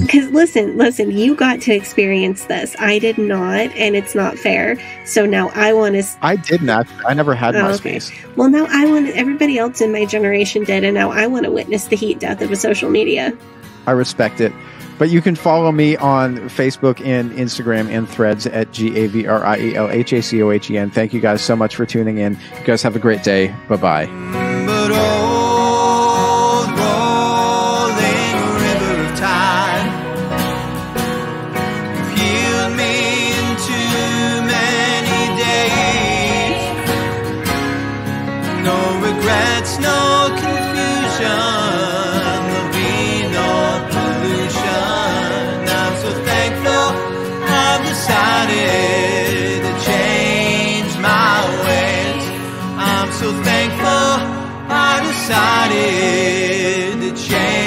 Because listen, you got to experience this. I did not, and it's not fair. So now I want to... I did not. I never had MySpace. Okay. Well, now everybody else in my generation did, and now I want to witness the heat death of a social media. I respect it. But you can follow me on Facebook and Instagram and Threads at GAVRIELHACOHEN. Thank you guys so much for tuning in. You guys have a great day. Bye-bye. But old rolling river of time healed me in too many days. No regrets, no confusion. Decided to change my ways. I'm so thankful I decided to change.